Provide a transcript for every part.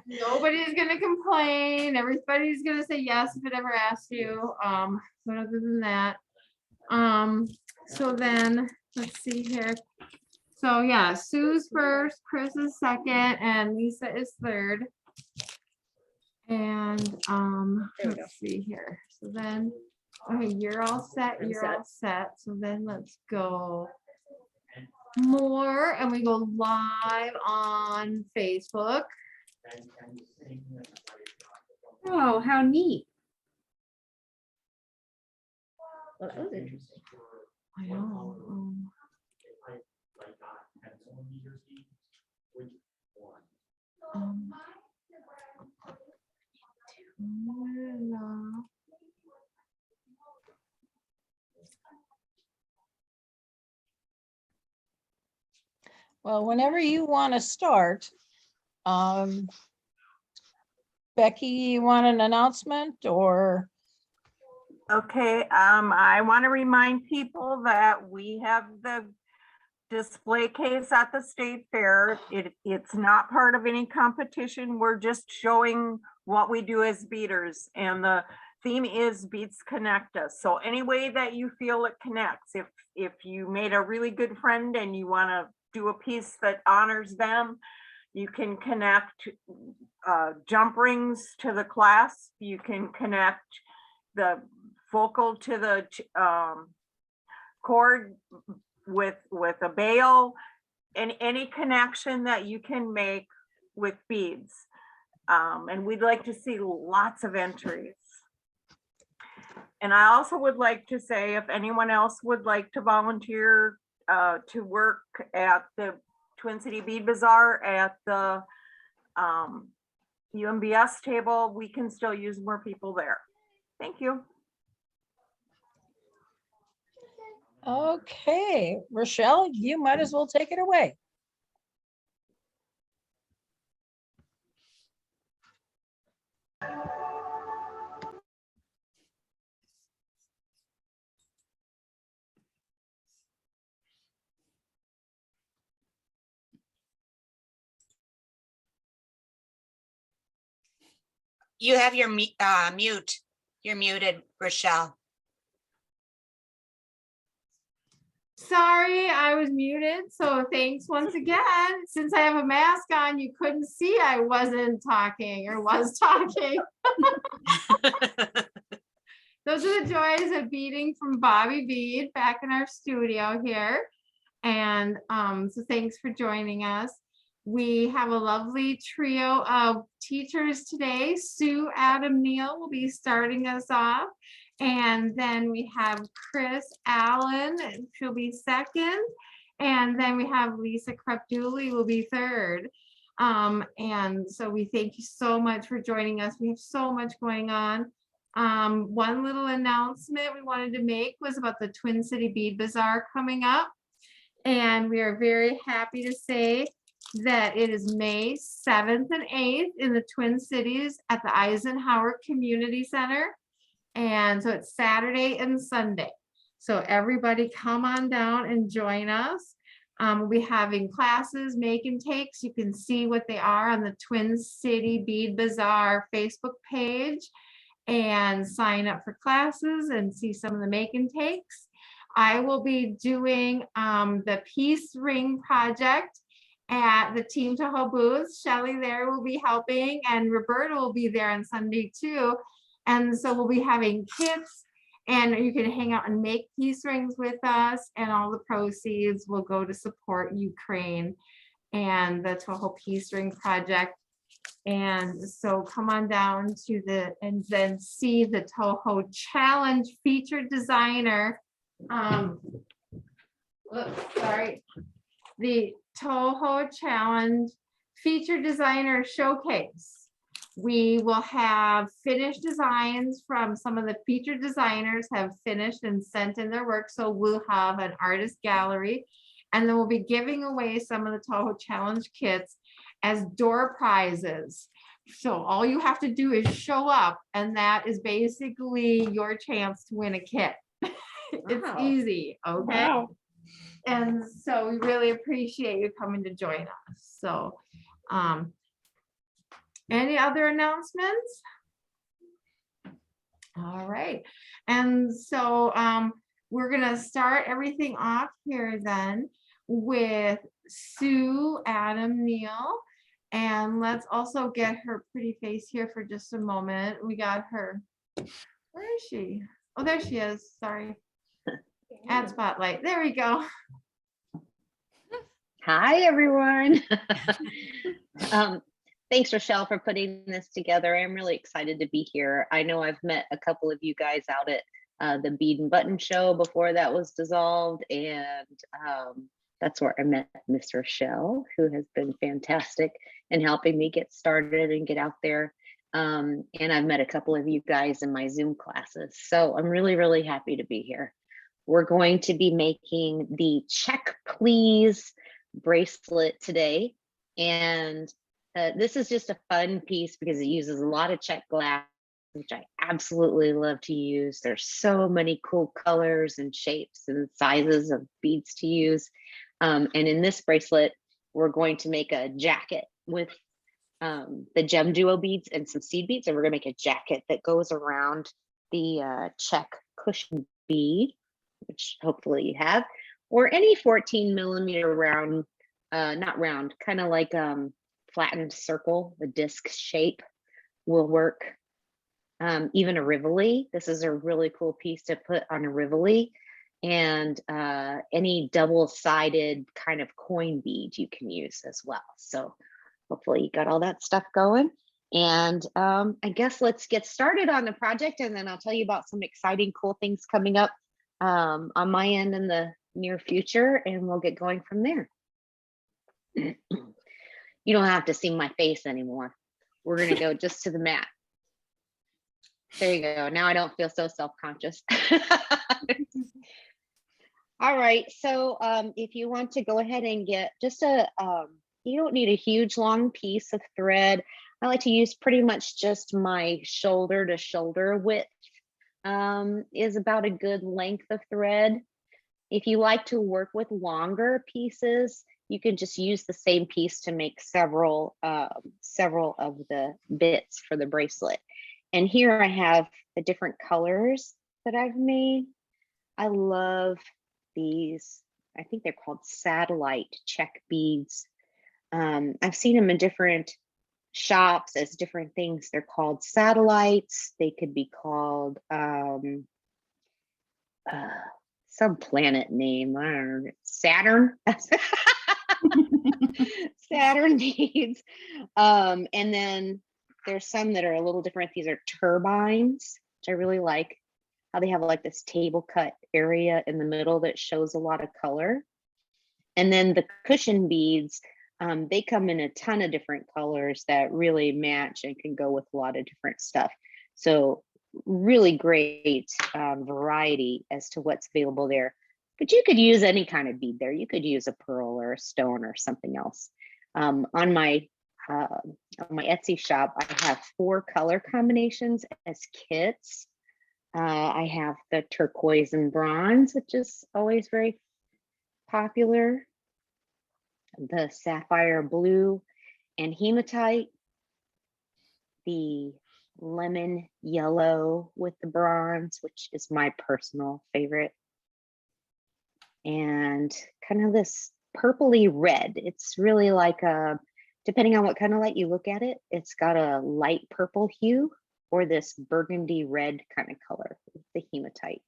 Nobody's gonna complain. Everybody's gonna say yes if it ever asks you. But other than that, so then let's see here. So yeah, Sue's first, Chris is second, and Lisa is third. And There we go. let's see here. So then, okay, you're all set. I'm You're set. all set. So then let's go more, and we go live on Facebook. Oh, how neat. Well, that was interesting. I know. Um, Well, whenever you want to start, Becky, you want an announcement or? Okay, I want to remind people that we have the display case at the state fair. It's not part of any competition. We're just showing what we do as beaders, and the theme is Beads Connect Us. So any way that you feel it connects, if you made a really good friend and you want to do a piece that honors them, you can connect jump rings to the clasp. You can connect the focal to the cord with a bail, and any connection that you can make with beads. And we'd like to see lots of entries. And I also would like to say, if anyone else would like to volunteer to work at the Twin City Bead Bazaar at the UMBS table, we can still use more people there. Thank you. Okay, Rochelle, you might as well take it away. You have your mute. You're muted, Rochelle. Sorry, I was muted. So thanks once again. Since I have a mask on, you couldn't see I wasn't talking or was talking. Those are the joys of beading from Bobby Bead back in our studio here. And so thanks for joining us. We have a lovely trio of teachers today. Sue, Adam, Neel will be starting us off. And then we have Chris Allen, she'll be second. And then we have Lisa Krupp-Dooley will be third. And so we thank you so much for joining us. We have so much going on. One little announcement we wanted to make was about the Twin City Bead Bazaar coming up. And we are very happy to say that it is May 7th and 8th in the Twin Cities at the Eisenhower Community Center. And so it's Saturday and Sunday. So everybody come on down and join us. We'll be having classes, make and takes. You can see what they are on the Twin City Bead Bazaar Facebook page and sign up for classes and see some of the make and takes. I will be doing the Peace Ring project at the Team Toho booth. Shelly there will be helping, and Roberta will be there on Sunday too. And so we'll be having kits, and you can hang out and make peace rings with us, and all the proceeds will go to support Ukraine and the Toho Peace Ring project. And so come on down to and then see the Toho Challenge featured designer. Sorry, the Toho Challenge featured designer showcase. We will have finished designs from some of the featured designers have finished and sent in their work. So we'll have an artist gallery, and then we'll be giving away some of the Toho Challenge kits as door prizes. So all you have to do is show up, and that is basically your chance to win a kit. It's easy, okay? Wow. And so we really appreciate you coming to join us. So Any other announcements? All right, and so we're gonna start everything off here then with Sue, Adam, Neel, and let's also get her pretty face here for just a moment. We got her. Where is she? Oh, there she is. Sorry. Add spotlight. There we go. Hi, everyone. Thanks, Rochelle, for putting this together. I'm really excited to be here. I know I've met a couple of you guys out at the Bead and Button show before that was dissolved, and that's where I met Miss Rochelle, who has been fantastic in helping me get started and get out there. And I've met a couple of you guys in my Zoom classes. So I'm really, really happy to be here. We're going to be making the Check Please bracelet today. And this is just a fun piece because it uses a lot of check glass, which I absolutely love to use. There's so many cool colors and shapes and sizes of beads to use. And in this bracelet, we're going to make a jacket with the gem duo beads and some seed beads, and we're gonna make a jacket that goes around the check cushion bead, which hopefully you have, or any 14 millimeter round, not round, kind of like flattened circle, the disc shape will work. Even a Rivoli, this is a really cool piece to put on a Rivoli, and any double-sided kind of coin bead you can use as well. So hopefully you got all that stuff going. And I guess let's get started on the project, and then I'll tell you about some exciting, cool things coming up on my end in the near future, and we'll get going from there. You don't have to see my face anymore. We're gonna go just to the mat. There you go. Now I don't feel so self-conscious. All right, so if you want to go ahead and get just a, you don't need a huge long piece of thread. I like to use pretty much just my shoulder to shoulder width is about a good length of thread. If you like to work with longer pieces, you can just use the same piece to make several of the bits for the bracelet. And here I have the different colors that I've made. I love these. I think they're called satellite check beads. I've seen them in different shops as different things. They're called satellites. They could be called some planet name. I don't know, Saturn. Saturn beads. And then there's some that are a little different. These are turbines, which I really like. How they have like this table cut area in the middle that shows a lot of color. And then the cushion beads, they come in a ton of different colors that really match and can go with a lot of different stuff. So really great variety as to what's available there. But you could use any kind of bead there. You could use a pearl or a stone or something else. On my Etsy shop, I have 4 color combinations as kits. I have the turquoise and bronze, which is always very popular. The sapphire blue and hematite. The lemon yellow with the bronze, which is my personal favorite. And kind of this purpley red. It's really like a, depending on what kind of light you look at it, it's got a light purple hue or this burgundy red kind of color with the hematite.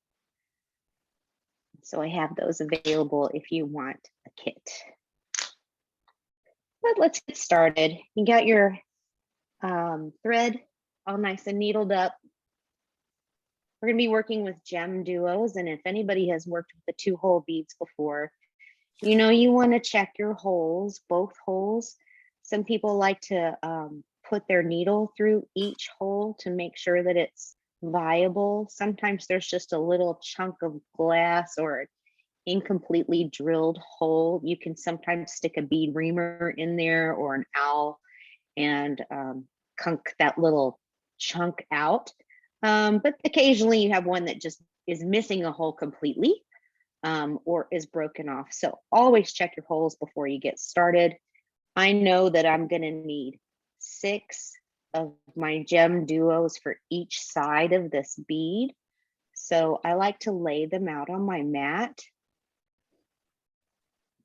So I have those available if you want a kit. But let's get started. You got your thread all nice and needled up. We're going to be working with gem duos, and if anybody has worked with the 2-hole beads before, you know you want to check your holes, both holes. Some people like to put their needle through each hole to make sure that it's viable. Sometimes there's just a little chunk of glass or an incompletely drilled hole. You can sometimes stick a bead reamer in there or an owl and cunk that little chunk out. But occasionally you have one that just is missing a hole completely or is broken off. So always check your holes before you get started. I know that I'm gonna need 6 of my gem duos for each side of this bead. So I like to lay them out on my mat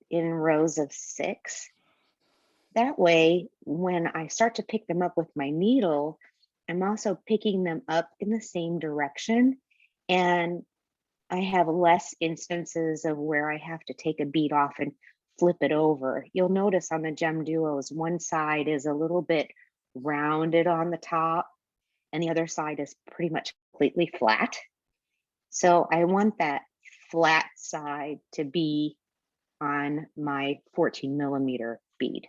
in rows of 6. That way, when I start to pick them up with my needle, I'm also picking them up in the same direction, and I have less instances of where I have to take a bead off and flip it over. You'll notice on the gem duos, one side is a little bit rounded on the top and the other side is pretty much completely flat. So I want that flat side to be on my 14 millimeter bead,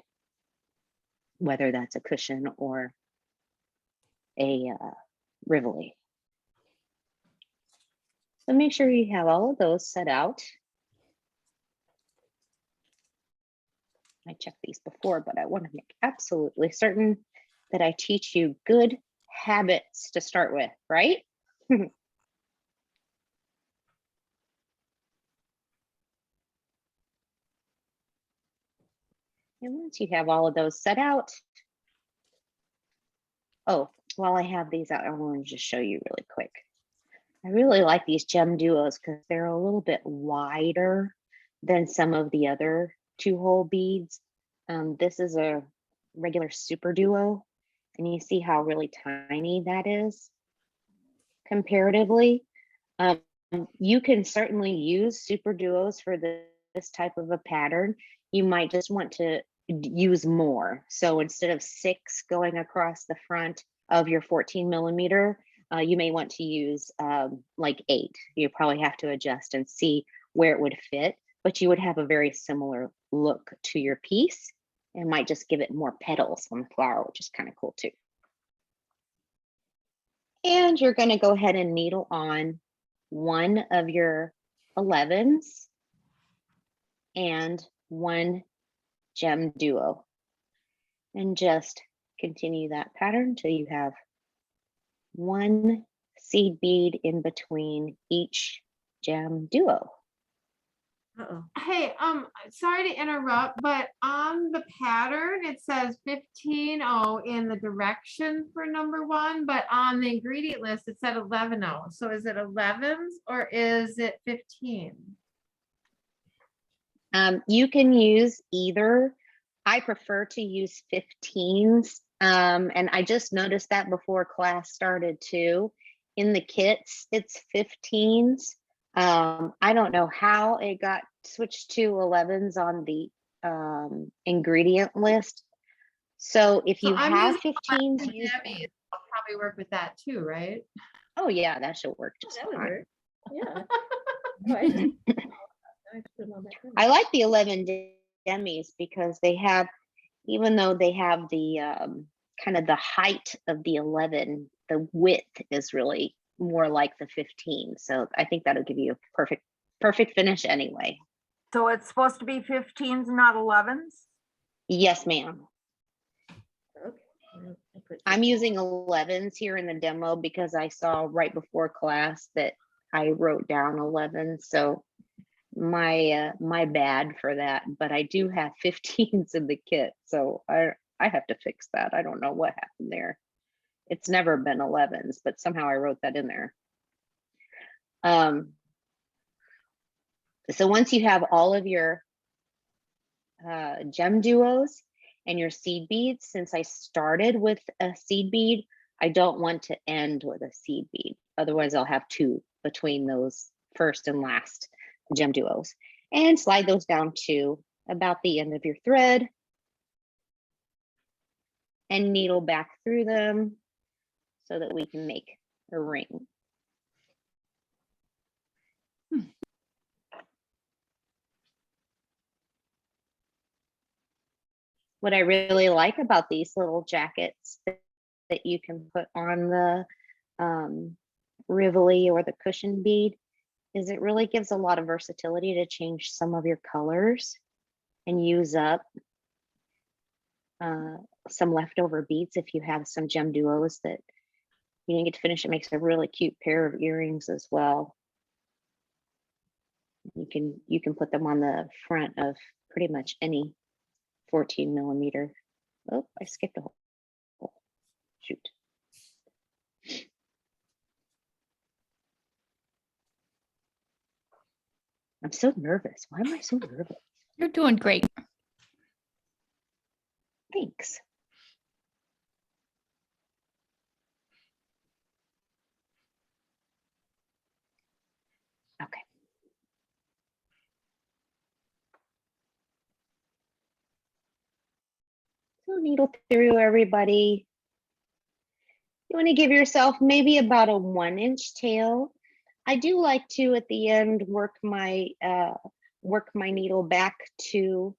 whether that's a cushion or a Rivoli. So make sure you have all of those set out. I checked these before, but I want to make absolutely certain that I teach you good habits to start with, right? And once you have all of those set out, oh, while I have these out, I want to just show you really quick. I really like these gem duos because they're a little bit wider than some of the other 2-hole beads. This is a regular super duo, and you see how really tiny that is comparatively. You can certainly use super duos for this type of a pattern. You might just want to use more. So instead of 6 going across the front of your 14 millimeter, you may want to use like 8. You probably have to adjust and see where it would fit, but you would have a very similar look to your piece and might just give it more petals on the flower, which is kind of cool too. And you're going to go ahead and needle on one of your 11s and one gem duo, and just continue that pattern till you have one seed bead in between each gem duo. Uh-oh. Hey, sorry to interrupt, but on the pattern, it says 15-0 in the direction for number 1, but on the ingredient list, it said 11-0. So is it 11s or is it 15? You can use either. I prefer to use 15s. And I just noticed that before class started too. In the kits, it's 15s. I don't know how it got switched to 11s on the ingredient list. So if you I'm have using 15s, use them. Debbie, I'll probably work with that too, right? Oh yeah, that should work Oh, just that would fine. work. Yeah. Oh, I see. I have to put them on that too. I like the 11 demis because they have, even though they have the kind of the height of the 11, the width is really more like the 15. So I think that'll give you a perfect finish anyway. So it's supposed to be 15s, not 11s? Yes, ma'am. Okay. I put I'm using 11s here in the demo because I saw right before class that I wrote down 11. So my bad for that, but I do have 15s in the kit. So I have to fix that. I don't know what happened there. It's never been 11s, but somehow I wrote that in there. So once you have all of your gem duos and your seed beads, since I started with a seed bead, I don't want to end with a seed bead. Otherwise I'll have 2 between those first and last gem duos, and slide those down to about the end of your thread and needle back through them so that we can make a ring. What I really like about these little jackets that you can put on the Rivoli or the cushion bead is it really gives a lot of versatility to change some of your colors and use up some leftover beads. If you have some gem duos that you didn't get to finish, it makes a really cute pair of earrings as well. You can put them on the front of pretty much any 14 millimeter. Oh, I skipped a hole. Shoot. I'm so nervous. Why am I so nervous? You're doing great. Thanks. Okay. So needle through, everybody. You want to give yourself maybe about a 1-inch tail. I do like to at the end work my needle back to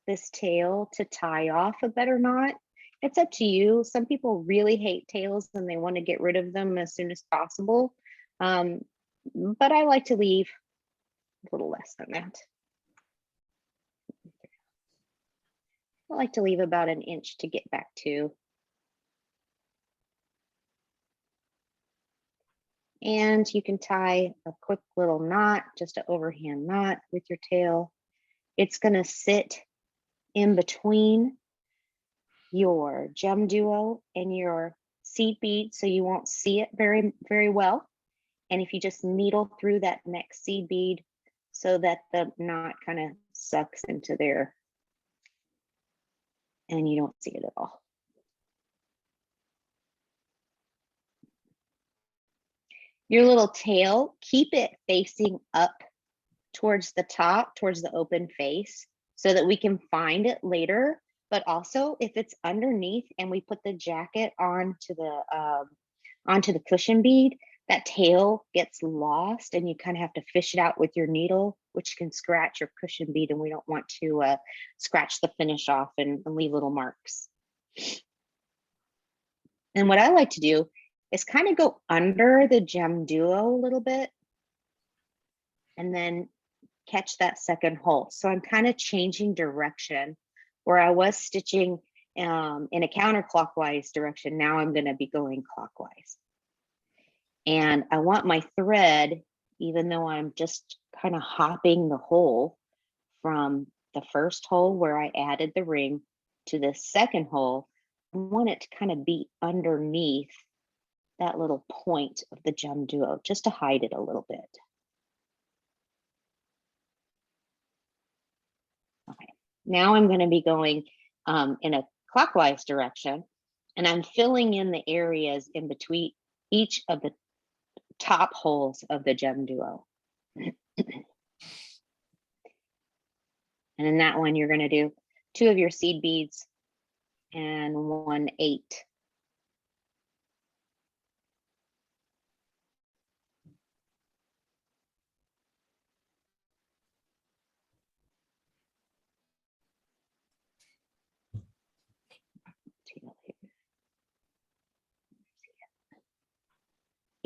this tail to tie off a better knot. It's up to you. Some people really hate tails and they want to get rid of them as soon as possible. But I like to leave a little less than that. I like to leave about 1 inch to get back to. And you can tie a quick little knot, just an overhand knot with your tail. It's going to sit in between your gem duo and your seed bead, so you won't see it very, very well. And if you just needle through that next seed bead so that the knot kind of sucks into there and you don't see it at all. Your little tail, keep it facing up towards the top, towards the open face, so that we can find it later. But also if it's underneath and we put the jacket onto the cushion bead, that tail gets lost and you kind of have to fish it out with your needle, which can scratch your cushion bead, and we don't want to scratch the finish off and leave little marks. And what I like to do is kind of go under the gem duo a little bit and then catch that second hole. So I'm kind of changing direction. Where I was stitching in a counterclockwise direction, now I'm going to be going clockwise. And I want my thread, even though I'm just kind of hopping the hole from the first hole where I added the ring to the second hole, I want it to kind of be underneath that little point of the gem duo, just to hide it a little bit. Okay, now I'm going to be going in a clockwise direction, and I'm filling in the areas in between each of the top holes of the gem duo. And in that one, you're going to do 2 of your seed beads and 1 8.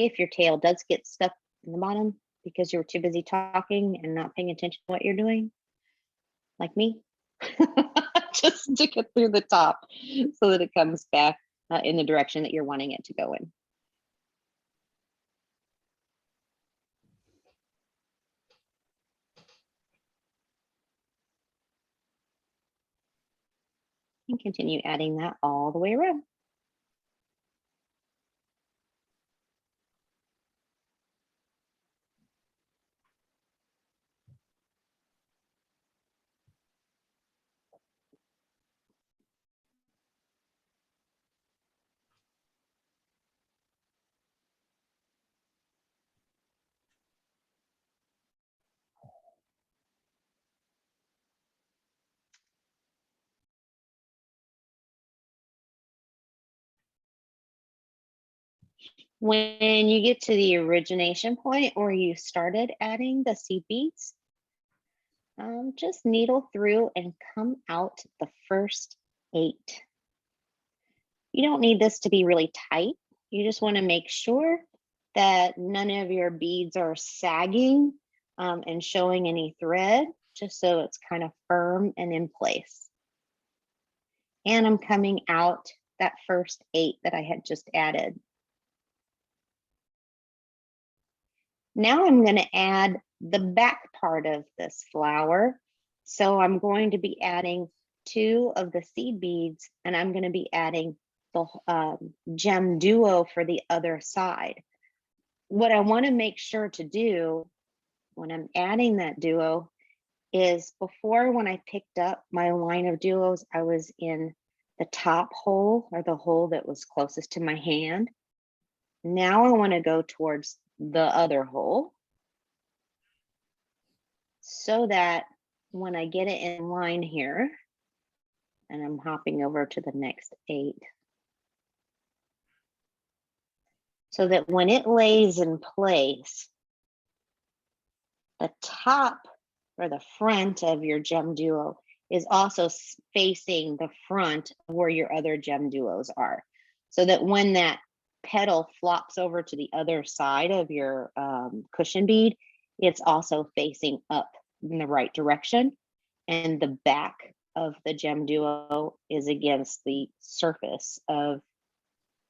If your tail does get stuck in the bottom because you're too busy talking and not paying attention to what you're doing, like me, just stick it through the top so that it comes back in the direction that you're wanting it to go in. And continue adding that all the way around. When you get to the origination point where you started adding the seed beads, just needle through and come out the first 8. You don't need this to be really tight. You just want to make sure that none of your beads are sagging and showing any thread, just so it's kind of firm and in place. And I'm coming out that first 8 that I had just added. Now I'm going to add the back part of this flower. So I'm going to be adding 2 of the seed beads, and I'm going to be adding the gem duo for the other side. What I want to make sure to do when I'm adding that duo is, before, when I picked up my line of duos, I was in the top hole, or the hole that was closest to my hand. Now I want to go towards the other hole, so that when I get it in line here, and I'm hopping over to the next 8, so that when it lays in place, the top or the front of your gem duo is also facing the front where your other gem duos are. So that when that petal flops over to the other side of your cushion bead, it's also facing up in the right direction. And the back of the gem duo is against the surface of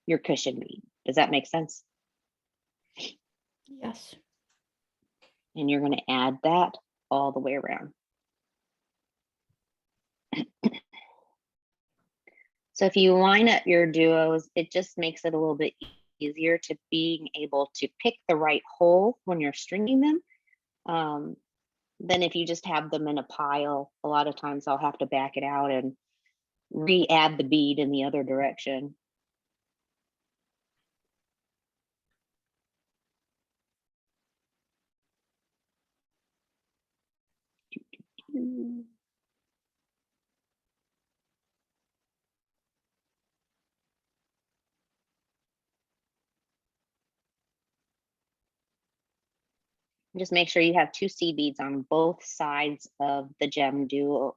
your cushion bead. Does that make sense? Yes. And you're going to add that all the way around. So if you line up your duos, it just makes it a little bit easier to being able to pick the right hole when you're stringing them. Than if you just have them in a pile. A lot of times I'll have to back it out and re-add the bead in the other direction. Just make sure you have 2 seed beads on both sides of the gem duo.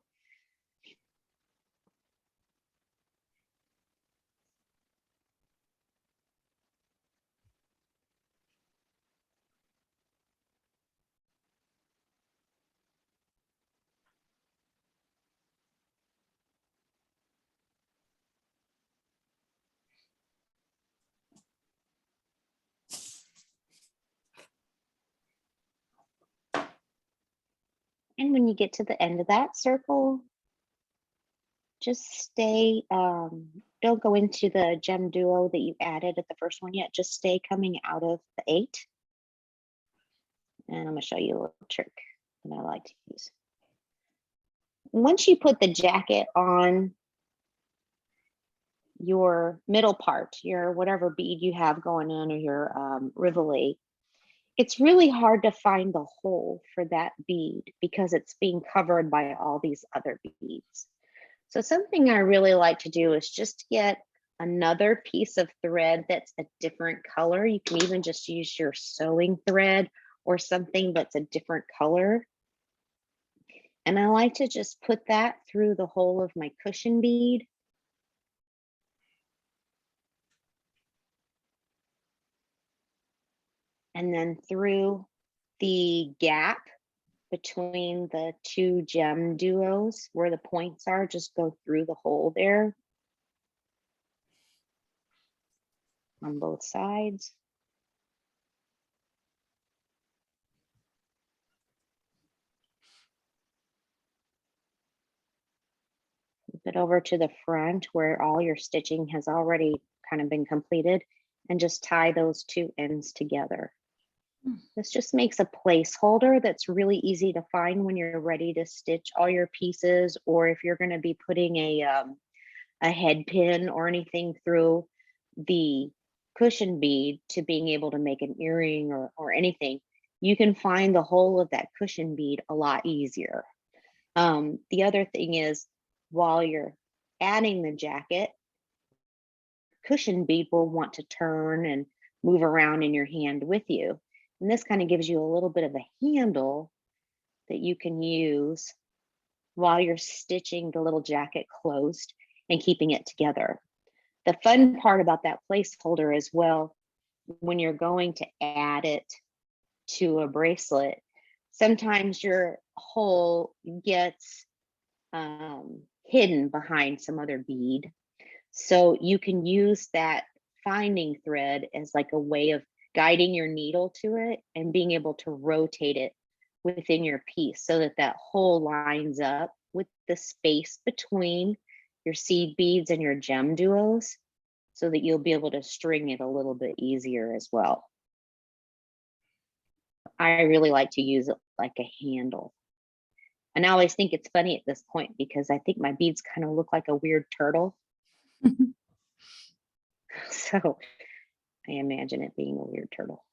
And when you get to the end of that circle, just stay, don't go into the gem duo that you added at the first one yet. Just stay coming out of the 8. And I'm going to show you a little trick that I like to use. Once you put the jacket on your middle part, your whatever bead you have going on, or your rivelet, it's really hard to find the hole for that bead because it's being covered by all these other beads. So something I really like to do is just get another piece of thread that's a different color. You can even just use your sewing thread or something that's a different color. And I like to just put that through the hole of my cushion bead. And then through the gap between the 2 gem duos where the points are, just go through the hole there on both sides. Flip it over to the front where all your stitching has already kind of been completed, and just tie those 2 ends together. This just makes a placeholder that's really easy to find when you're ready to stitch all your pieces, or if you're going to be putting a head pin or anything through the cushion bead to being able to make an earring or anything, you can find the hole of that cushion bead a lot easier. The other thing is, while you're adding the jacket, cushion bead will want to turn and move around in your hand with you. And this kind of gives you a little bit of a handle that you can use while you're stitching the little jacket closed and keeping it together. The fun part about that placeholder as well, when you're going to add it to a bracelet, sometimes your hole gets hidden behind some other bead. So you can use that finding thread as like a way of guiding your needle to it and being able to rotate it within your piece so that that hole lines up with the space between your seed beads and your gem duos so that you'll be able to string it a little bit easier as well. I really like to use it like a handle. And I always think it's funny at this point because I think my beads kind of look like a weird turtle. So I imagine it being a weird turtle.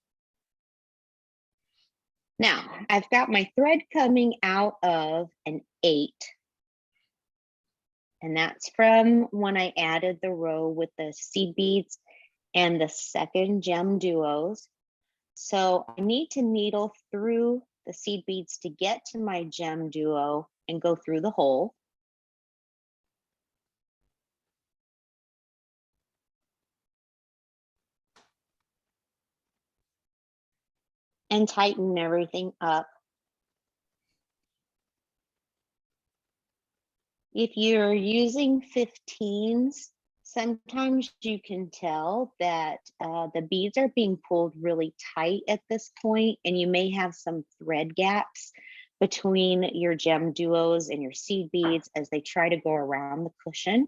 Now I've got my thread coming out of an 8. And that's from when I added the row with the seed beads and the second gem duos. So I need to needle through the seed beads to get to my gem duo and go through the hole. And tighten everything up. If you're using 15s, sometimes you can tell that the beads are being pulled really tight at this point, and you may have some thread gaps between your gem duos and your seed beads as they try to go around the cushion.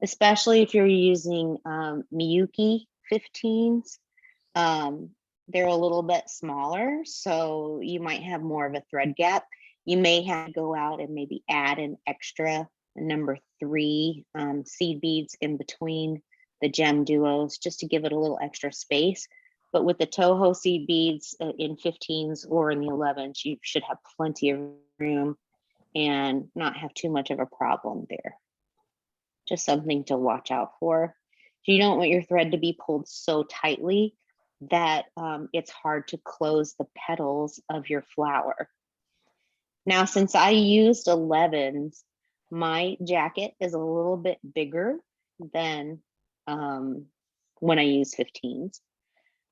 Especially if you're using Miyuki 15s. They're a little bit smaller, so you might have more of a thread gap. You may have to go out and maybe add an extra number 3 seed beads in between the gem duos just to give it a little extra space. But with the Toho seed beads in 15s or in the 11s, you should have plenty of room and not have too much of a problem there. Just something to watch out for. You don't want your thread to be pulled so tightly that it's hard to close the petals of your flower. Now, since I used 11s, my jacket is a little bit bigger than when I use 15s.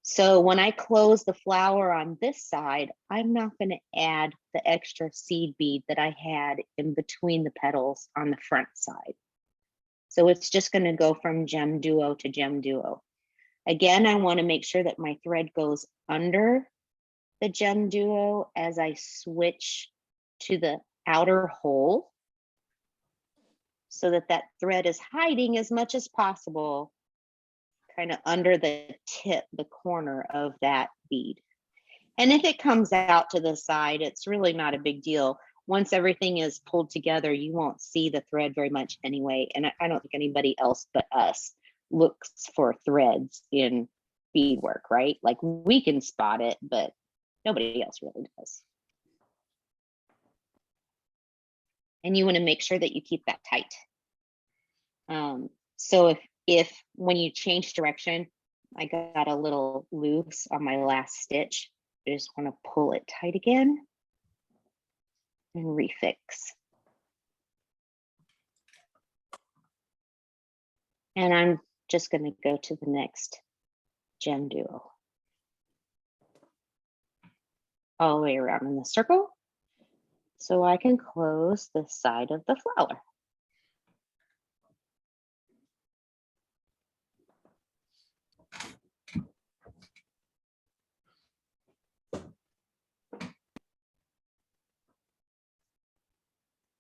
So when I close the flower on this side, I'm not going to add the extra seed bead that I had in between the petals on the front side. So it's just going to go from gem duo to gem duo. Again, I want to make sure that my thread goes under the gem duo as I switch to the outer hole so that that thread is hiding as much as possible kind of under the tip, the corner of that bead. And if it comes out to the side, it's really not a big deal. Once everything is pulled together, you won't see the thread very much anyway. And I don't think anybody else but us looks for threads in beadwork, right? Like we can spot it, but nobody else really does. And you want to make sure that you keep that tight. So if when you change direction, I got a little loose on my last stitch, I just want to pull it tight again and refix. And I'm just going to go to the next gem duo. All the way around in the circle so I can close the side of the flower.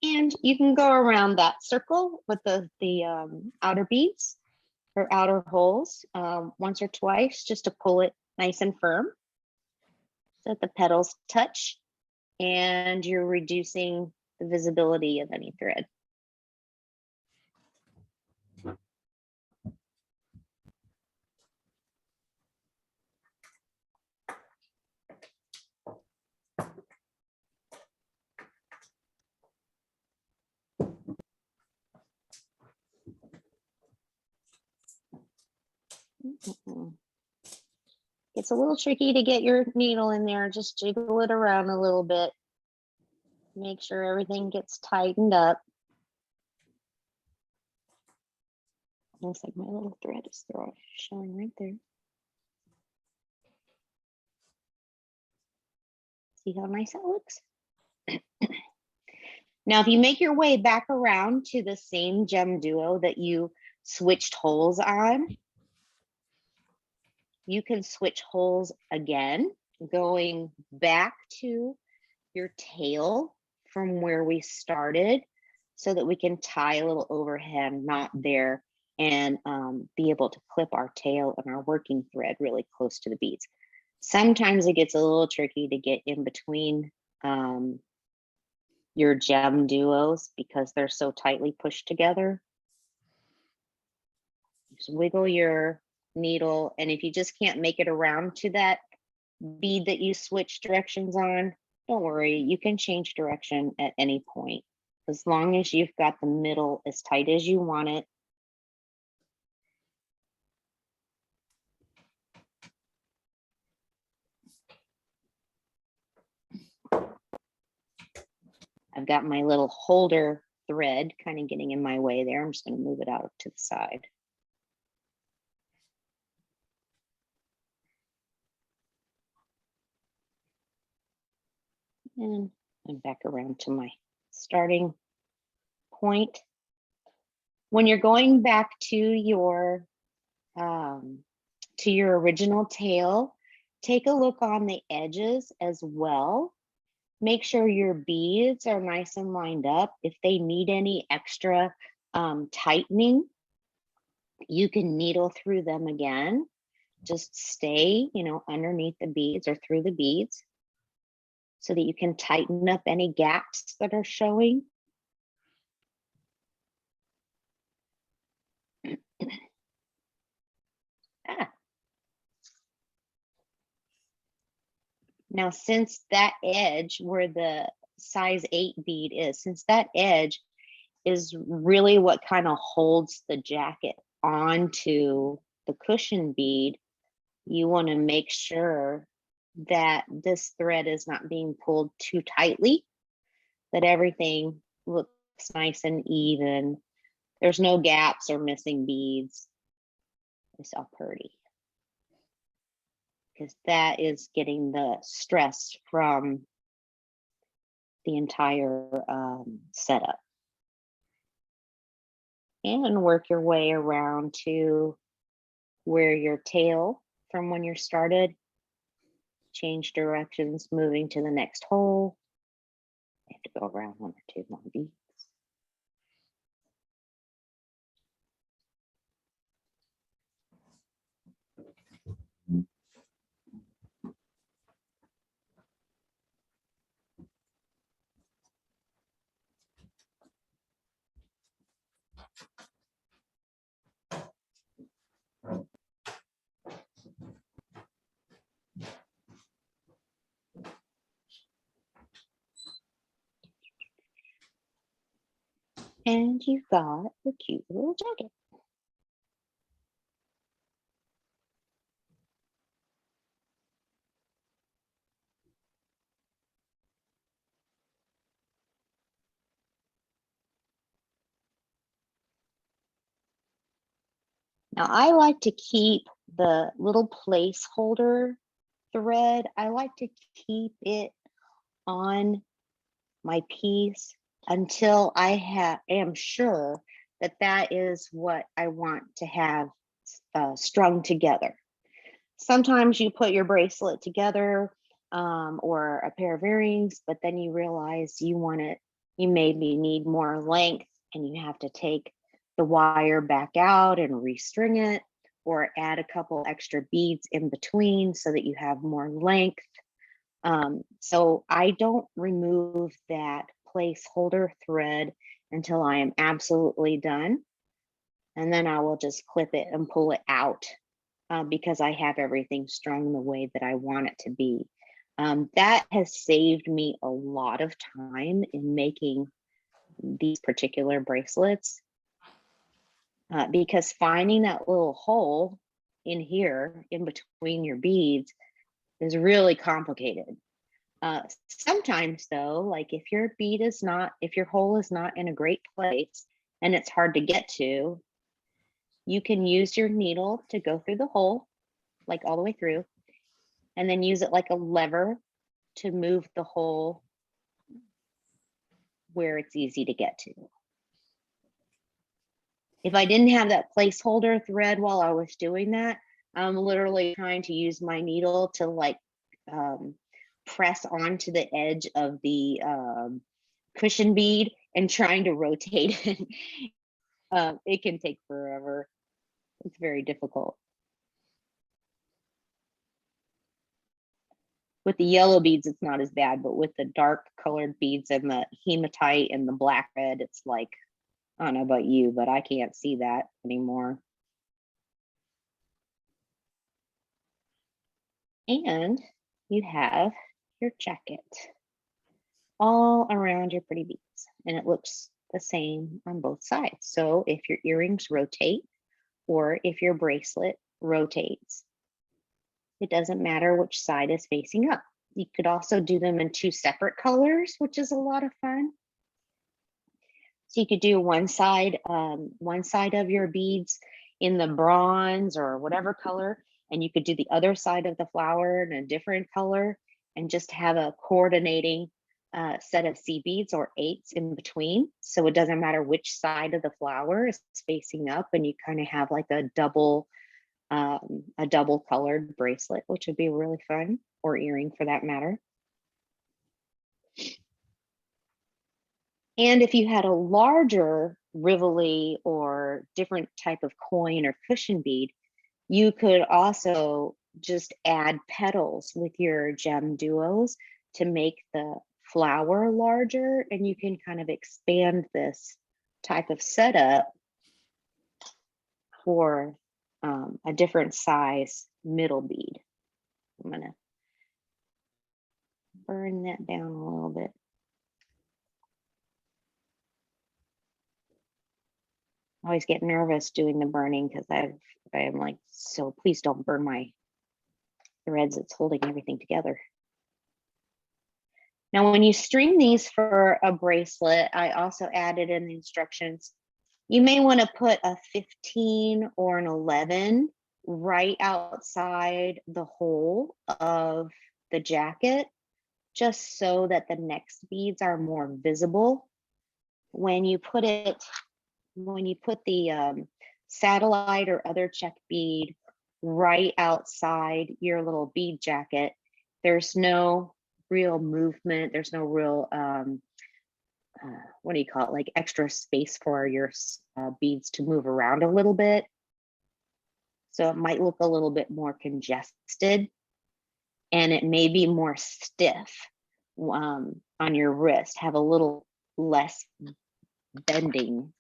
And you can go around that circle with the outer beads or outer holes once or twice just to pull it nice and firm so that the petals touch and you're reducing the visibility of any thread. It's a little tricky to get your needle in there. Just jiggle it around a little bit. Make sure everything gets tightened up. Looks like my little thread is showing right there. See how nice that looks? Now, if you make your way back around to the same gem duo that you switched holes on, you can switch holes again, going back to your tail from where we started so that we can tie a little overhand knot there and be able to clip our tail and our working thread really close to the beads. Sometimes it gets a little tricky to get in between your gem duos because they're so tightly pushed together. Just wiggle your needle, and if you just can't make it around to that bead that you switch directions on, don't worry, you can change direction at any point. As long as you've got the middle as tight as you want it. I've got my little holder thread kind of getting in my way there. I'm just going to move it out to the side. And I'm back around to my starting point. When you're going back to your original tail, take a look on the edges as well. Make sure your beads are nice and lined up. If they need any extra tightening, you can needle through them again. Just stay, underneath the beads or through the beads so that you can tighten up any gaps that are showing. Now, since that edge where the size 8 bead is, since that edge is really what kind of holds the jacket onto the cushion bead, you want to make sure that this thread is not being pulled too tightly, that everything looks nice and even. There's no gaps or missing beads. It's all pretty. Because that is getting the stress from the entire setup. And work your way around to where your tail from when you started. Change directions, moving to the next hole. You have to go around 1 or 2 more beads. And you've got your cute little jacket. Now I like to keep the little placeholder thread. I like to keep it on my piece until I am sure that that is what I want to have strung together. Sometimes you put your bracelet together or a pair of earrings, but then you realize you maybe need more length and you have to take the wire back out and restring it or add a couple extra beads in between so that you have more length. So I don't remove that placeholder thread until I am absolutely done. And then I will just clip it and pull it out because I have everything strung the way that I want it to be. That has saved me a lot of time in making these particular bracelets because finding that little hole in here in between your beads is really complicated. Sometimes though, like if your hole is not in a great place and it's hard to get to, you can use your needle to go through the hole, like all the way through, and then use it like a lever to move the hole where it's easy to get to. If I didn't have that placeholder thread while I was doing that, I'm literally trying to use my needle to like press onto the edge of the cushion bead and trying to rotate it. It can take forever. It's very difficult. With the yellow beads, it's not as bad, but with the dark colored beads and the hematite and the black red, it's like, I don't know about you, but I can't see that anymore. And you have your jacket all around your pretty beads, and it looks the same on both sides. So if your earrings rotate or if your bracelet rotates, it doesn't matter which side is facing up. You could also do them in 2 separate colors, which is a lot of fun. So you could do one side of your beads in the bronze or whatever color, and you could do the other side of the flower in a different color, and just have a coordinating set of C beads or 8s in between. So it doesn't matter which side of the flower is facing up, and you kind of have like a double colored bracelet, which would be really fun, or earring for that matter. And if you had a larger Rivoli or different type of coin or cushion bead, you could also just add petals with your gem duos to make the flower larger, and you can kind of expand this type of setup for a different size middle bead. I'm gonna burn that down a little bit. I always get nervous doing the burning because I am like, so please don't burn my threads. It's holding everything together. Now, when you string these for a bracelet, I also added in the instructions, you may want to put a 15 or an 11 right outside the hole of the jacket, just so that the next beads are more visible. When you put the satellite or other check bead right outside your little bead jacket, there's no real movement. There's no real, what do you call it? Like extra space for your beads to move around a little bit. So it might look a little bit more congested, and it may be more stiff on your wrist, have a little less bending.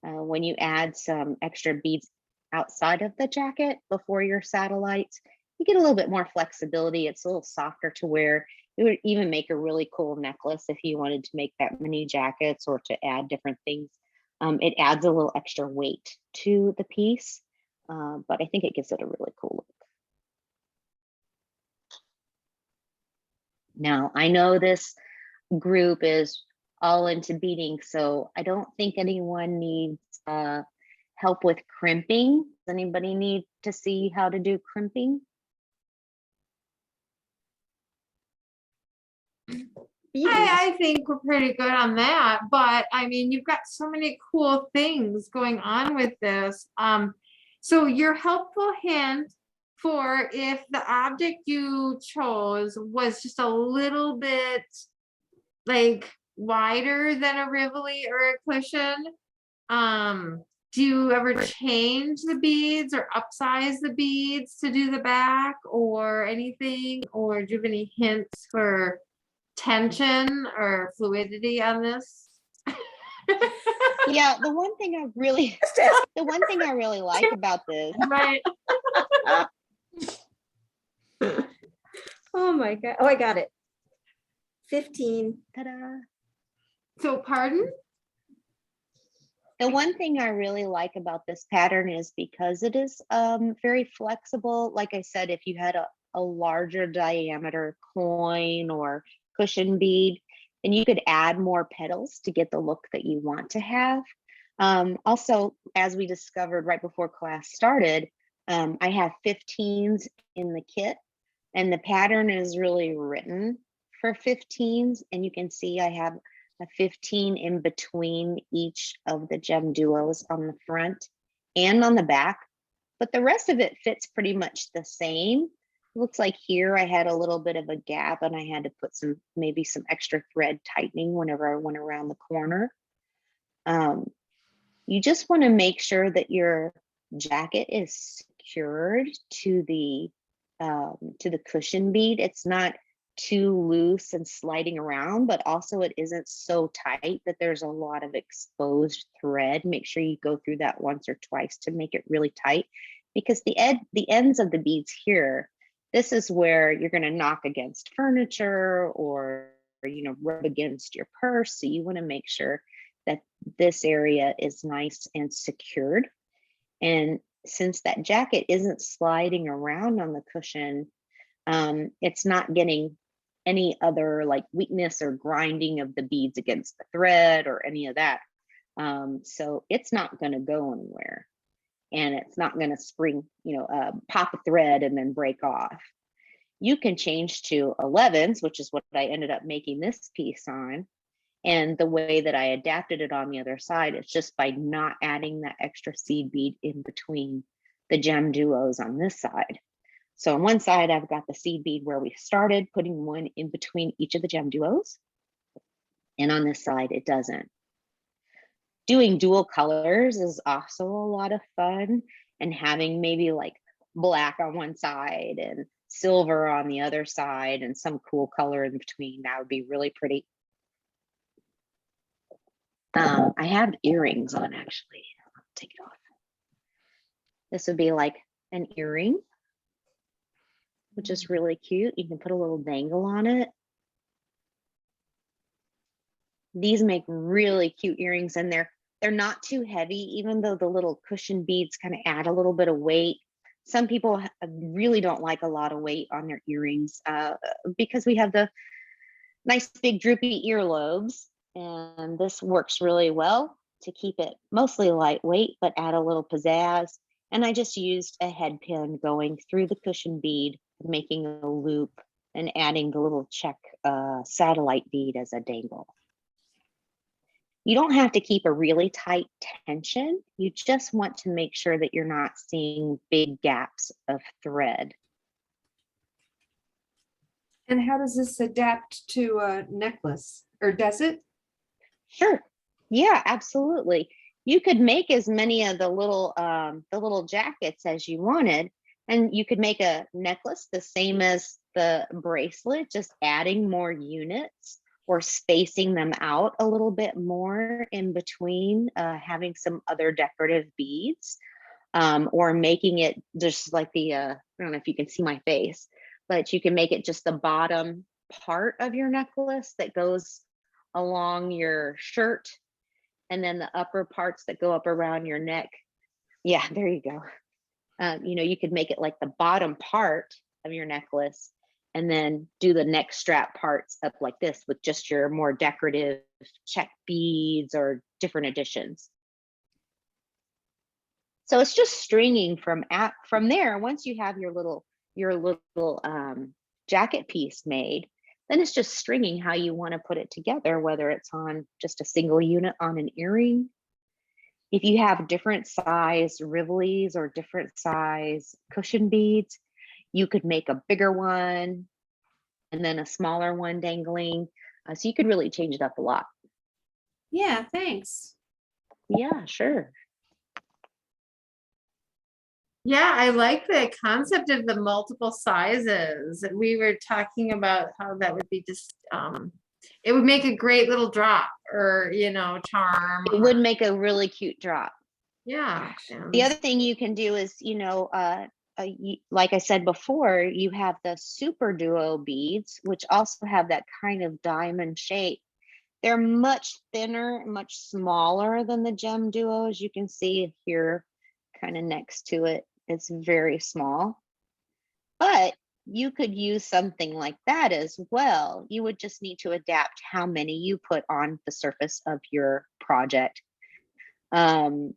When you add some extra beads outside of the jacket before your satellites, you get a little bit more flexibility. It's a little softer to wear. It would even make a really cool necklace if you wanted to make that many jackets or to add different things. It adds a little extra weight to the piece, but I think it gives it a really cool look. Now, I know this group is all into beading, so I don't think anyone needs help with crimping. Does anybody need to see how to do crimping? I think we're pretty good on that, but I mean, you've got so many cool things going on with this. So your helpful hint for if the object you chose was just a little bit like wider than a Rivoli or a cushion, do you ever change the beads or upsize the beads to do the back or anything? Or do you have any hints for tension or fluidity on this? Yeah, the one thing I really like about this. Right. Oh my God. Oh, I got it. 15. Ta-da. So pardon? The one thing I really like about this pattern is because it is very flexible. Like I said, if you had a larger diameter coin or cushion bead, then you could add more petals to get the look that you want to have. Also, as we discovered right before class started, I have 15s in the kit, and the pattern is really written for 15s, and you can see I have a 15 in between each of the gem duos on the front and on the back, but the rest of it fits pretty much the same. Looks like here I had a little bit of a gap and I had to put maybe some extra thread tightening whenever I went around the corner. You just want to make sure that your jacket is secured to the cushion bead. It's not too loose and sliding around, but also it isn't so tight that there's a lot of exposed thread. Make sure you go through that once or twice to make it really tight, because the ends of the beads here, this is where you're going to knock against furniture or rub against your purse. So you want to make sure that this area is nice and secured. And since that jacket isn't sliding around on the cushion, it's not getting any other like weakness or grinding of the beads against the thread or any of that. So it's not going to go anywhere, and it's not going to spring, pop a thread and then break off. You can change to 11s, which is what I ended up making this piece on. And the way that I adapted it on the other side, it's just by not adding that extra seed bead in between the gem duos on this side. So on one side, I've got the seed bead where we started, putting one in between each of the gem duos. And on this side, it doesn't. Doing dual colors is also a lot of fun, and having maybe like black on one side and silver on the other side and some cool color in between, that would be really pretty. I have earrings on, actually. I'll take it off. This would be like an earring, which is really cute. You can put a little dangle on it. These make really cute earrings, and they're not too heavy, even though the little cushion beads kind of add a little bit of weight. Some people really don't like a lot of weight on their earrings because we have the nice big droopy earlobes, and this works really well to keep it mostly lightweight, but add a little pizzazz. And I just used a head pin going through the cushion bead, making a loop and adding the little check satellite bead as a dangle. You don't have to keep a really tight tension. You just want to make sure that you're not seeing big gaps of thread. And how does this adapt to a necklace, or does it? Sure. Yeah, absolutely. You could make as many of the little jackets as you wanted, and you could make a necklace the same as the bracelet, just adding more units or spacing them out a little bit more in between, having some other decorative beads, or making it just like I don't know if you can see my face, but you can make it just the bottom part of your necklace that goes along your shirt, and then the upper parts that go up around your neck. Yeah, there you go. You could make it like the bottom part of your necklace, and then do the neck strap parts up like this with just your more decorative check beads or different additions. So it's just stringing from there. Once you have your little jacket piece made, then it's just stringing how you want to put it together, whether it's on just a single unit on an earring. If you have different size rivolis or different size cushion beads, you could make a bigger one and then a smaller one dangling. So you could really change it up a lot. Yeah, thanks. Yeah, sure. Yeah, I like the concept of the multiple sizes. We were talking about how that would be just, it would make a great little drop or, charm. It would make a really cute drop. Yeah. The other thing you can do is, like I said before, you have the super duo beads, which also have that kind of diamond shape. They're much thinner, much smaller than the gem duo, as you can see here, kind of next to it. It's very small, but you could use something like that as well. You would just need to adapt how many you put on the surface of your project. And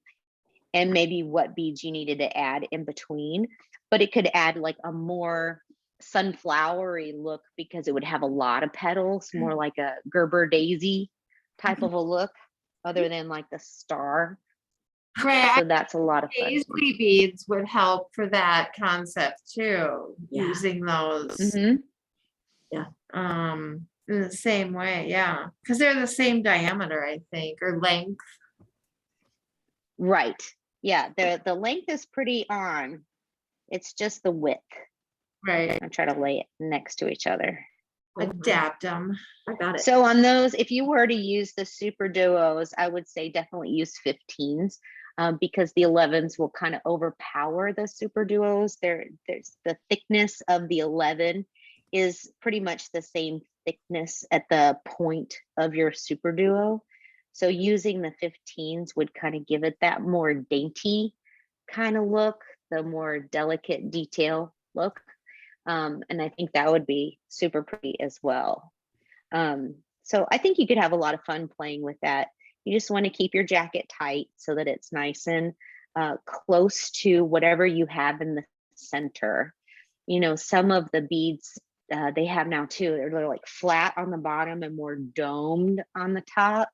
maybe what beads you needed to add in between, but it could add like a more sunflowery look because it would have a lot of petals, more like a Gerber daisy type of a look, other than like the star Right, So that's a lot of fun. paisley beads would help for that concept too, Yeah. using those. Mhm. In the same way, yeah, because they're the same diameter, I think, or length. Right. Yeah, the length is pretty on. It's just the width. Right, I try to lay it next to each other. adapt them. I got it. So on those, if you were to use the super duos, I would say definitely use 15s, because the 11s will kind of overpower the super duos. There's the thickness of the 11 is pretty much the same thickness at the point of your super duo. So using the 15s would kind of give it that more dainty kind of look, the more delicate detail look. And I think that would be super pretty as well. So I think you could have a lot of fun playing with that. You just want to keep your jacket tight so that it's nice and close to whatever you have in the center. You know, some of the beads they have now too, they're like flat on the bottom and more domed on the top.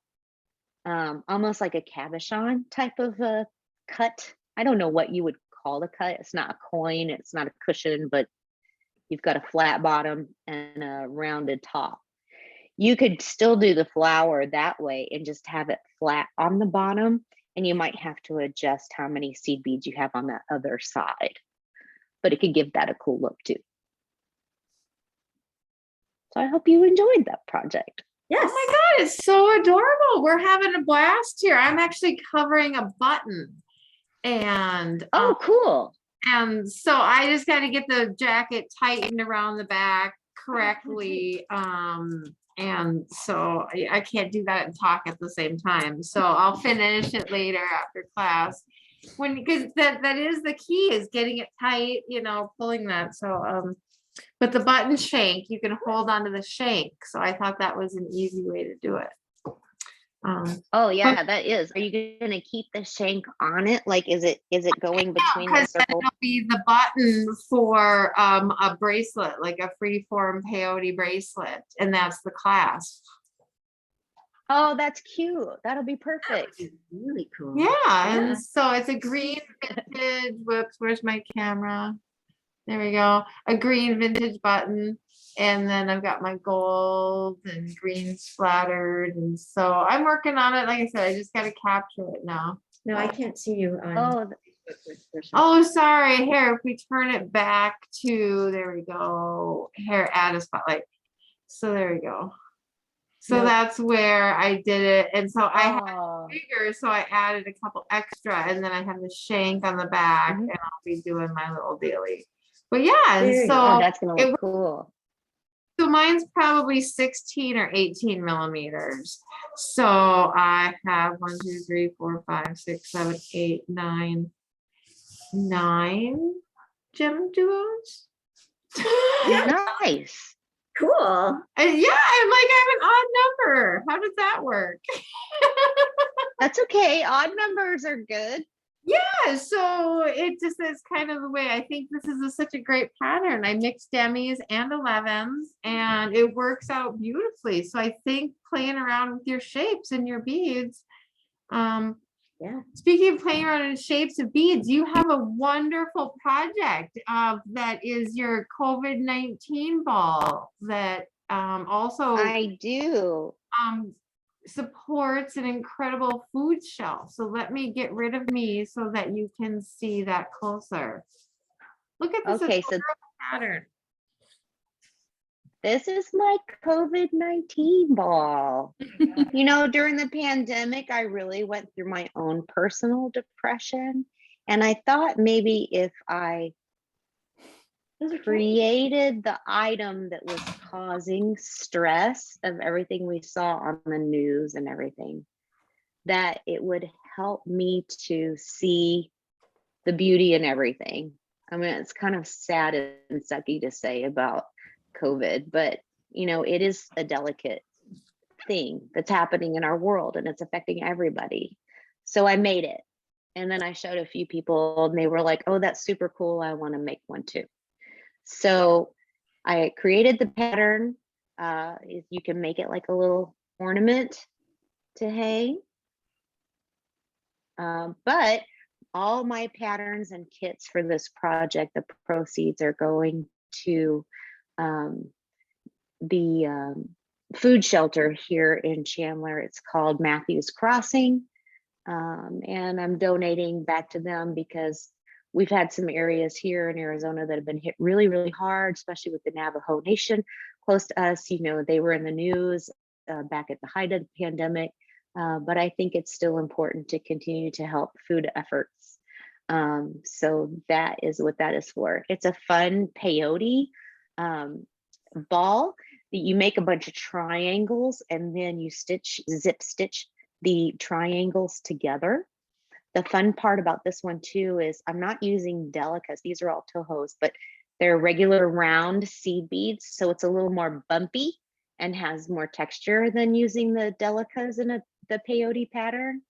Almost like a cabochon type of a cut. I don't know what you would call the cut. It's not a coin, it's not a cushion, but you've got a flat bottom and a rounded top. You could still do the flower that way and just have it flat on the bottom, and you might have to adjust how many seed beads you have on that other side, but it could give that a cool look too. So I hope you enjoyed that project. Yes. Oh my God, it's so adorable. We're having a blast here. I'm actually covering a button. And Oh, cool. and so I just got to get the jacket tightened around the back correctly. And so I can't do that and talk at the same time. So I'll finish it later after class. Because that is the key, is getting it tight, you know, pulling that. So but the button shank, you can hold onto the shank. So I thought that was an easy way to do it. Oh yeah, that is. Are you gonna keep the shank on it? Like, is it going between the Because then circle? it'll be the button for a bracelet, like a freeform peyote bracelet, and that's the clasp. Oh, that's cute. That'll be perfect. Really cool. Yeah, Yeah. and so it's a green vintage. Whoops, where's my camera? There we go. A green vintage button. And then I've got my gold and green splattered. And so I'm working on it. Like I said, I just got to capture it now. No, I can't see you on Oh, Facebook with Rochelle. Oh, sorry. Here, if we turn it back to, there we go. Here, add a spotlight. So there we go. So No. that's where I did it. And so I had oh. bigger, so I added a couple extra, and then I have the shank on the back, Mhm. and I'll be doing my little daily. But yeah, There and you go. Oh, so that's gonna look cool. so mine's probably 16 or 18 millimeters. So I have 1, 2, 3, 4, 5, 6, 7, 8, 9 gem duos. Nice. Cool. And yeah, I'm like, I have an odd number. How does that work? That's okay. Odd numbers are good. Yeah, so it just is kind of the way I think this is such a great pattern. I mix demis and 11s and it works out beautifully. So I think playing around with your shapes and your beads. Yeah. Speaking of playing around in shapes of beads, you have a wonderful project that is your COVID-19 ball that also I do. supports an incredible food shelf. So let me get rid of me so that you can see that closer. Look at this Okay, so pattern. this is my COVID-19 ball. You know, during the pandemic, I really went through my own personal depression. And I thought maybe if I Those are cute. created the item that was causing stress of everything we saw on the news and everything, that it would help me to see the beauty in everything. I mean, it's kind of sad and sucky to say about COVID, but you know, it is a delicate thing that's happening in our world and it's affecting everybody. So I made it. And then I showed a few people and they were like, oh, that's super cool. I want to make one too. So I created the pattern. You can make it like a little ornament to hang. But all my patterns and kits for this project, the proceeds are going to the food shelter here in Chandler. It's called Matthews Crossing. And I'm donating back to them because we've had some areas here in Arizona that have been hit really, really hard, especially with the Navajo Nation close to us. You know, they were in the news back at the height of the pandemic, but I think it's still important to continue to help food efforts. So that is what that is for. It's a fun peyote ball that you make a bunch of triangles and then you zip stitch the triangles together. The fun part about this one too is I'm not using delicas. These are all Tohos, but they're regular round seed beads. So it's a little more bumpy and has more texture than using the delicas in the peyote pattern.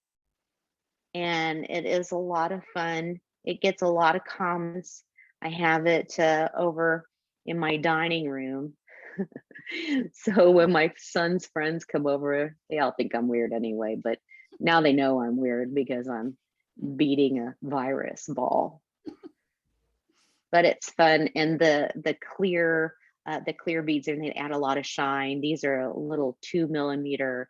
And it is a lot of fun. It gets a lot of comments. I have it over in my dining room. So when my son's friends come over, they all think I'm weird anyway, but now they know I'm weird because I'm beating a virus ball. But it's fun, and the clear beads, and they add a lot of shine. These are little 2 millimeter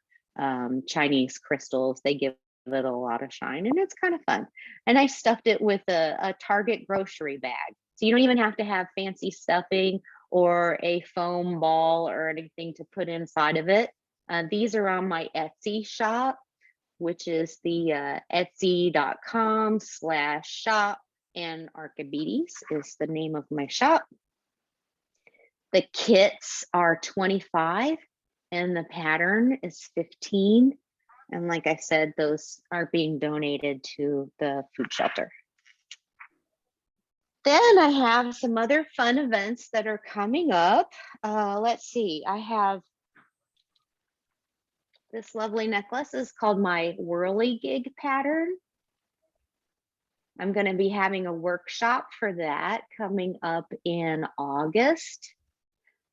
Chinese crystals. They give it a lot of shine, and it's kind of fun. And I stuffed it with a Target grocery bag, so you don't even have to have fancy stuffing or a foam ball or anything to put inside of it. These are on my Etsy shop, which is the etsy.com/shop, and Archimedes is the name of my shop. The kits are 25 and the pattern is 15. And like I said, those are being donated to the food shelter. Then I have some other fun events that are coming up. Let's see, I have this lovely necklace is called my whirligig pattern. I'm going to be having a workshop for that coming up in August.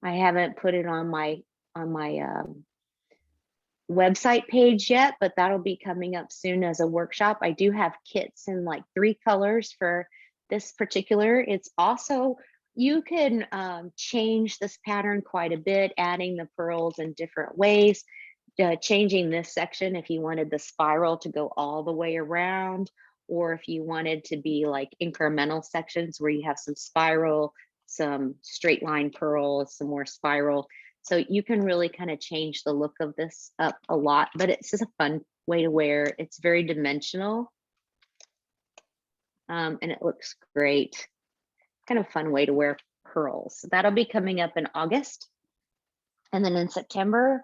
I haven't put it on my website page yet, but that'll be coming up soon as a workshop. I do have kits in like 3 colors for this particular. It's also, you can change this pattern quite a bit, adding the pearls in different ways, changing this section if you wanted the spiral to go all the way around, or if you wanted to be like incremental sections where you have some spiral, some straight line pearls, some more spiral. So you can really kind of change the look of this up a lot, but it's just a fun way to wear. It's very dimensional. And it looks great. Kind of fun way to wear pearls. So that'll be coming up in August. And then in September,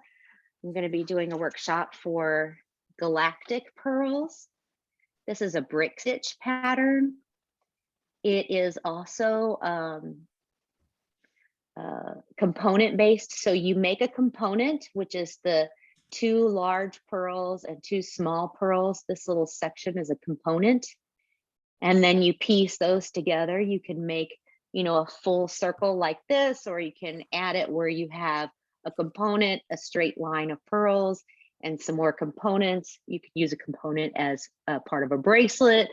I'm going to be doing a workshop for galactic pearls. This is a brick stitch pattern. It is also component based. So you make a component, which is the 2 large pearls and 2 small pearls. This little section is a component. And then you piece those together. You can make, you know, a full circle like this, or you can add it where you have a component, a straight line of pearls, and some more components. You could use a component as a part of a bracelet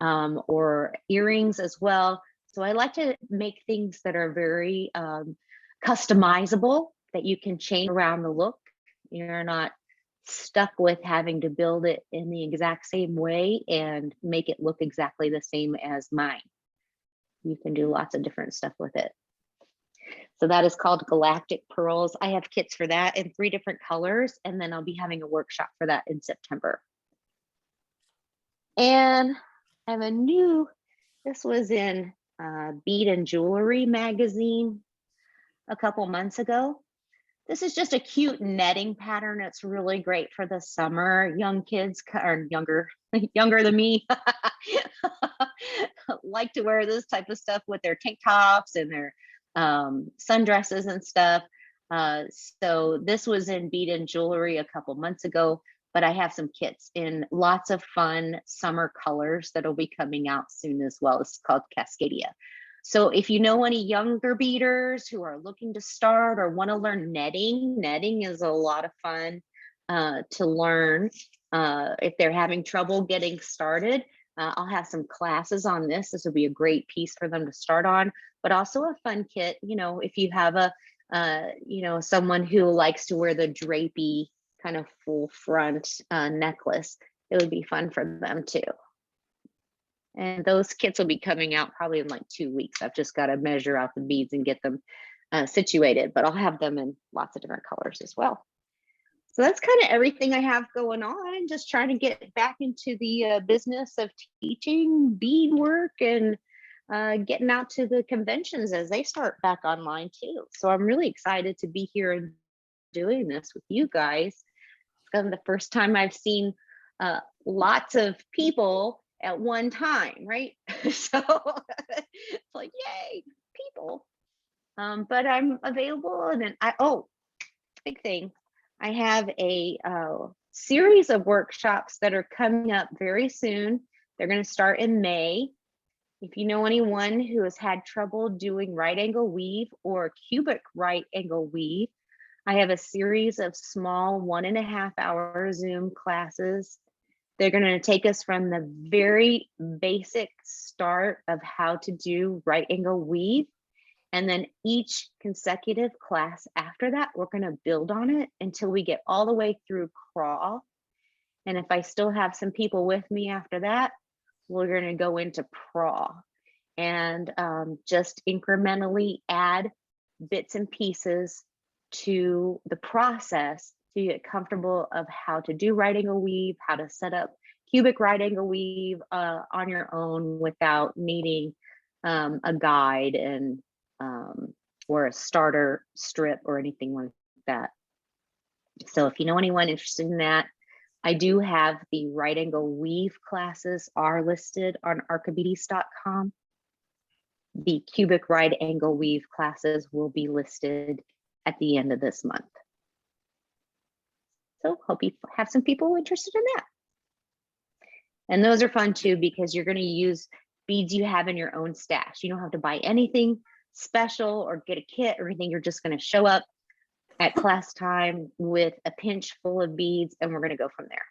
or earrings as well. So I like to make things that are very customizable, that you can change around the look. You're not stuck with having to build it in the exact same way and make it look exactly the same as mine. You can do lots of different stuff with it. So that is called Galactic Pearls. I have kits for that in 3 different colors, and then I'll be having a workshop for that in September. And I have a new, this was in Bead and Jewelry magazine a couple months ago. This is just a cute netting pattern. It's really great for the summer. Young kids, or younger than me, like to wear this type of stuff with their tank tops and their sundresses and stuff. So this was in Bead and Jewelry a couple months ago, but I have some kits in lots of fun summer colors that'll be coming out soon as well. It's called Cascadia. So if you know any younger beaders who are looking to start or want to learn netting, netting is a lot of fun to learn. If they're having trouble getting started, I'll have some classes on this. This will be a great piece for them to start on, but also a fun kit. You know, if you have a, you know, someone who likes to wear the drapey kind of full front necklace, it would be fun for them too. And those kits will be coming out probably in like 2 weeks. I've just got to measure out the beads and get them situated, but I'll have them in lots of different colors as well. So that's kind of everything I have going on. Just trying to get back into the business of teaching bead work and getting out to the conventions as they start back online too. So I'm really excited to be here and doing this with you guys. It's kind of the first time I've seen lots of people at one time, right? So it's like, yay, people. But I'm available, and then big thing. I have a series of workshops that are coming up very soon. They're going to start in May. If you know anyone who has had trouble doing right angle weave or cubic right angle weave, I have a series of small 1.5 hour Zoom classes. They're going to take us from the very basic start of how to do right angle weave. And then each consecutive class after that, we're going to build on it until we get all the way through crawl. And if I still have some people with me after that, we're going to go into praw and just incrementally add bits and pieces to the process to get comfortable of how to do right angle weave, how to set up cubic right angle weave on your own without needing a guide and or a starter strip or anything like that. So if you know anyone interested in that, I do have the right angle weave classes are listed on archimedes.com. The cubic right angle weave classes will be listed at the end of this month. So hope you have some people interested in that. And those are fun too, because you're going to use beads you have in your own stash. You don't have to buy anything special or get a kit or anything. You're just going to show up at class time with a pinch full of beads, and we're going to go from there.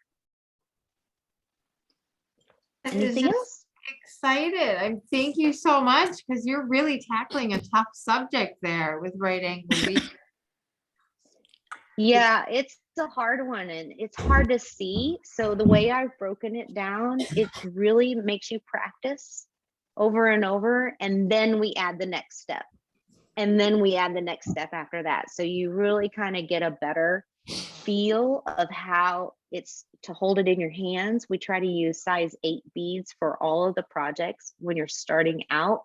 Anything else? Excited. Thank you so much, because you're really tackling a tough subject there with right angle weave. Yeah, it's a hard one and it's hard to see. So the way I've broken it down, it really makes you practice over and over, and then we add the next step, and then we add the next step after that. So you really kind of get a better feel of how it's to hold it in your hands. We try to use size 8 beads for all of the projects when you're starting out,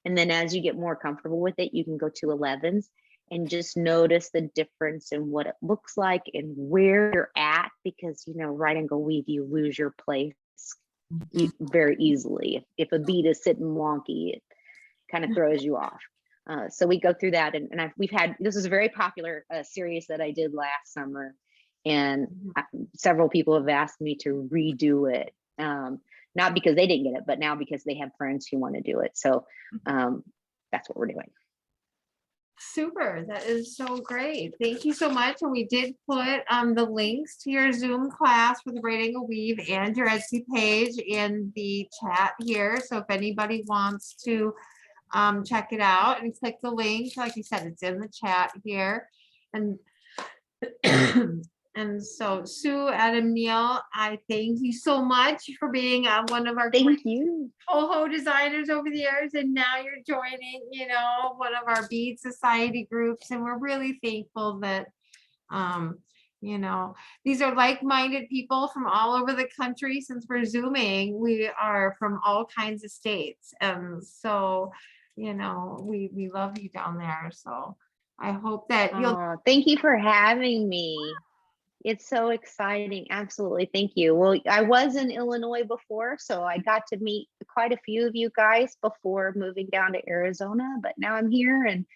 and then as you get more comfortable with it, you can go to 11s and just notice the difference in what it looks like and where you're at, because you know, right angle weave, you lose your place very easily. If a bead is sitting wonky, it kind of throws you off. So we go through that, and we've had, this is a very popular series that I did last summer, and several people have asked me to redo it, not because they didn't get it, but now because they have friends who want to do it. So that's what we're doing. Super. That is so great. Thank you so much. And we did put the links to your Zoom class for the right angle weave and your Etsy page in the chat here. So if anybody wants to check it out and click the link, like you said, it's in the chat here. And and so Sue, Adam, Neel, I thank you so much for being one of our Thank you. Oho designers over the years, and now you're joining, you know, one of our bead society groups, and we're really thankful that you know, these are like-minded people from all over the country. Since we're Zooming, we are from all kinds of states, and so, you know, we love you down there. So I hope that you'll Thank you for having me. It's so exciting. Absolutely. Thank you. Well, I was in Illinois before, so I got to meet quite a few of you guys before moving down to Arizona, but now I'm here and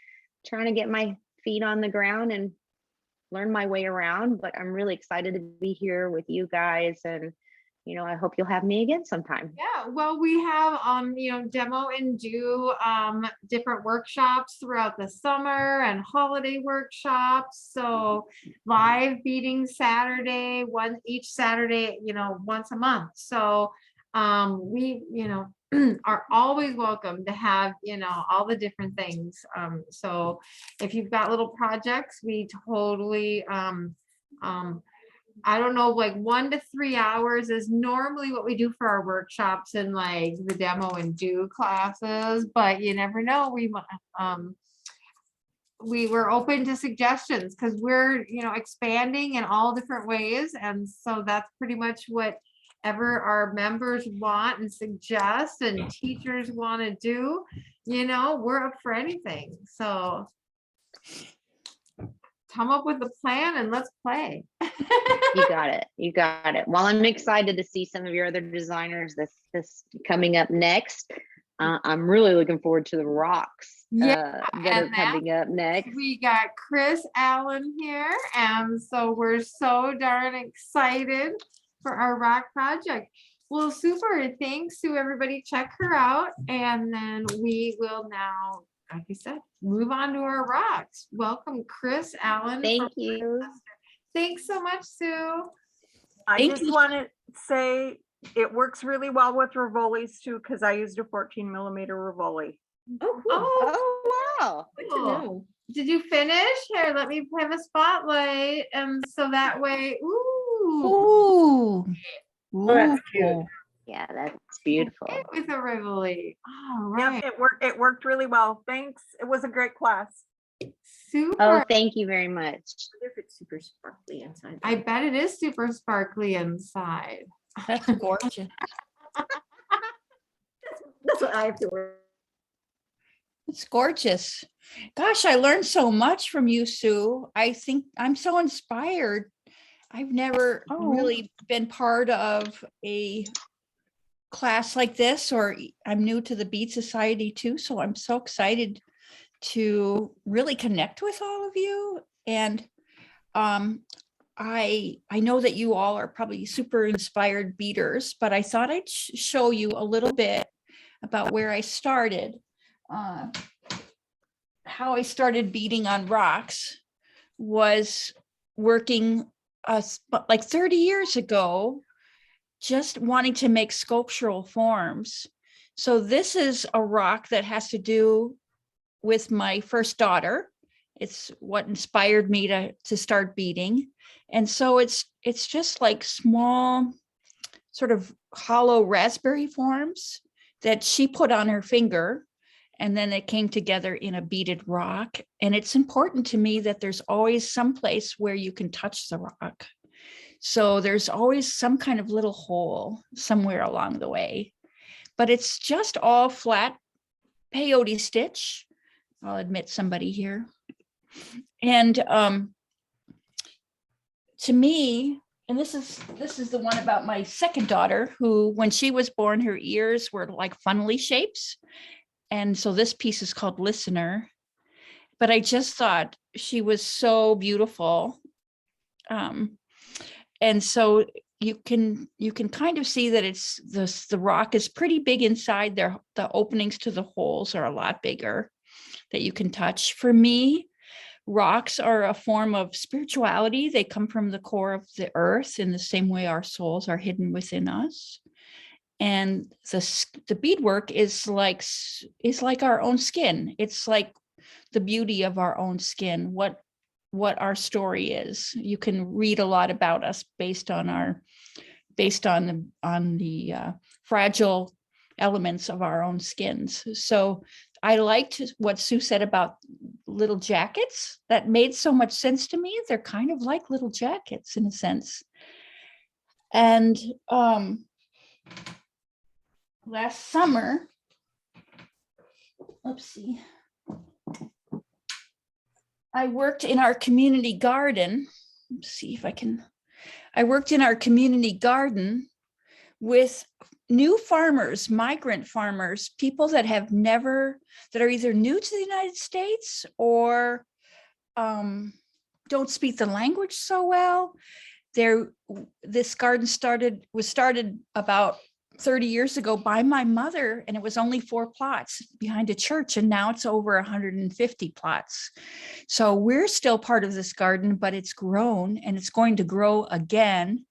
trying to get my feet on the ground and learn my way around. But I'm really excited to be here with you guys, and I hope you'll have me again sometime. Yeah, well, we have, demo and do, different workshops throughout the summer and holiday workshops. So live beading Saturday, each Saturday, once a month. So, we, are always welcome to have, all the different things. So if you've got little projects, we totally, I don't know, like 1 to 3 hours is normally what we do for our workshops and like the demo and do classes, but you never know. We were open to suggestions because we're, expanding in all different ways. And so that's pretty much whatever our members want and suggest and teachers want to do, we're up for anything. So come up with a plan and let's play. You got it. You got it. Well, I'm excited to see some of your other designers this coming up next. I'm really looking forward to the rocks that are and coming up next. We got Chris Allen here, and so we're so darn excited for our rock project. Well, super. Thanks to everybody. Check her out, and then we will now, like you said, move on to our rocks. Welcome, Chris Allen. Thank you. Thanks so much, Sue. I Thank just you. want to say it works really well with Rivolis too, because I used a 14mm Rivoli. Oh, cool. Oh, wow. Good to Cool. know. Did you finish? Here, let me have a spotlight, and so that way, ooh, Ooh. Oh, that's cute. Ooh. Yeah, that's beautiful. with a Rivoli. All Yep, right, it worked really well. Thanks. It was a great class. super. Oh, thank you very much. Wonder if it's super sparkly inside. I bet it is super sparkly inside. That's gorgeous. That's what I have to work. It's gorgeous. Gosh, I learned so much from you, Sue. I think I'm so inspired. I've never really been part of a class like this, or I'm new to the Bead Society too. So I'm so excited to really connect with all of you. And I know that you all are probably super inspired beaders, but I thought I'd show you a little bit about where I started. How I started beading on rocks was working like 30 years ago, just wanting to make sculptural forms. So this is a rock that has to do with my first daughter. It's what inspired me to start beading. And so it's just like small sort of hollow raspberry forms that she put on her finger, and then it came together in a beaded rock. And it's important to me that there's always some place where you can touch the rock. So there's always some kind of little hole somewhere along the way, but it's just all flat peyote stitch. I'll admit somebody here. And to me, and this is the one about my second daughter, who, when she was born, her ears were like funnily shapes. And so this piece is called Listener. But I just thought she was so beautiful. And so you can kind of see that it's the rock is pretty big inside there. The openings to the holes are a lot bigger that you can touch. For me, rocks are a form of spirituality. They come from the core of the earth in the same way our souls are hidden within us. And the beadwork is like our own skin. It's like the beauty of our own skin, what our story is. You can read a lot about us based on the fragile elements of our own skins. So I liked what Sue said about little jackets. That made so much sense to me. They're kind of like little jackets in a sense. And last summer, let's see, I worked in our community garden. Let's see if I can. I worked in our community garden with new farmers, migrant farmers, people that are either new to the United States or don't speak the language so well. this garden was started about 30 years ago by my mother, and it was only 4 plots behind a church, and now it's over 150 plots. So we're still part of this garden, but it's grown and it's going to grow again.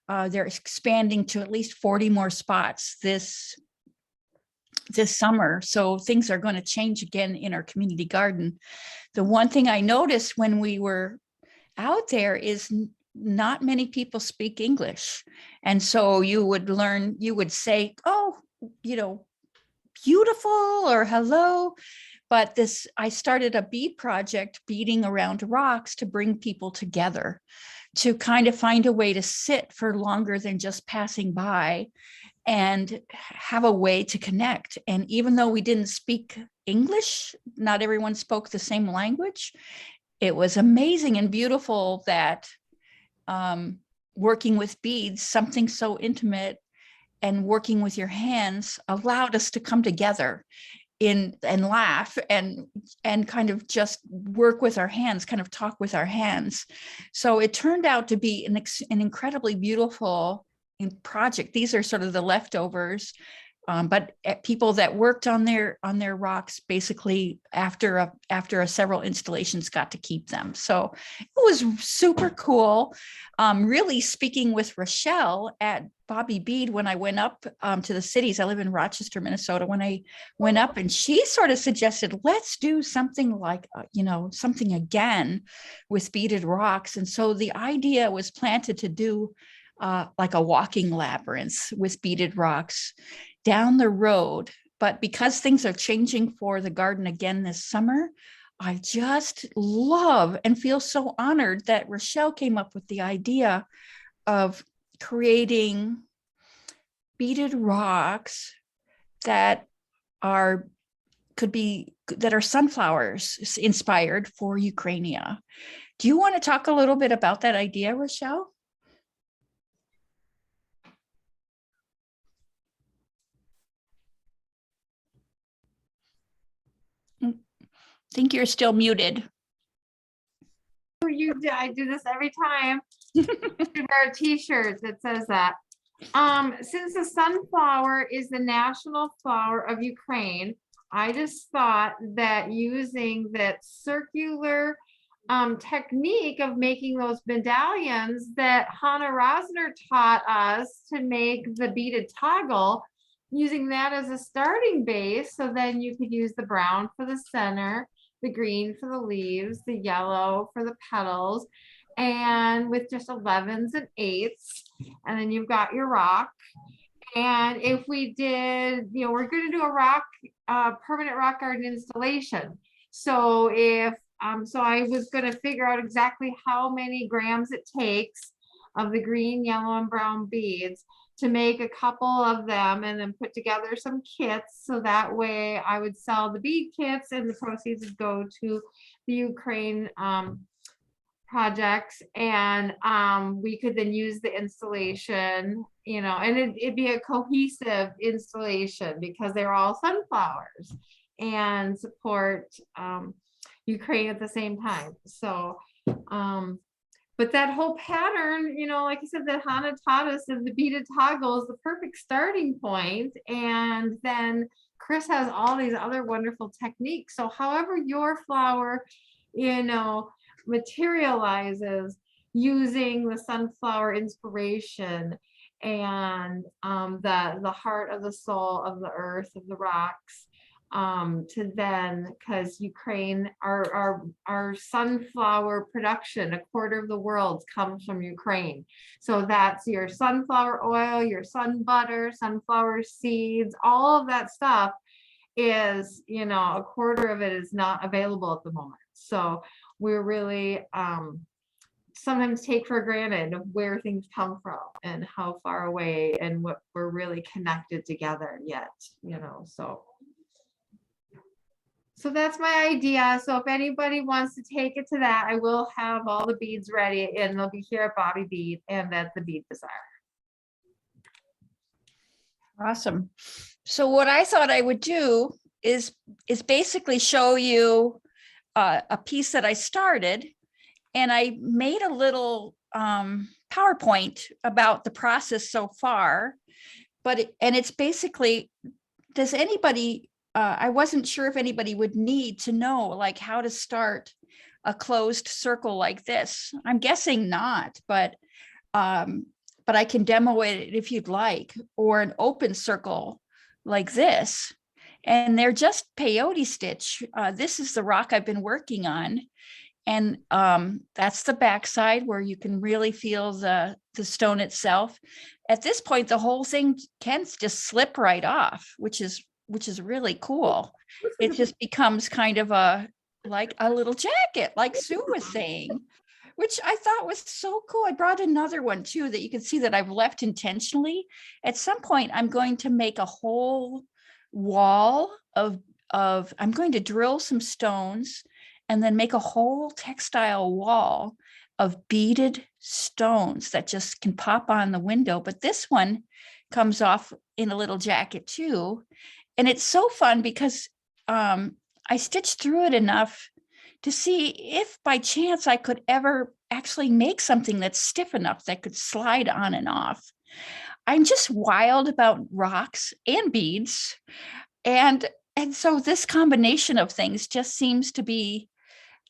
They're expanding to at least 40 more spots this summer. So things are going to change again in our community garden. The one thing I noticed when we were out there is not many people speak English. And so you would say, oh, beautiful or hello. But I started a bead project, beading around rocks, to bring people together, to kind of find a way to sit for longer than just passing by and have a way to connect. And even though we didn't speak English, not everyone spoke the same language, it was amazing and beautiful that working with beads, something so intimate, and working with your hands allowed us to come together and laugh and kind of just work with our hands, kind of talk with our hands. So it turned out to be an incredibly beautiful project. These are sort of the leftovers, but people that worked on their rocks, basically after several installations, got to keep them. So it was super cool. Really speaking with Rochelle at Bobby Bead when I went up to the cities. I live in Rochester, Minnesota. When I went up, and she sort of suggested, let's do something like, something again with beaded rocks. And so the idea was planted to do like a walking labyrinth with beaded rocks down the road. But because things are changing for the garden again this summer, I just love and feel so honored that Rochelle came up with the idea of creating beaded rocks that are sunflowers inspired for Ukraine. Do you want to talk a little bit about that idea, Rochelle? I think you're still muted. I do this every time. We wear t-shirts that says that. Since the sunflower is the national flower of Ukraine, I just thought that using that circular technique of making those medallions that Hannah Rosner taught us to make the beaded toggle, using that as a starting base, so then you could use the brown for the center, the green for the leaves, the yellow for the petals, and with just 11s and 8s, and then you've got your rock. And if we did, we're going to do a rock, permanent rock garden installation. So so I was going to figure out exactly how many grams it takes of the green, yellow, and brown beads to make a couple of them, and then put together some kits. So that way I would sell the bead kits and the proceeds would go to the Ukraine projects. And we could then use the installation, and it'd be a cohesive installation because they're all sunflowers, and support Ukraine at the same time. So but that whole pattern, like I said, that Hannah taught us of the beaded toggle is the perfect starting point. And then Chris has all these other wonderful techniques. So however your flower, materializes using the sunflower inspiration and the heart of the soul of the earth, of the rocks, to then, because Ukraine, our sunflower production, a quarter of the world comes from Ukraine. So that's your sunflower oil, your sun butter, sunflower seeds, all of that stuff is, a quarter of it is not available at the moment. So we're really sometimes take for granted of where things come from and how far away and what we're really connected together yet, So that's my idea. So if anybody wants to take it to that, I will have all the beads ready, and they'll be here at Bobby Bead and at the Bead Bazaar. Awesome. So what I thought I would do is basically show you a piece that I started, and I made a little PowerPoint about the process so far, but it's basically, does anybody, I wasn't sure if anybody would need to know like how to start a closed circle like this. I'm guessing not, but I can demo it if you'd like, or an open circle like this. And they're just peyote stitch. This is the rock I've been working on. And that's the backside where you can really feel the stone itself. At this point, the whole thing can just slip right off, which is really cool. It just becomes kind of like a little jacket, like Sue was saying, which I thought was so cool. I brought another one too that you can see that I've left intentionally. At some point, I'm going to make a whole wall of I'm going to drill some stones and then make a whole textile wall of beaded stones that just can pop on the window. But this one comes off in a little jacket too. And it's so fun because I stitched through it enough to see if by chance I could ever actually make something that's stiff enough that could slide on and off. I'm just wild about rocks and beads. And so this combination of things just seems to be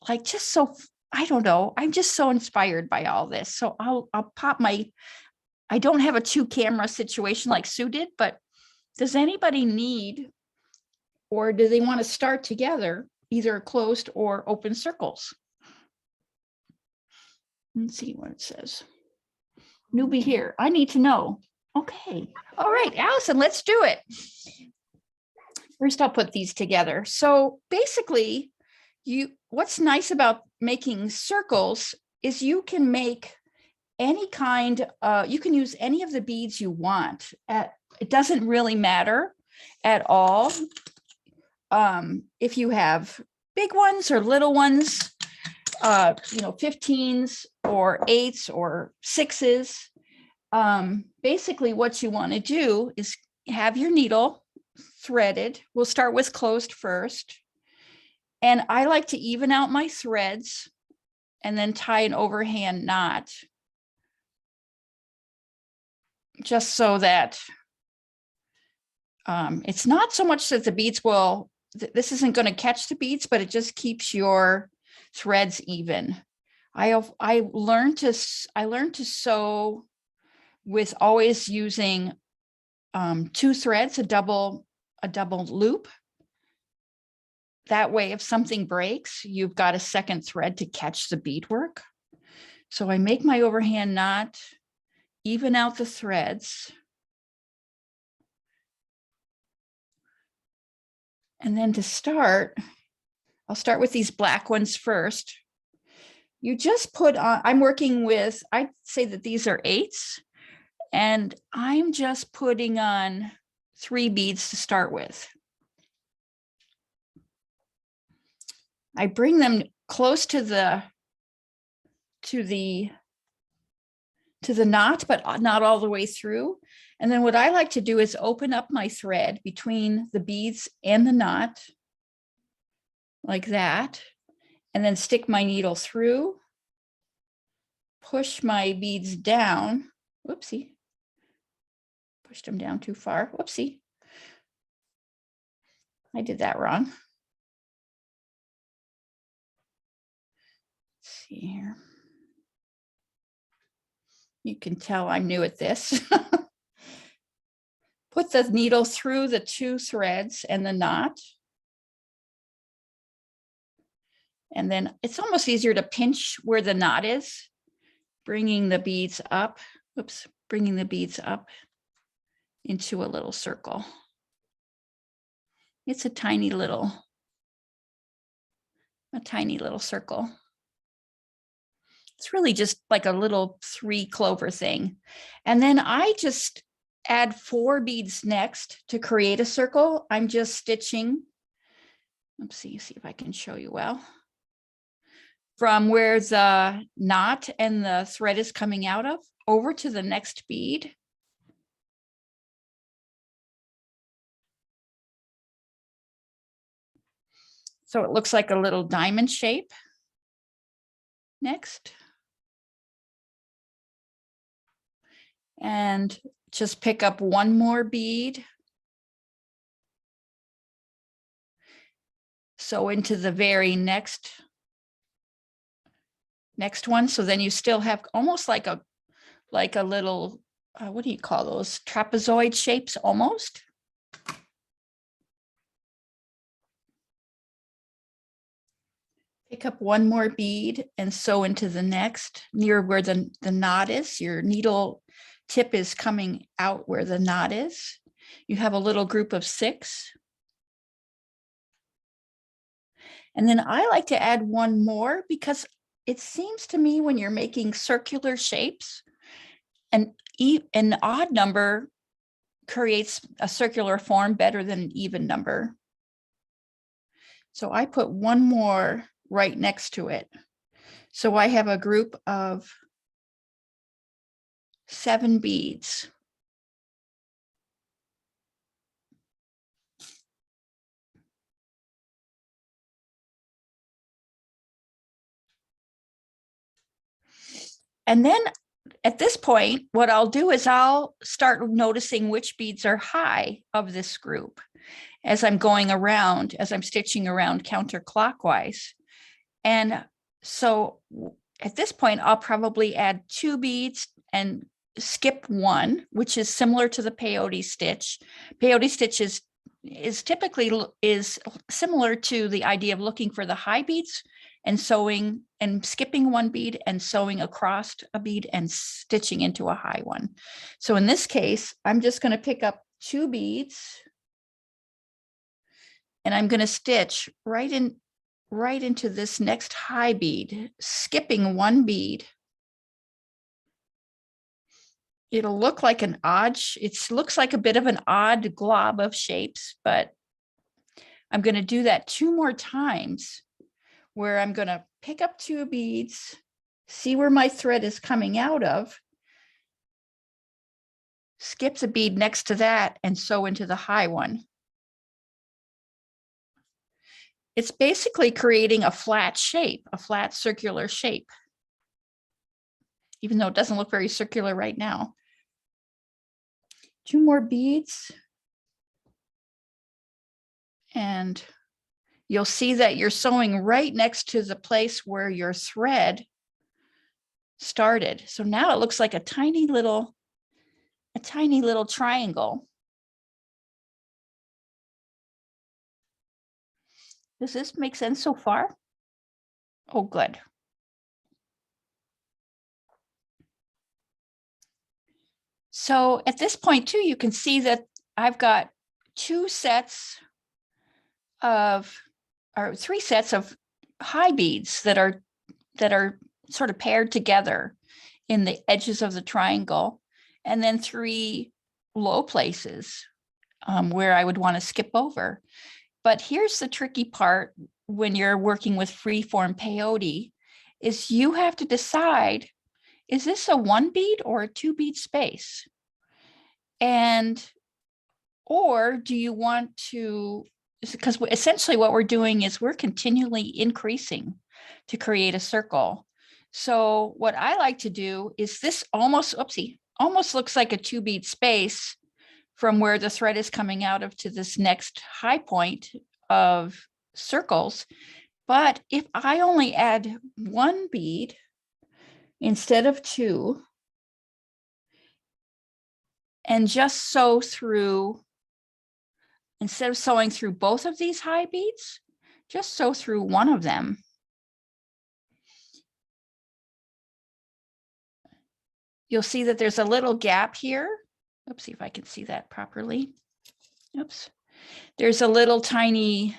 like just so, I don't know, I'm just so inspired by all this. So I'll pop I don't have a 2-camera situation like Sue did, but does anybody need, or do they want to start together, either closed or open circles? Let's see what it says. Newbie here. I need to know. Okay. All right, Allison, let's do it. First, I'll put these together. So basically, what's nice about making circles is you can make any kind, you can use any of the beads you want. It doesn't really matter at all. If you have big ones or little ones, 15s or 8s or 6s. Basically what you want to do is have your needle threaded. We'll start with closed first. And I like to even out my threads and then tie an overhand knot. Just so that it's not so much that the beads will, this isn't going to catch the beads, but it just keeps your threads even. I learned to sew with always using 2 threads, a double loop. That way, if something breaks, you've got a second thread to catch the beadwork. So I make my overhand knot, even out the threads. And then to start, I'll start with these black ones first. You just put on, I'm working with, I'd say that these are 8s, and I'm just putting on 3 beads to start with. I bring them close to the knot, but not all the way through. And then what I like to do is open up my thread between the beads and the knot, like that, and then stick my needle through, push my beads down. Whoopsie. Pushed them down too far. Whoopsie. I did that wrong. Let's see here. You can tell I'm new at this. Put the needle through the 2 threads and the knot. And then it's almost easier to pinch where the knot is, bringing the beads up. Oops, bringing the beads up into a little circle. It's a tiny little circle. It's really just like a little 3 clover thing. And then I just add 4 beads next to create a circle. I'm just stitching. Let's see if I can show you well. From where the knot and the thread is coming out of over to the next bead. So it looks like a little diamond shape. Next. and just pick up one more bead. So into the very next one. So then you still have almost like a little, what do you call those? Trapezoid shapes almost. Pick up one more bead and sew into the next near where the knot is. Your needle tip is coming out where the knot is. You have a little group of 6. And then I like to add one more because it seems to me when you're making circular shapes, an odd number creates a circular form better than an even number. So I put one more right next to it. So I have a group of 7 beads. And then at this point, what I'll do is I'll start noticing which beads are high of this group as I'm going around, as I'm stitching around counterclockwise. And so at this point, I'll probably add 2 beads and skip 1, which is similar to the peyote stitch. Peyote stitch is typically similar to the idea of looking for the high beads and sewing and skipping 1 bead and sewing across a bead and stitching into a high one. So in this case, I'm just going to pick up 2 beads and I'm going to stitch right into this next high bead, skipping 1 bead. It'll look like it looks like a bit of an odd glob of shapes, but I'm going to do that 2 more times where I'm going to pick up 2 beads, see where my thread is coming out of, skips a bead next to that and sew into the high one. It's basically creating a flat shape, a flat circular shape, even though it doesn't look very circular right now. 2 more beads. And you'll see that you're sewing right next to the place where your thread started. So now it looks like a tiny little triangle. Does this make sense so far? Oh, good. So at this point too, you can see that I've got 3 sets of high beads that are sort of paired together in the edges of the triangle, and then 3 low places where I would want to skip over. But here's the tricky part when you're working with freeform peyote is you have to decide, is this a 1 bead or a 2 bead space? Or do you want to, because essentially what we're doing is we're continually increasing to create a circle. So what I like to do is this almost looks like a 2 bead space from where the thread is coming out of to this next high point of circles. But if I only add 1 bead instead of 2 and just sew through, instead of sewing through both of these high beads, just sew through one of them. You'll see that there's a little gap here. Let's see if I can see that properly. Oops. There's a little tiny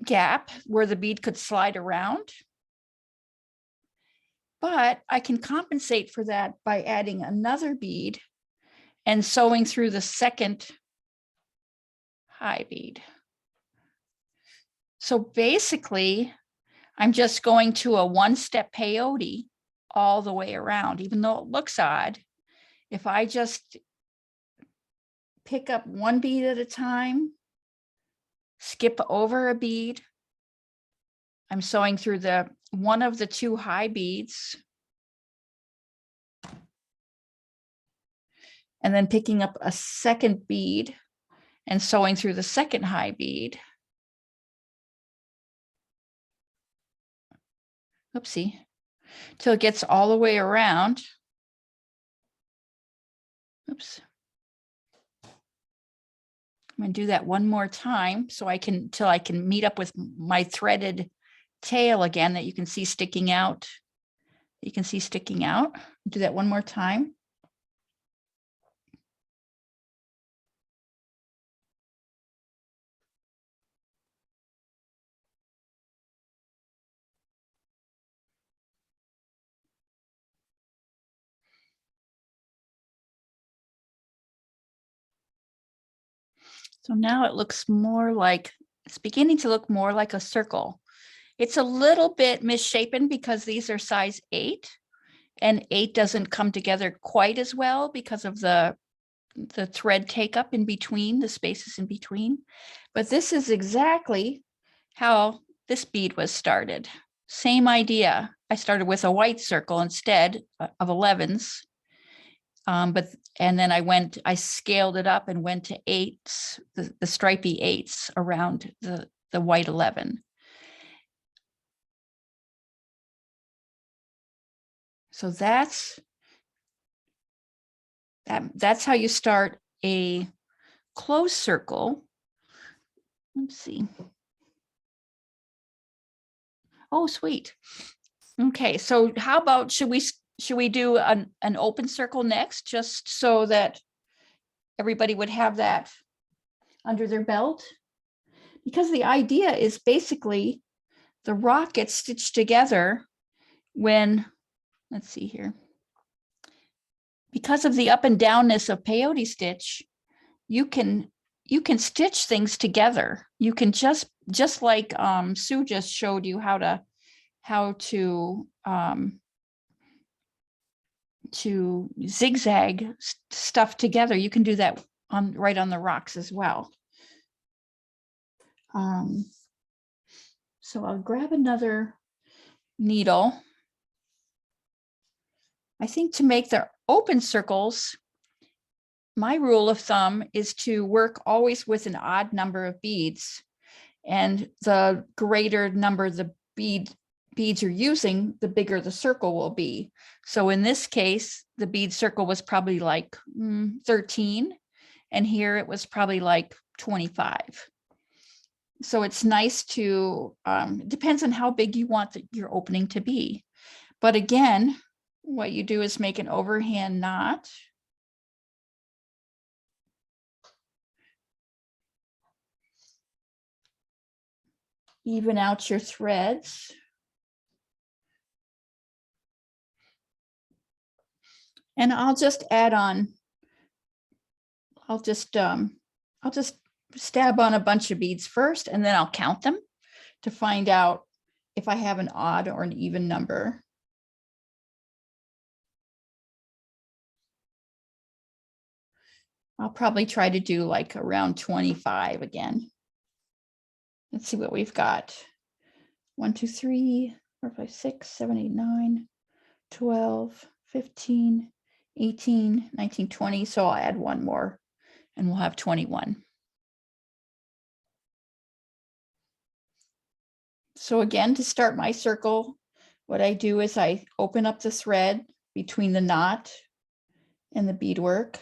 gap where the bead could slide around. But I can compensate for that by adding another bead and sewing through the second high bead. So basically, I'm just going to a 1-step peyote all the way around, even though it looks odd. If I just pick up 1 bead at a time, skip over a bead, I'm sewing through one of the 2 high beads, and then picking up a second bead and sewing through the second high bead. Oopsie, till it gets all the way around. Oops. I'm going to do that one more time so I can, till I can meet up with my threaded tail again that you can see sticking out. You can see sticking out. Do that one more time. So now it looks more like, it's beginning to look more like a circle. It's a little bit misshapen because these are size 8, and 8 doesn't come together quite as well because of the thread take up in between, the spaces in between. But this is exactly how this bead was started. Same idea. I started with a white circle instead of 11s. And then I scaled it up and went to 8s, the stripy 8s around the white 11. So that's how you start a closed circle. Let's see. Oh, sweet. Okay, so how about, should we do an open circle next, just so that everybody would have that under their belt? Because the idea is basically the rock gets stitched together when, let's see here. Because of the up and downness of peyote stitch, you can stitch things together. You can just like Sue just showed you how to zigzag stuff together. You can do that right on the rocks as well. So I'll grab another needle. I think to make the open circles, my rule of thumb is to work always with an odd number of beads, and the greater number the beads you're using, the bigger the circle will be. So in this case, the bead circle was probably like 13, and here it was probably like 25. So it's nice to, depends on how big you want your opening to be. But again, what you do is make an overhand knot. Even out your threads. And I'll just add on, I'll just stab on a bunch of beads first, and then I'll count them to find out if I have an odd or an even number. I'll probably try to do like around 25 again. Let's see what we've got. 1, 2, 3, 4, 5, 6, 7, 8, 9, 12, 15, 18, 19, 20. So I'll add one more and we'll have 21. So again, to start my circle, what I do is I open up the thread between the knot and the beadwork.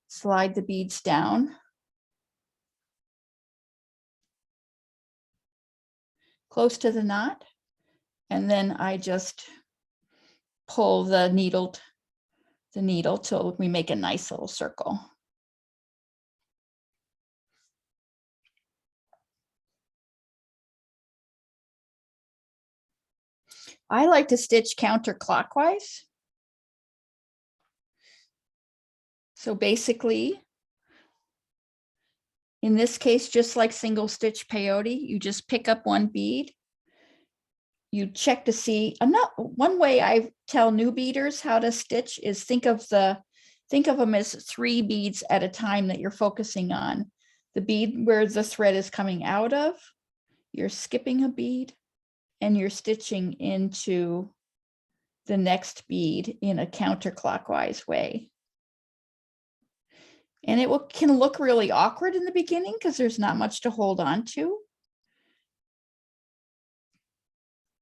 Slide the beads down. Close to the knot. And then I just pull the needle till we make a nice little circle. I like to stitch counterclockwise. So basically, in this case, just like single stitch peyote, you just pick up one bead. You check to see, one way I tell new beaders how to stitch is think of them as 3 beads at a time that you're focusing on. The bead where the thread is coming out of, you're skipping a bead and you're stitching into the next bead in a counterclockwise way. And it can look really awkward in the beginning because there's not much to hold on to.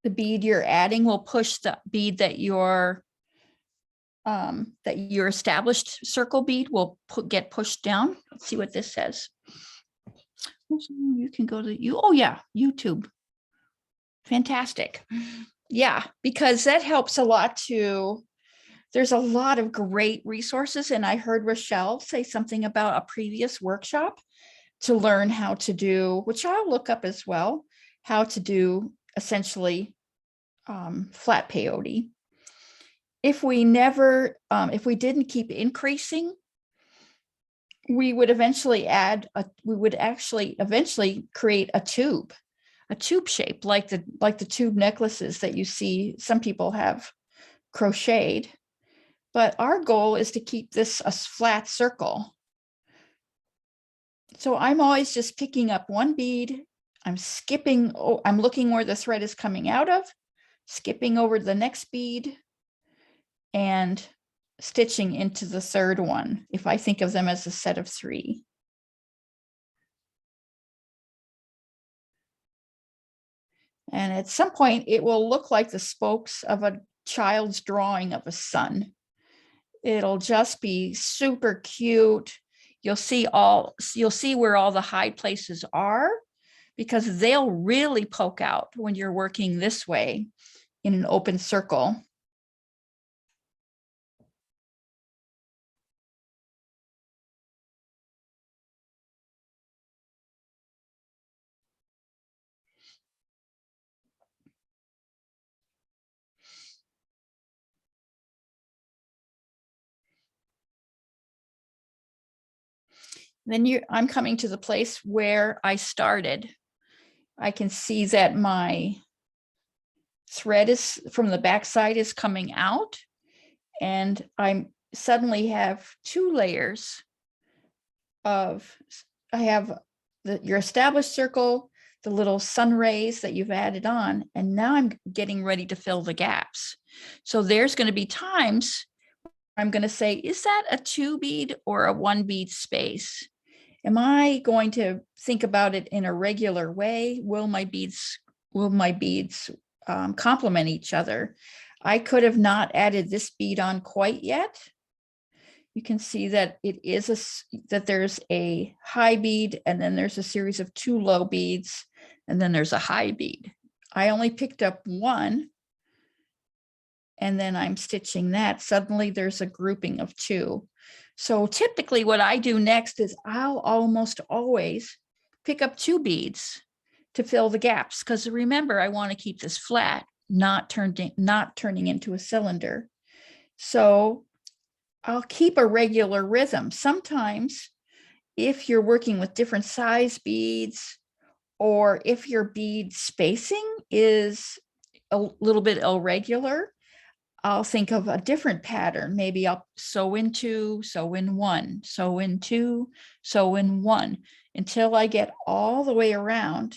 The bead you're adding will push the bead that your established circle bead will get pushed down. Let's see what this says. You can go to oh yeah, YouTube. Fantastic. Yeah, because that helps a lot too. There's a lot of great resources. And I heard Rochelle say something about a previous workshop to learn how to do, which I'll look up as well, how to do essentially flat peyote. If we didn't keep increasing, we would eventually eventually create a tube shape like the tube necklaces that you see some people have crocheted. But our goal is to keep this a flat circle. So I'm always just picking up one bead. I'm skipping, I'm looking where the thread is coming out of, skipping over the next bead and stitching into the third one, if I think of them as a set of 3. And at some point, it will look like the spokes of a child's drawing of a sun. It'll just be super cute. You'll see where all the high places are, because they'll really poke out when you're working this way in an open circle. Then I'm coming to the place where I started. I can see that my thread is from the back side is coming out, and I suddenly have 2 layers of, I have your established circle, the little sun rays that you've added on, and now I'm getting ready to fill the gaps. So there's going to be times I'm going to say, is that a 2 bead or a 1 bead space? Am I going to think about it in a regular way? Will my beads complement each other? I could have not added this bead on quite yet. You can see that that there's a high bead, and then there's a series of 2 low beads, and then there's a high bead. I only picked up 1, and then I'm stitching that. Suddenly there's a grouping of 2. So typically what I do next is I'll almost always pick up 2 beads to fill the gaps, because remember, I want to keep this flat, not turning into a cylinder. So I'll keep a regular rhythm. Sometimes if you're working with different size beads, or if your bead spacing is a little bit irregular, I'll think of a different pattern. Maybe I'll sew in 2, sew in 1, sew in 2, sew in 1, until I get all the way around.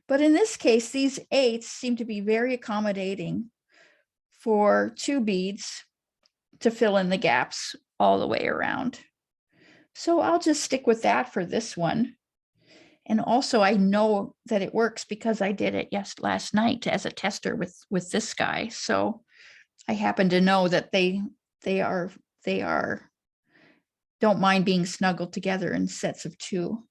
But in this case, these 8s seem to be very accommodating for 2 beads to fill in the gaps all the way around. So I'll just stick with that for this one. And also I know that it works because I did it last night as a tester with this guy. So I happen to know that they don't mind being snuggled together in sets of 2.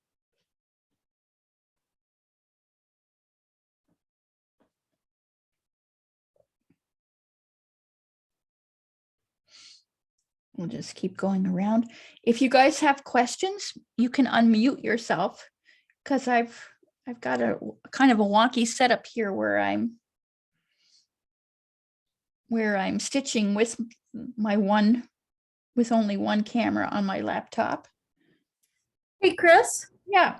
We'll just keep going around. If you guys have questions, you can unmute yourself, because I've got a kind of a wonky setup here where I'm stitching with only one camera on my laptop. Hey, Chris, Yeah.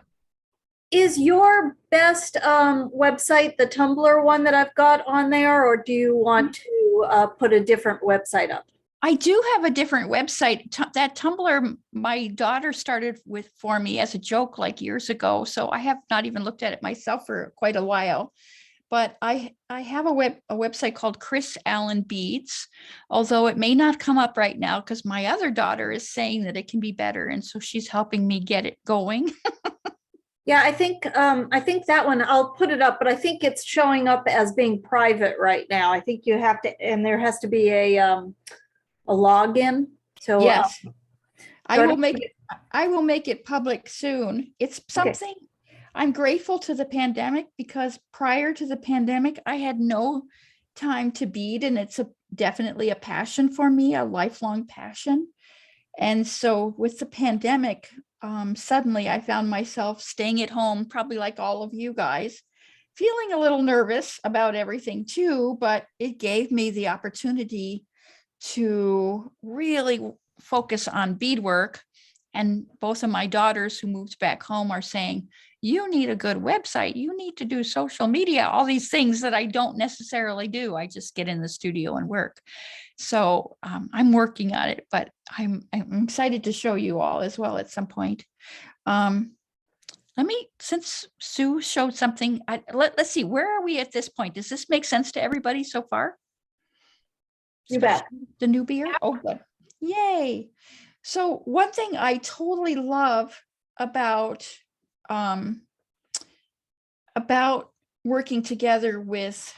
is your best website the Tumblr one that I've got on there, or do you want to put a different website up? I do have a different website. That Tumblr, my daughter started for me as a joke like years ago. So I have not even looked at it myself for quite a while. but I have a website called Chris Allen Beads, although it may not come up right now because my other daughter is saying that it can be better. And so she's helping me get it going. Yeah, I think that one, I'll put it up, but I think it's showing up as being private right now. I think you have to, and there has to be a login. So Yes, I go will ahead. I will make it public soon. It's something I'm grateful to the pandemic, because prior to the pandemic, I had no time to bead, and it's definitely a passion for me, a lifelong passion. And so with the pandemic, suddenly I found myself staying at home, probably like all of you guys, feeling a little nervous about everything too, but it gave me the opportunity to really focus on beadwork. And both of my daughters who moved back home are saying, you need a good website, you need to do social media, all these things that I don't necessarily do. I just get in the studio and work. So I'm working on it, but I'm excited to show you all as well at some point. Since Sue showed something, let's see, where are we at this point? Does this make sense to everybody so far? You bet. The new beer? Oh, good. Yay. So one thing I totally love about working together with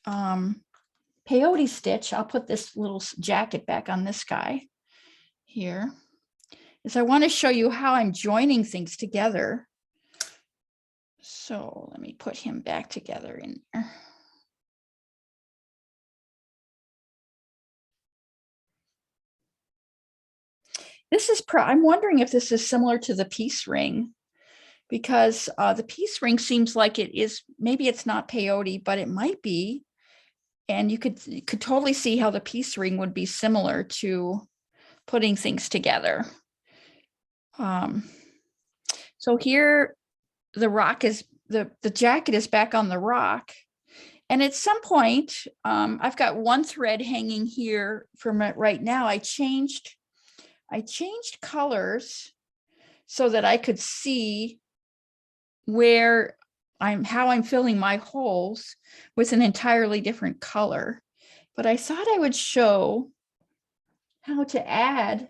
peyote stitch, I'll put this little jacket back on this guy here, is I want to show you how I'm joining things together. So let me put him back together in there. This is, I'm wondering if this is similar to the peace ring, because the peace ring seems like it is, maybe it's not peyote, but it might be. And you could totally see how the peace ring would be similar to putting things together. So here the rock is, the jacket is back on the rock. And at some point, I've got one thread hanging here from it right now. I changed colors so that I could see how I'm filling my holes with an entirely different color. But I thought I would show how to add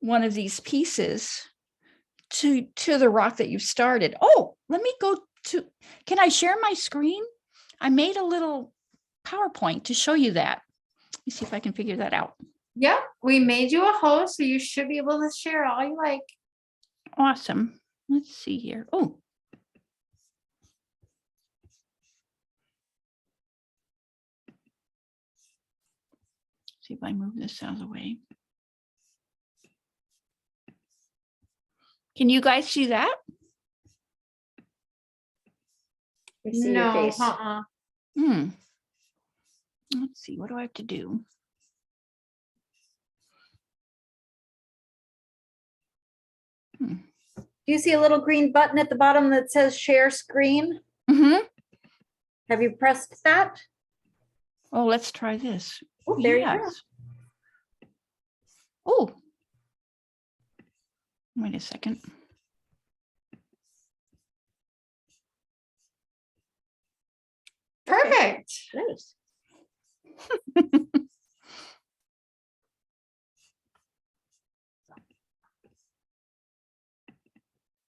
one of these pieces to the rock that you started. Oh, let me go to, can I share my screen? I made a little PowerPoint to show you that. Let me see if I can figure that out. Yep, we made you a host, so you should be able to share all you like. Awesome. Let's see here. Oh. See if I move this out of the way. Can you guys see that? You see your No, face. Let's see, what do I have to do? Do you see a little green button at the bottom that says share screen? Mm-hmm. Have you pressed that? Oh, let's try this. Oh, there you go. Oh, wait a second. Perfect. Nice.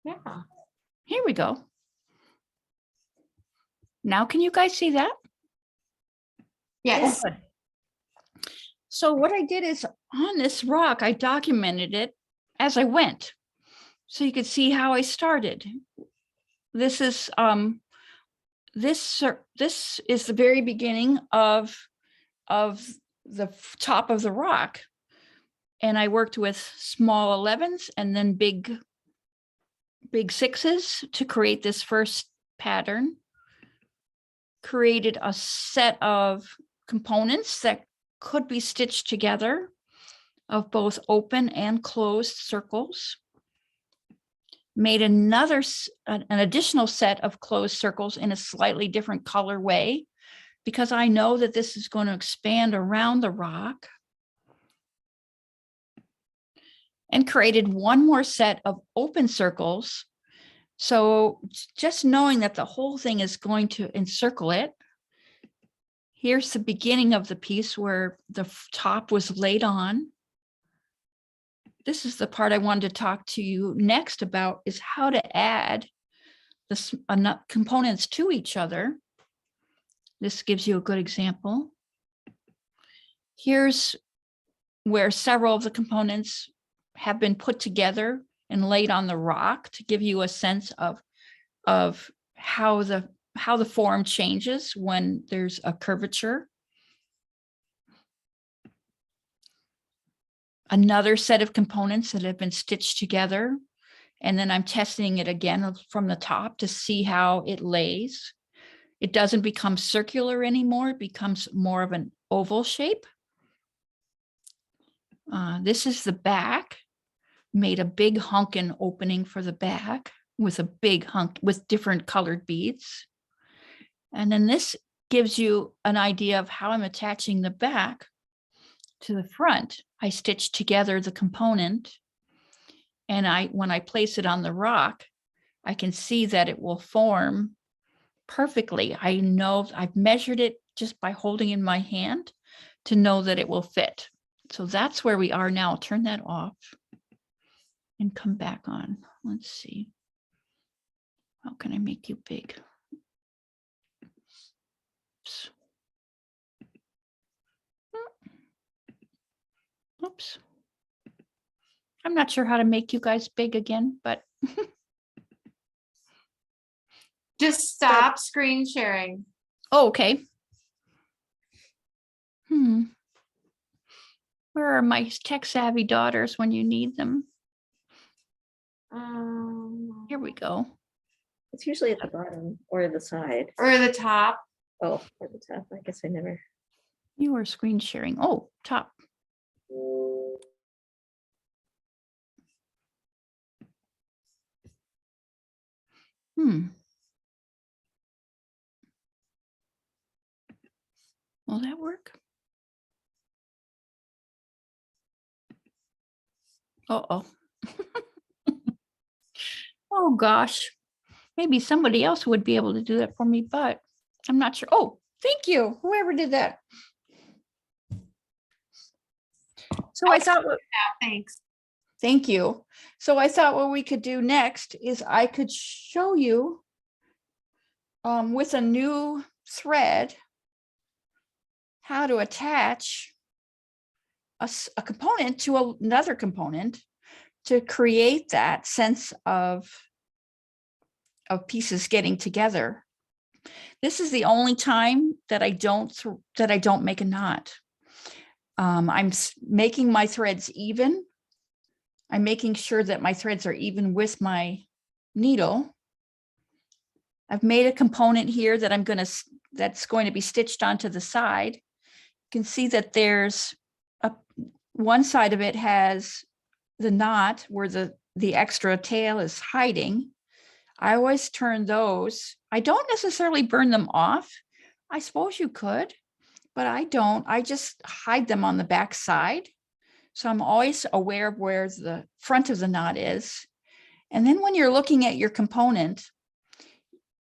Yeah. Here we go. Now, can you guys see that? Yes. Oh, good. So what I did is on this rock, I documented it as I went. So you could see how I started. This is this is the very beginning of the top of the rock. And I worked with small 11s and then big 6s to create this first pattern. Created a set of components that could be stitched together of both open and closed circles. Made an additional set of closed circles in a slightly different color way, because I know that this is going to expand around the rock. And created one more set of open circles So just knowing that the whole thing is going to encircle it. Here's the beginning of the piece where the top was laid on. This is the part I wanted to talk to you next about, is how to add the components to each other. This gives you a good example. Here's where several of the components have been put together and laid on the rock to give you a sense of how the form changes when there's a curvature. Another set of components that have been stitched together. And then I'm testing it again from the top to see how it lays. It doesn't become circular anymore. It becomes more of an oval shape. This is the back. Made a big hunkin opening for the back with a big hunk with different colored beads. And then this gives you an idea of how I'm attaching the back to the front. I stitch together the component, and when I place it on the rock, I can see that it will form perfectly. I know I've measured it just by holding in my hand to know that it will fit. So that's where we are now. I'll turn that off and come back on. Let's see. How can I make you big? Oops. Oops. I'm not sure how to make you guys big again, but Just stop screen sharing. oh, okay. Where are my tech savvy daughters when you need them? Here we go. It's usually at the bottom or the side. Or the top. Oh, at the top. I guess I never. You are screen sharing. Oh, top. Will that work? Uh-oh. Oh gosh. Maybe somebody else would be able to do that for me, but I'm not sure. Oh, thank you. Whoever did that. So I thought, Thanks. thank you. So I thought what we could do next is I could show you with a new thread how to attach a component to another component to create that sense of pieces getting together. This is the only time that I don't make a knot. I'm making my threads even. I'm making sure that my threads are even with my needle. I've made a component here that that's going to be stitched onto the side. You can see that there's one side of it has the knot where the extra tail is hiding. I always turn those. I don't necessarily burn them off. I suppose you could, but I don't. I just hide them on the back side. So I'm always aware of where the front of the knot is. And then when you're looking at your component,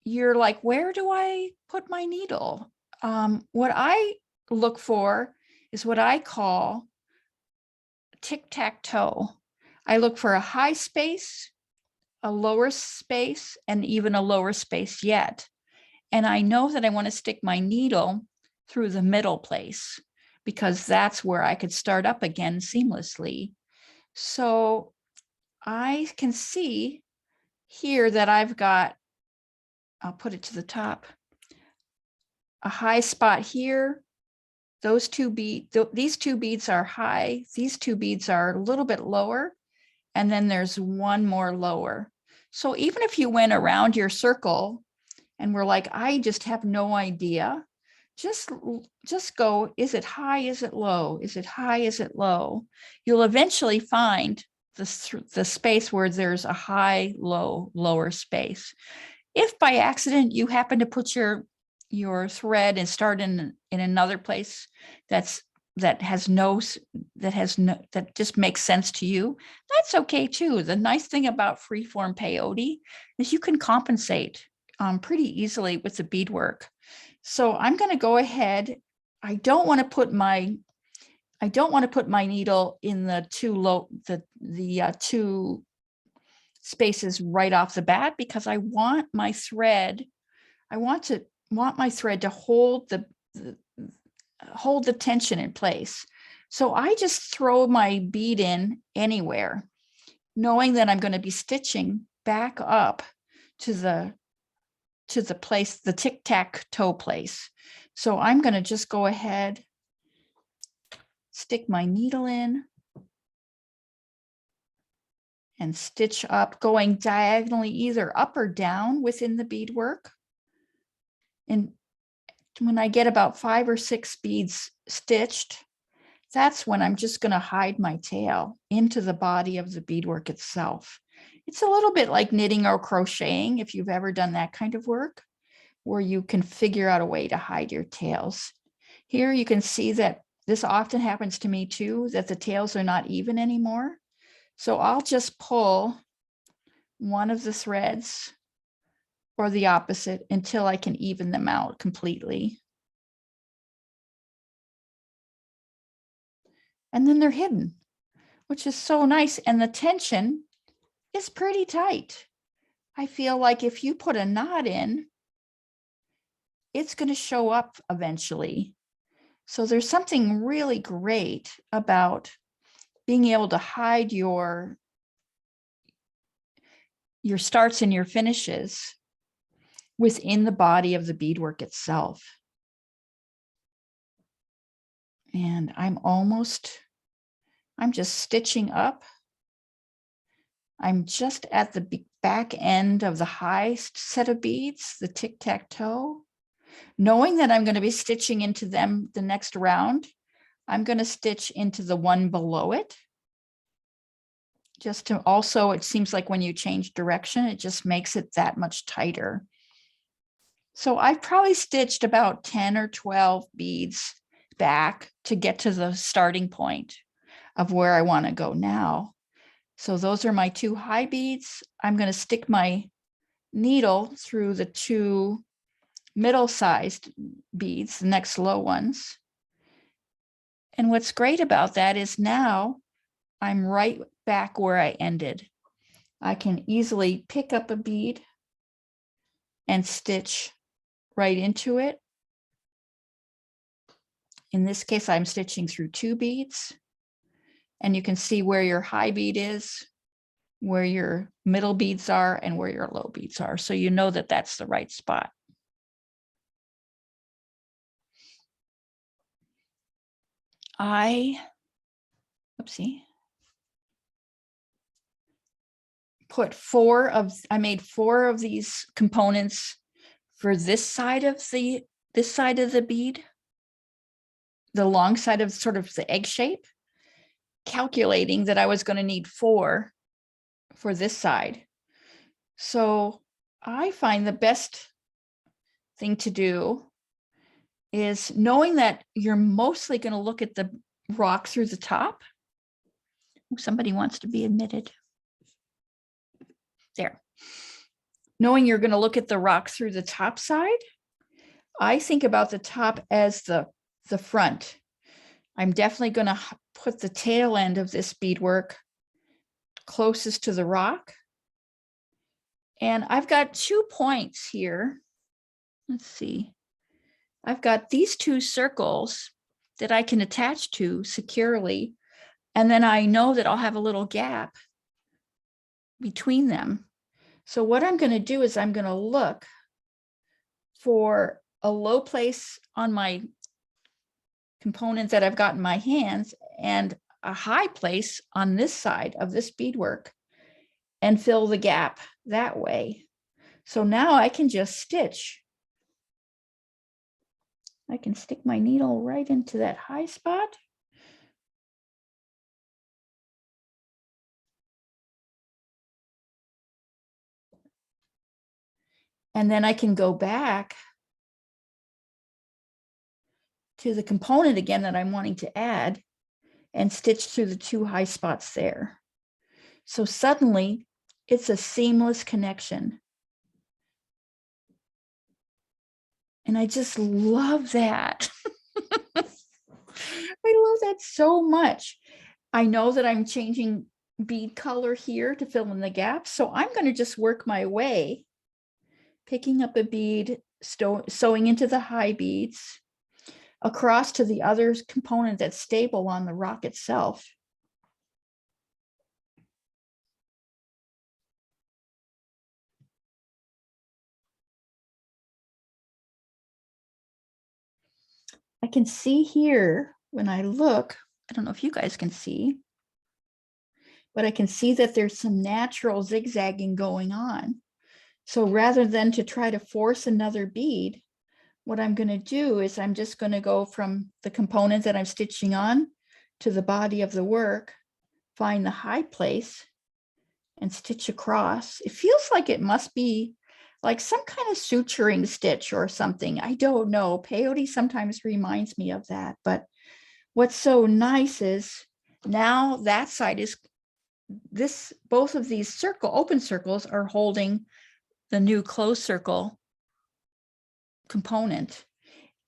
you're like, where do I put my needle? What I look for is what I call tic-tac-toe. I look for a high space, a lower space, and even a lower space yet. And I know that I want to stick my needle through the middle place because that's where I could start up again seamlessly. So I can see here that I've got, I'll put it to the top, a high spot here. These two beads are high. These two beads are a little bit lower. And then there's one more lower. So even if you went around your circle and were like, I just have no idea, just go, is it high? Is it low? Is it high? Is it low? You'll eventually find the space where there's a high, low, lower space. If by accident you happen to put your thread and start in another place that's that has no, that just makes sense to you, that's okay too. The nice thing about freeform peyote is you can compensate pretty easily with the beadwork. So I'm going to go ahead. I don't want to put my needle in the two spaces right off the bat, because I want my thread, my thread to hold the tension in place. So I just throw my bead in anywhere, knowing that I'm going to be stitching back up to the place, the tic-tac-toe place. So I'm going to just go ahead, stick my needle in and stitch up, going diagonally either up or down within the beadwork. And when I get about 5 or 6 beads stitched, that's when I'm just going to hide my tail into the body of the beadwork itself. It's a little bit like knitting or crocheting, if you've ever done that kind of work, where you can figure out a way to hide your tails. Here you can see that this often happens to me too, that the tails are not even anymore. So I'll just pull one of the threads or the opposite until I can even them out completely. And then they're hidden, which is so nice. And the tension is pretty tight. I feel like if you put a knot in, it's going to show up eventually. So there's something really great about being able to hide your starts and your finishes within the body of the beadwork itself. And I'm just stitching up. I'm just at the back end of the high set of beads, the tic-tac-toe. Knowing that I'm going to be stitching into them the next round, I'm going to stitch into the one below it. Just to also, it seems like when you change direction, it just makes it that much tighter. So I've probably stitched about 10 or 12 beads back to get to the starting point of where I want to go now. So those are my 2 high beads. I'm going to stick my needle through the 2 middle-sized beads, the next low ones. And what's great about that is now I'm right back where I ended. I can easily pick up a bead and stitch right into it. In this case, I'm stitching through 2 beads. And you can see where your high bead is, where your middle beads are, and where your low beads are. So you know that that's the right spot. I made 4 of these components for this side of the bead, the long side of sort of the egg shape, calculating that I was going to need 4 for this side. So I find the best thing to do is, knowing that you're mostly going to look at the rock through the top. Somebody wants to be admitted. There. Knowing you're going to look at the rock through the top side, I think about the top as the front. I'm definitely going to put the tail end of this beadwork closest to the rock. And I've got 2 points here. Let's see. I've got these 2 circles that I can attach to securely. And then I know that I'll have a little gap between them. So what I'm going to do is I'm going to look for a low place on my component that I've got in my hands and a high place on this side of this beadwork and fill the gap that way. So now I can just stitch. I can stick my needle right into that high spot. And then I can go back to the component again that I'm wanting to add and stitch through the 2 high spots there. So suddenly it's a seamless connection. And I just love that. I love that so much. I know that I'm changing bead color here to fill in the gaps. So I'm going to just work my way, picking up a bead, sewing into the high beads, across to the other component that's stable on the rock itself. I can see here when I look, I don't know if you guys can see, but I can see that there's some natural zigzagging going on. So rather than to try to force another bead, what I'm going to do is I'm just going to go from the component that I'm stitching on to the body of the work, find the high place and stitch across. It feels like it must be like some kind of suturing stitch or something. I don't know. Peyote sometimes reminds me of that. But what's so nice is now that side is this, both of these open circles are holding the new closed circle component.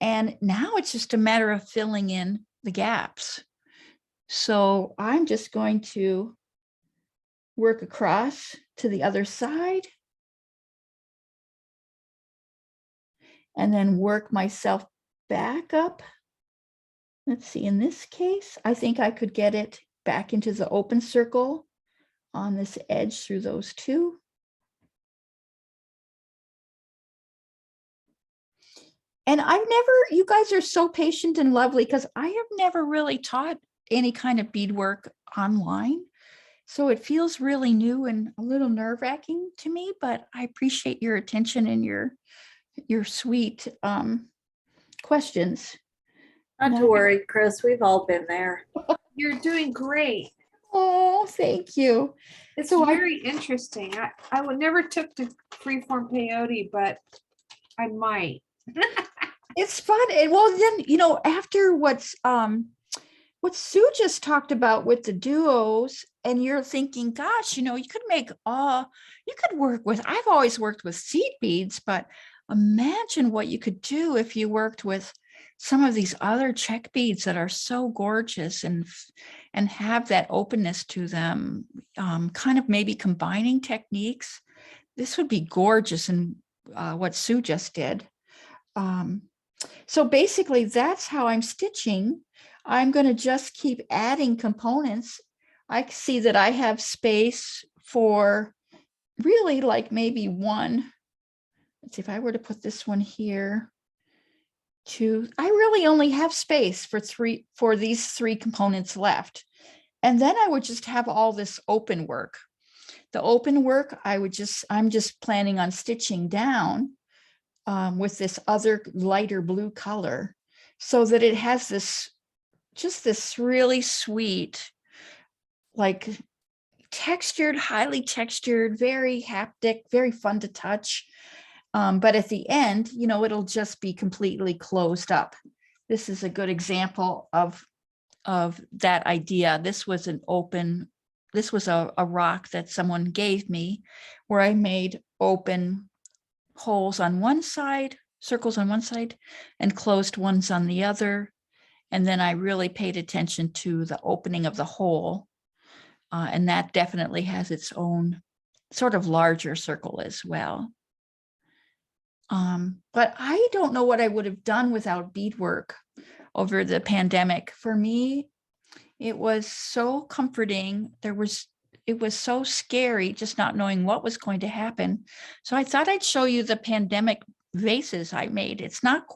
And now it's just a matter of filling in the gaps. So I'm just going to work across to the other side and then work myself back up. Let's see, in this case, I think I could get it back into the open circle on this edge through those 2. And you guys are so patient and lovely because I have never really taught any kind of beadwork online. So it feels really new and a little nerve-wracking to me, but I appreciate your attention and your sweet questions. Not to worry, Chris, we've all been there. You're doing great. Oh, thank you. It's So very interesting. I would never took to freeform peyote, but I might. It's fun. And well, then, after what Sue just talked about with the duos, and you're thinking, gosh, you could work with, I've always worked with seed beads, but imagine what you could do if you worked with some of these other check beads that are so gorgeous and have that openness to them, kind of maybe combining techniques. This would be gorgeous. And what Sue just did. So basically that's how I'm stitching. I'm going to just keep adding components. I see that I have space for really like maybe 1. Let's see, if I were to put this one here, 2, I really only have space for these 3 components left. And then I would just have all this open work. The open work, I'm just planning on stitching down with this other lighter blue color so that it has this really sweet, like textured, highly textured, very haptic, very fun to touch. But at the end, it'll just be completely closed up. This is a good example of that idea. This was a rock that someone gave me where I made open holes on one side, circles on one side, and closed ones on the other. And then I really paid attention to the opening of the hole. And that definitely has its own sort of larger circle as well. But I don't know what I would have done without beadwork over the pandemic. For me, it was so comforting. It was so scary just not knowing what was going to happen. So I thought I'd show you the pandemic vases I made. It's not,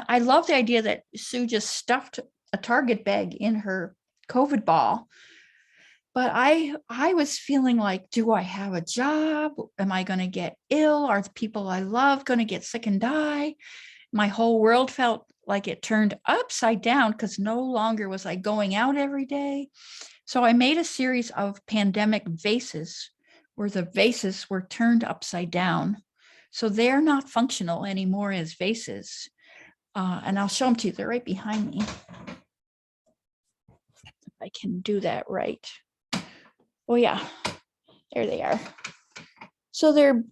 I love the idea that Sue just stuffed a Target bag in her COVID ball. But I was feeling like, do I have a job? Am I going to get ill? Are the people I love going to get sick and die? My whole world felt like it turned upside down because no longer was I going out every day. So I made a series of pandemic vases where the vases were turned upside down. So they're not functional anymore as vases. And I'll show them to you. They're right behind me. If I can do that right. Oh yeah, there they are. So they're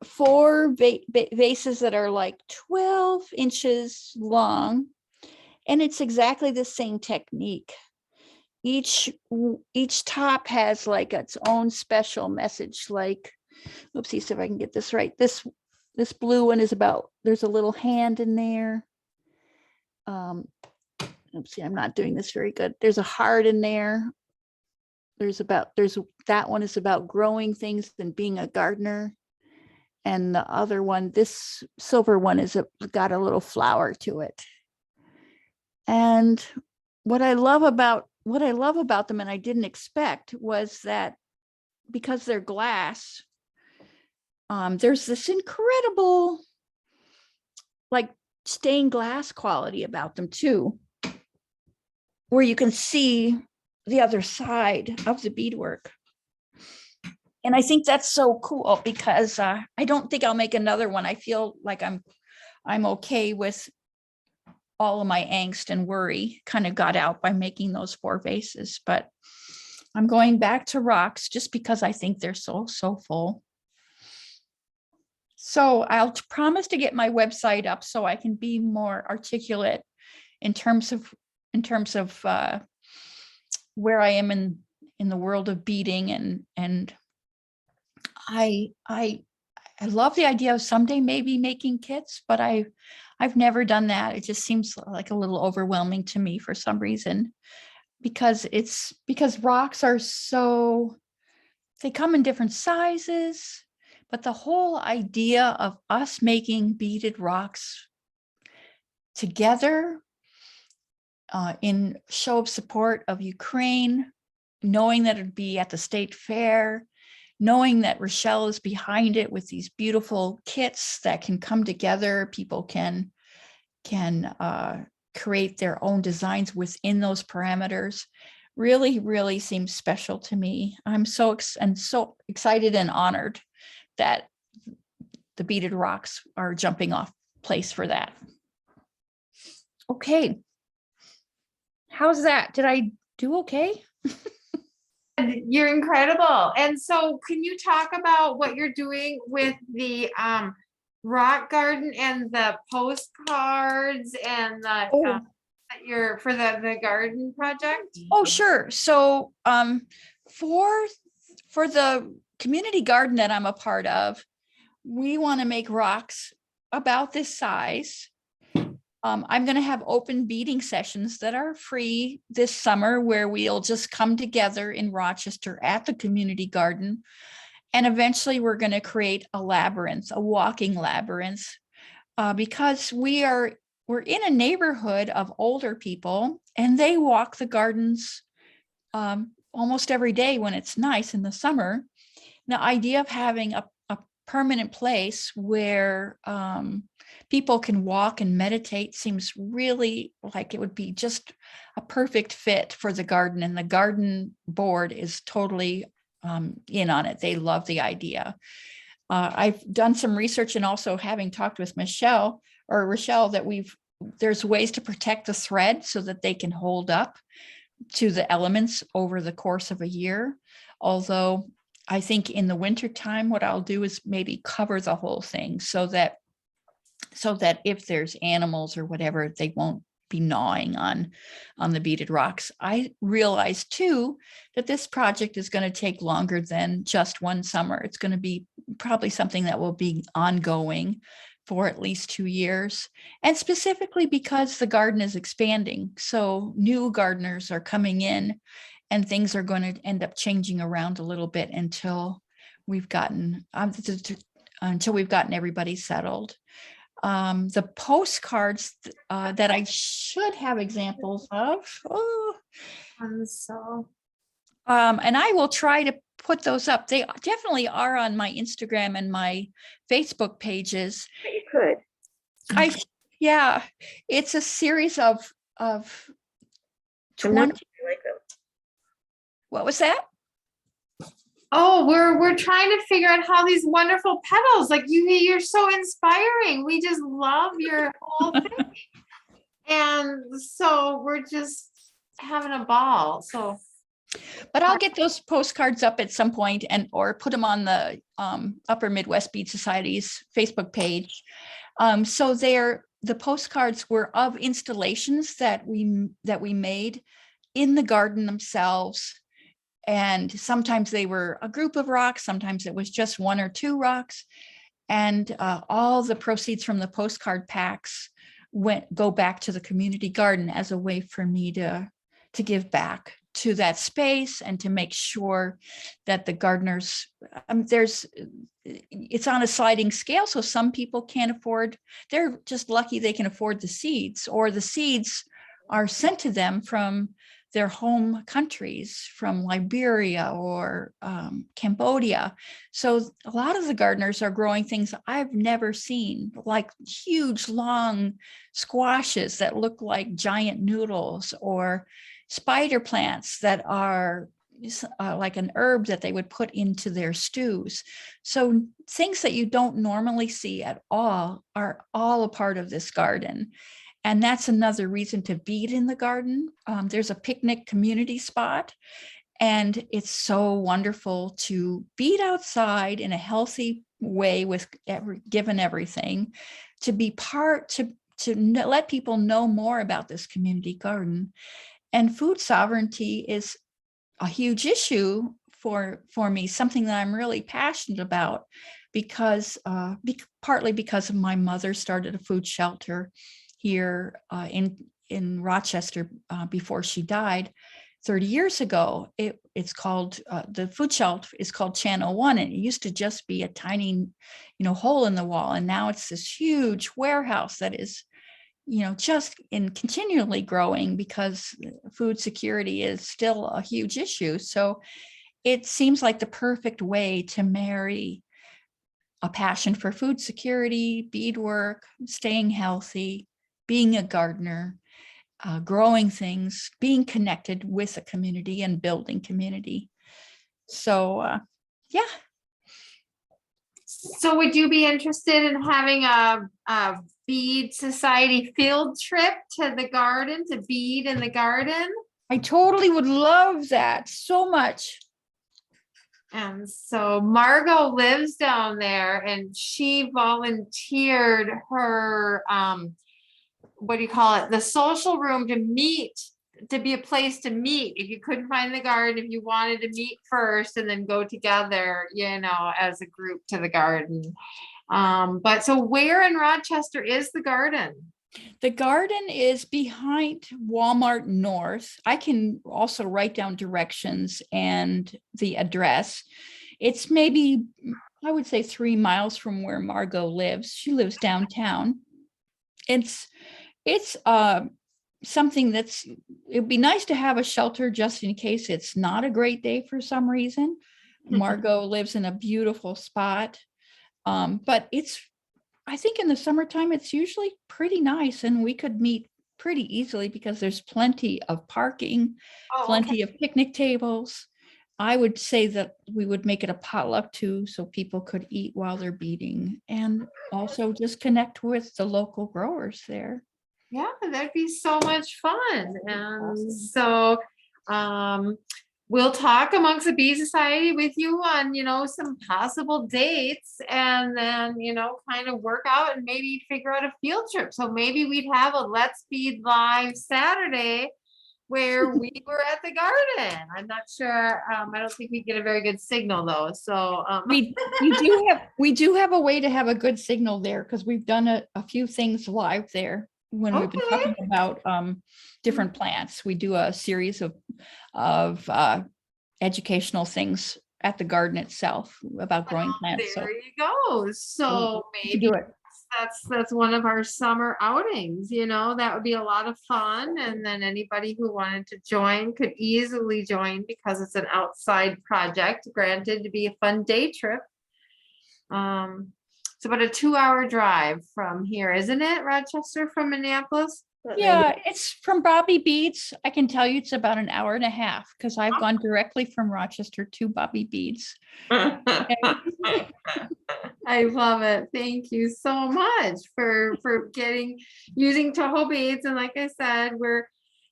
4 vases that are like 12 inches long, and it's exactly the same technique. Each top has like its own special message. Like, oopsie, see if I can get this right. This blue one is about, there's a little hand in there. Oopsie, I'm not doing this very good. There's a heart in there. That one is about growing things and being a gardener. And the other one, this silver one, got a little flower to it. And what I love about them, and I didn't expect, was that because they're glass, there's this incredible like stained glass quality about them too, where you can see the other side of the beadwork. And I think that's so cool because I don't think I'll make another one. I feel like I'm okay with all of my angst and worry kind of got out by making those 4 vases, but I'm going back to rocks just because I think they're so full. So I'll promise to get my website up so I can be more articulate in terms of where I am in the world of beading, and I love the idea of someday maybe making kits, but I've never done that. It just seems like a little overwhelming to me for some reason, because rocks are they come in different sizes, but the whole idea of us making beaded rocks together in show of support of Ukraine, knowing that it'd be at the state fair, knowing that Rochelle is behind it with these beautiful kits that can come together, people can create their own designs within those parameters, really seems special to me. I'm so excited and honored that the beaded rocks are jumping off place for that. Okay. How's that? Did I do okay? You're incredible. And so can you talk about what you're doing with the rock garden and the postcards and the for the garden project? Oh, sure. So for the community garden that I'm a part of, we want to make rocks about this size. I'm going to have open beading sessions that are free this summer, where we'll just come together in Rochester at the community garden. And eventually we're going to create a labyrinth, a walking labyrinth, because we're in a neighborhood of older people, and they walk the gardens almost every day when it's nice in the summer. The idea of having a permanent place where people can walk and meditate seems really like it would be just a perfect fit for the garden, and the garden board is totally in on it. They love the idea. I've done some research, and also having talked with Rochelle, that there's ways to protect the thread so that they can hold up to the elements over the course of a year. Although I think in the winter time, what I'll do is maybe cover the whole thing so that if there's animals or whatever, they won't be gnawing on the beaded rocks. I realize too that this project is going to take longer than just one summer. It's going to be probably something that will be ongoing for at least 2 years, and specifically because the garden is expanding. So new gardeners are coming in, and things are going to end up changing around a little bit until we've gotten everybody settled. The postcards that I should have examples of. And I will try to put those up. They definitely are on my Instagram and my Facebook pages. You could. Yeah, it's a series of 20. What was that? Oh, we're trying to figure out how these wonderful petals, like you're so inspiring. We just love your whole thing. And so we're just having a ball. So But I'll get those postcards up at some point and or put them on the Upper Midwest Bead Society's Facebook page. So the postcards were of installations that we made in the garden themselves. And sometimes they were a group of rocks, sometimes it was just one or two rocks. And all the proceeds from the postcard packs go back to the community garden as a way for me to give back to that space and to make sure that the gardeners, it's on a sliding scale. So some people can't afford, they're just lucky they can afford the seeds, or the seeds are sent to them from their home countries, from Liberia or Cambodia. So a lot of the gardeners are growing things I've never seen, like huge, long squashes that look like giant noodles, or spider plants that are like an herb that they would put into their stews. So things that you don't normally see at all are all a part of this garden. And that's another reason to bead in the garden. There's a picnic community spot, and it's so wonderful to bead outside in a healthy way with given everything, to be let people know more about this community garden. And food sovereignty is a huge issue for me, something that I'm really passionate about, because partly because of my mother started a food shelter here in Rochester before she died 30 years ago. It's called, the food shelter is called Channel One, and it used to just be a tiny, hole in the wall. And now it's this huge warehouse that is, just continually growing, because food security is still a huge issue. So it seems like the perfect way to marry a passion for food security, beadwork, staying healthy, being a gardener, growing things, being connected with a community and building community. So, yeah. So would you be interested in having a bead society field trip to the garden, to bead in the garden? I totally would love that so much. And so Margot lives down there, and she volunteered her, what do you call it? The social room to be a place to meet. If you couldn't find the garden, if you wanted to meet first and then go together, as a group to the garden. But so where in Rochester is the garden? The garden is behind Walmart North. I can also write down directions and the address. It's maybe, I would say, 3 miles from where Margot lives. She lives downtown. It's something it'd be nice to have a shelter just in case it's not a great day for some reason. Margot lives in a beautiful spot. But I think in the summertime, it's usually pretty nice, and we could meet pretty easily because there's plenty of parking, plenty of picnic tables. I would say that we would make it a potluck too, so people could eat while they're beading, and also just connect with the local growers there. Yeah, that'd be so much fun. And so we'll talk amongst the Bee Society with you on, some possible dates, and then, kind of work out and maybe figure out a field trip. So maybe we'd have a Let's Bead Live Saturday where we were at the garden. I'm not sure. I don't think we get a very good signal though. So we do have a way to have a good signal there, because we've done a few things live there. When we've been talking about different plants, we do a series of educational things at the garden itself about growing plants. There you go. So maybe do it. That's one of our summer outings. That would be a lot of fun. And then anybody who wanted to join could easily join, because it's an outside project, granted to be a fun day trip. It's about a 2-hour drive from here, isn't it, Rochester, from Minneapolis? Yeah, it's from Bobby Beads. I can tell you it's about an hour and a half because I've gone directly from Rochester to Bobby Beads. I love it. Thank you so much for using Toho beads. And like I said,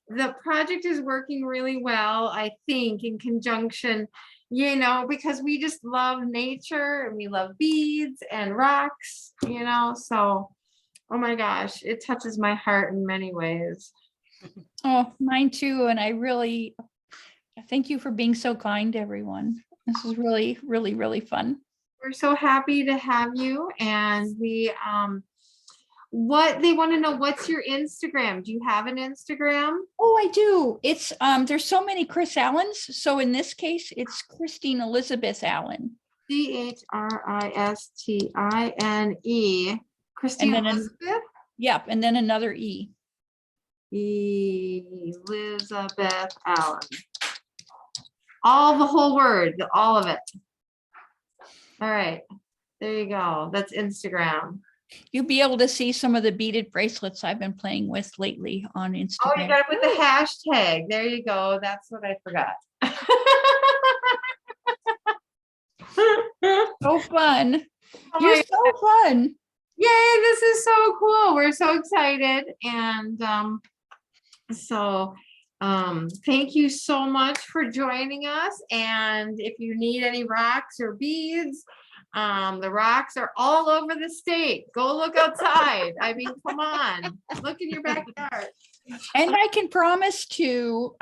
the project is working really well, I think, in conjunction, because we just love nature and we love beads and rocks, so oh my gosh, it touches my heart in many ways. Oh, mine too. And I really thank you for being so kind to everyone. This is really, really, really fun. We're so happy to have you. And what they want to know, what's your Instagram? Do you have an Instagram? Oh, I do. It's there's so many Chris Allens. So in this case, it's Christine Elizabeth Allen. CHRISTINE. Christine And then Elizabeth? Yep. And then another E. Elizabeth Allen. All the whole word, all of it. All right. There you go. That's Instagram. You'll be able to see some of the beaded bracelets I've been playing with lately on Instagram. Oh, you got to put the hashtag. There you go. That's what I forgot. So fun. Oh You're my so fun. Yay, this is so cool. We're so excited. And thank you so much for joining us. And if you need any rocks or beads, the rocks are all over the state. Go look outside. I mean, come on, look in your backyard. And I can promise to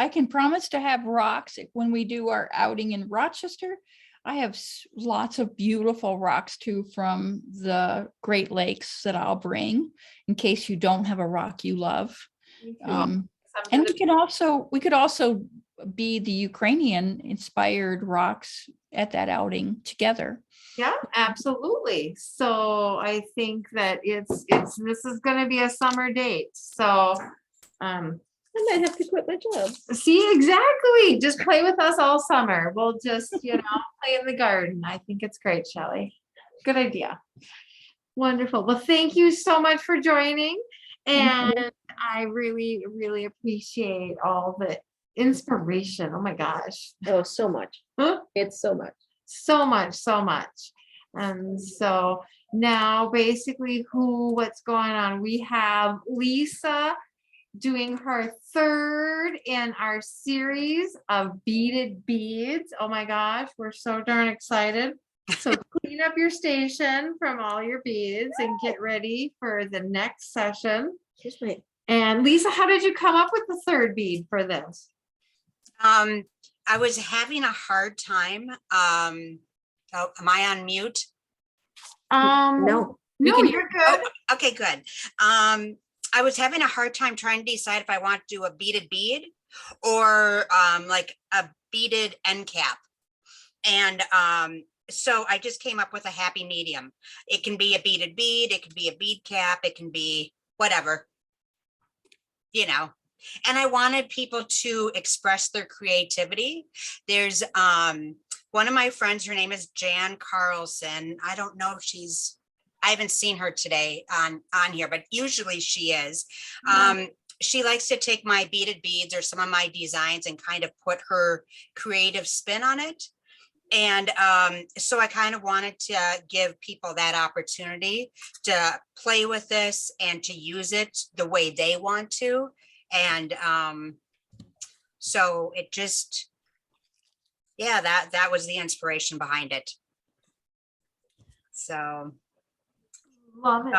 have rocks when we do our outing in Rochester. I have lots of beautiful rocks too from the Great Lakes that I'll bring in case you don't have a rock you love. And we could also be the Ukrainian inspired rocks at that outing together. Yeah, absolutely. So I think that this is going to be a summer date. So I might have to quit my job. see, exactly. Just play with us all summer. We'll just, play in the garden. I think it's great, Shelley. Good idea. Wonderful. Well, thank you so much for joining. And I really, really appreciate all the inspiration. Oh my gosh. Oh, so much. Huh? It's so much. So much, so much. And so now basically what's going on? We have Lisa doing her third in our series of beaded beads. Oh my gosh, we're so darn excited. So clean up your station from all your beads and get ready for the next session. Here's my. And Lisa, how did you come up with the third bead for this? I was having a hard time. Oh, am I on mute? No. No, you're good. Oh, okay, good. I was having a hard time trying to decide if I want to do a beaded bead or like a beaded end cap. And so I just came up with a happy medium. It can be a beaded bead, it can be a bead cap, it can be whatever, And I wanted people to express their creativity. There's one of my friends, her name is Jan Carlson. I don't know if I haven't seen her today on here, but usually she is. She likes to take my beaded beads or some of my designs and kind of put her creative spin on it. And so I kind of wanted to give people that opportunity to play with this and to use it the way they want to. And so it just, yeah, that was the inspiration behind it. So. Love it.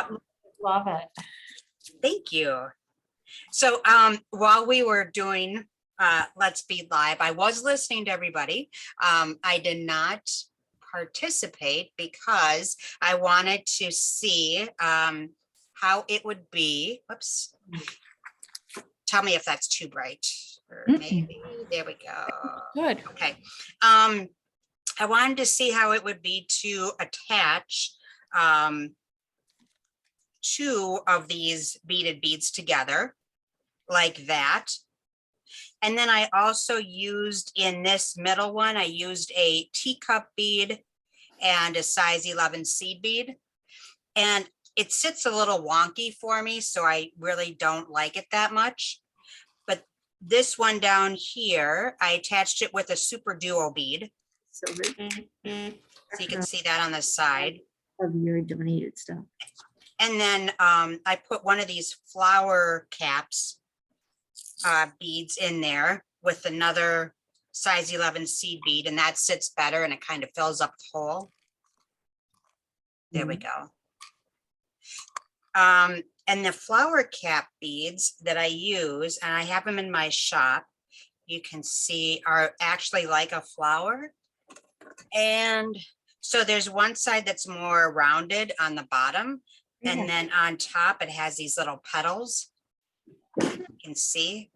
Love it. Thank you. So while we were doing Let's Bead Live, I was listening to everybody. I did not participate because I wanted to see how it would be. Whoops. Tell me if that's too bright. Or maybe. There we go. Good. Okay. I wanted to see how it would be to attach two of these beaded beads together like that. And then I also used in this middle one, I used a teacup bead and a size 11 seed bead. And it sits a little wonky for me, so I really don't like it that much. But this one down here, I attached it with a super duo bead. Silver So you can see that on the side. of your donated stuff. And then I put one of these flower caps beads in there with another size 11 seed bead, and that sits better and it kind of fills up the hole. There we go. And the flower cap beads that I use, and I have them in my shop, you can see are actually like a flower. And so there's one side that's more rounded on the bottom, and then on top it has these little petals. You can see.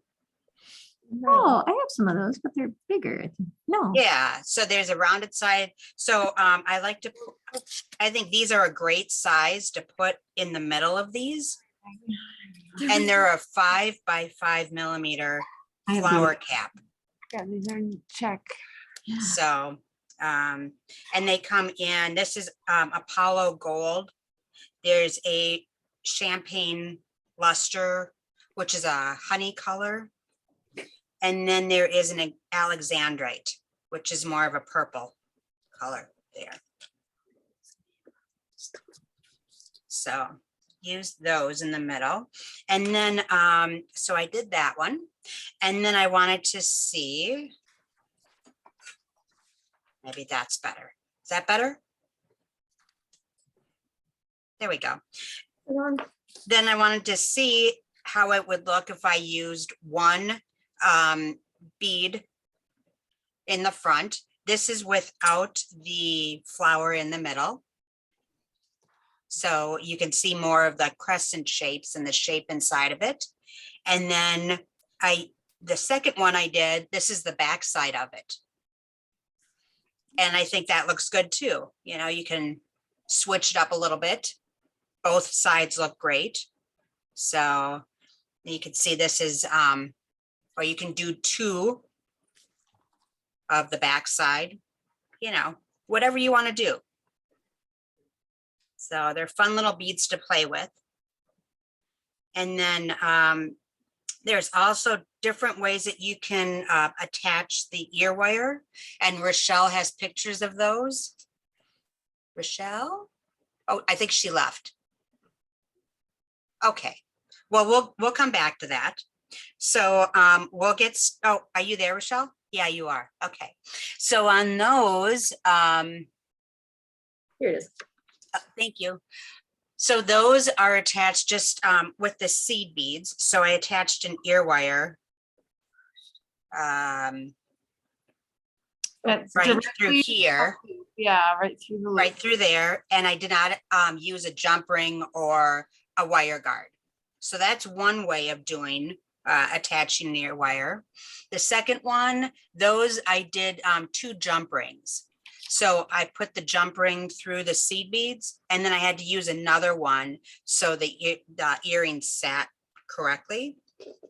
Oh, I have some of those, but they're bigger. I think. No. Yeah, so there's a rounded side. So I like to, I think these are a great size to put in the middle of these. And they're a 5 by 5 millimeter flower cap. Yeah, these are in check. So, and they come in, this is Apollo Gold. There's a champagne luster, which is a honey color. And then there is an alexandrite, which is more of a purple color there. So use those in the middle. And then, so I did that one. And then I wanted to see, maybe that's better. Is that better? There we go. Then I wanted to see how it would look if I used one bead in the front. This is without the flower in the middle. So you can see more of the crescent shapes and the shape inside of it. And then the second one I did, this is the back side of it. And I think that looks good too. You know, you can switch it up a little bit. Both sides look great. So you can see this is, or you can do two of the back side, you know, whatever you want to do. So they're fun little beads to play with. And then there's also different ways that you can attach the ear wire. And Rochelle has pictures of those. Rochelle? Oh, I think she left. Okay, well, we'll come back to that. So we'll get, oh, are you there, Rochelle? Yeah, you are. Okay. So on those, Here it is. thank you. So those are attached just with the seed beads. So I attached an ear wire That's right through directly- here. Yeah, right through the loop. Right through there. And I did not use a jump ring or a wire guard. So that's one way of doing attaching the ear wire. The second one, those I did 2 jump rings. So I put the jump ring through the seed beads, and then I had to use another one so the earring sat correctly.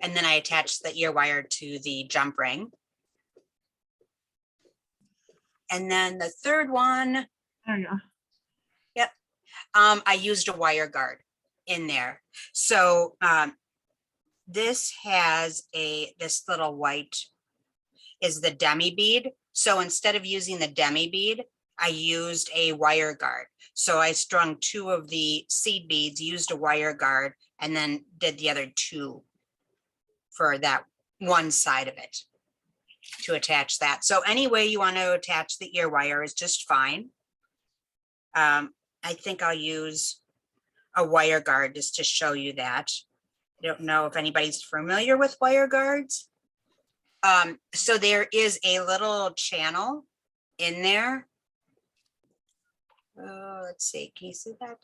And then I attached the ear wire to the jump ring. And then the third one, There you go. yep, I used a wire guard in there. So this has this little white is the demi bead. So instead of using the demi bead, I used a wire guard. So I strung 2 of the seed beads, used a wire guard, and then did the other 2 for that one side of it to attach that. So any way you want to attach the ear wire is just fine. I think I'll use a wire guard just to show you that. I don't know if anybody's familiar with wire guards. So there is a little channel in there. Oh, let's see, can you see that?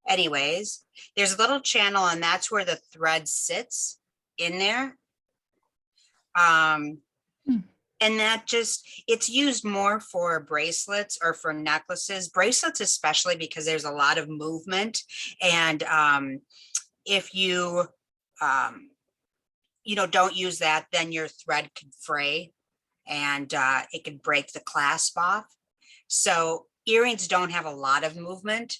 Anyways, there's a little channel and that's where the thread sits in there. And that just, it's used more for bracelets or for necklaces, bracelets, especially because there's a lot of movement. And if you, you know, don't use that, then your thread could fray and it could break the clasp off. So earrings don't have a lot of movement.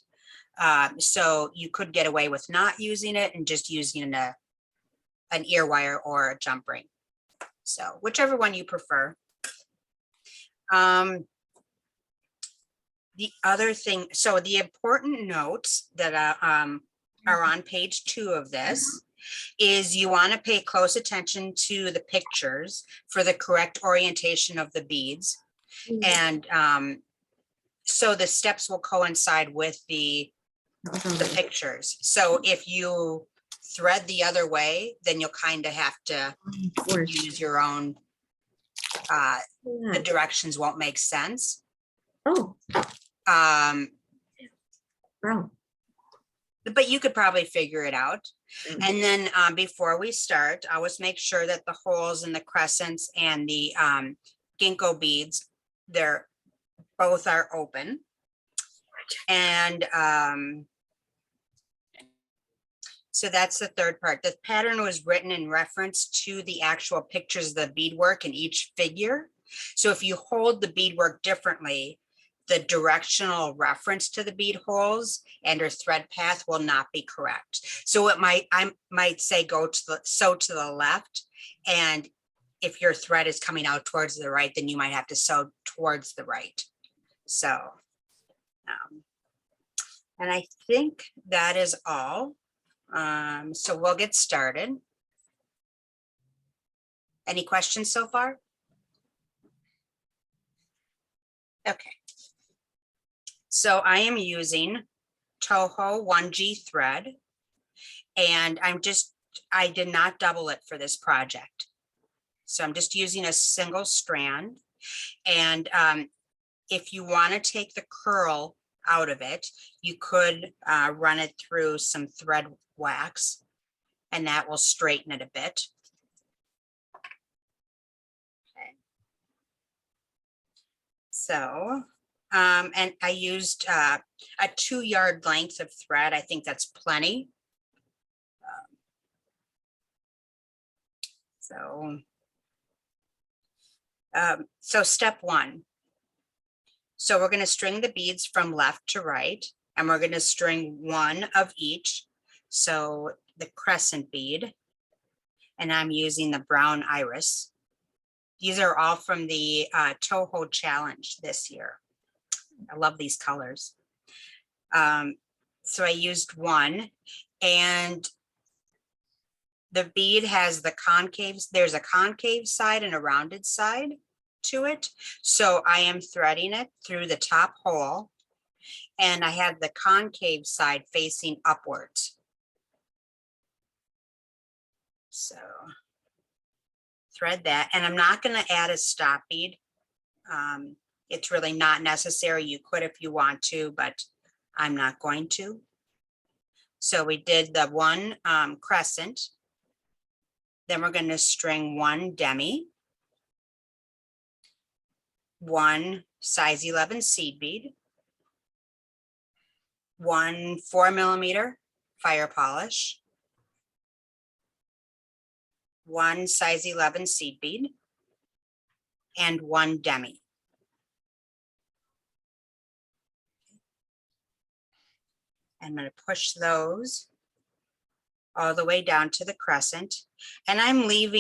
So you could get away with not using it and just using an ear wire or a jump ring. So whichever one you prefer. The other thing, so the important notes that are on page 2 of this is you want to pay close attention to the pictures for the correct orientation of the beads. And so the steps will coincide with the pictures. So if you thread the other way, then you'll kind of have to use your own, the directions won't make sense. Oh, brown. But you could probably figure it out. And then before we start, I always make sure that the holes and the crescents and the ginkgo beads, both are open. And so that's the third part. The pattern was written in reference to the actual pictures of the beadwork in each figure. So if you hold the beadwork differently, the directional reference to the bead holes and your thread path will not be correct. So I might say sew to the left, and if your thread is coming out towards the right, then you might have to sew towards the right. So, and I think that is all. So we'll get started. Any questions so far? Okay. So I am using Toho 1G thread, and I did not double it for this project. So I'm just using a single strand. And if you want to take the curl out of it, you could run it through some thread wax, and that will straighten it a bit. Okay. So, and I used a 2-yard length of thread. I think that's plenty. So step 1. So we're going to string the beads from left to right, and we're going to string 1 of each. So the crescent bead, and I'm using the brown iris. These are all from the Toho challenge this year. I love these colors. So I used 1, and the bead has the concaves. There's a concave side and a rounded side to it. So I am threading it through the top hole, and I have the concave side facing upwards. So thread that, and I'm not going to add a stop bead. It's really not necessary. You could if you want to, but I'm not going to. So we did the 1 crescent. Then we're going to string 1 demi, 1 size 11 seed bead, 1 4mm fire polish, 1 size 11 seed bead, and 1 demi. I'm going to push those all the way down to the crescent, and I leave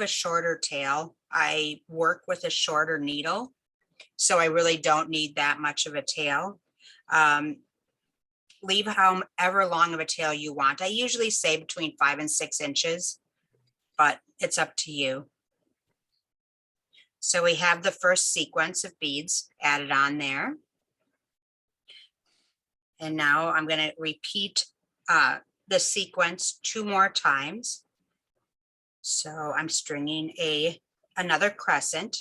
a shorter tail. I work with a shorter needle, so I really don't need that much of a tail. Leave however long of a tail you want. I usually say between 5 and 6 inches, but it's up to you. So we have the first sequence of beads added on there. And now I'm going to repeat the sequence 2 more times. So I'm stringing another crescent,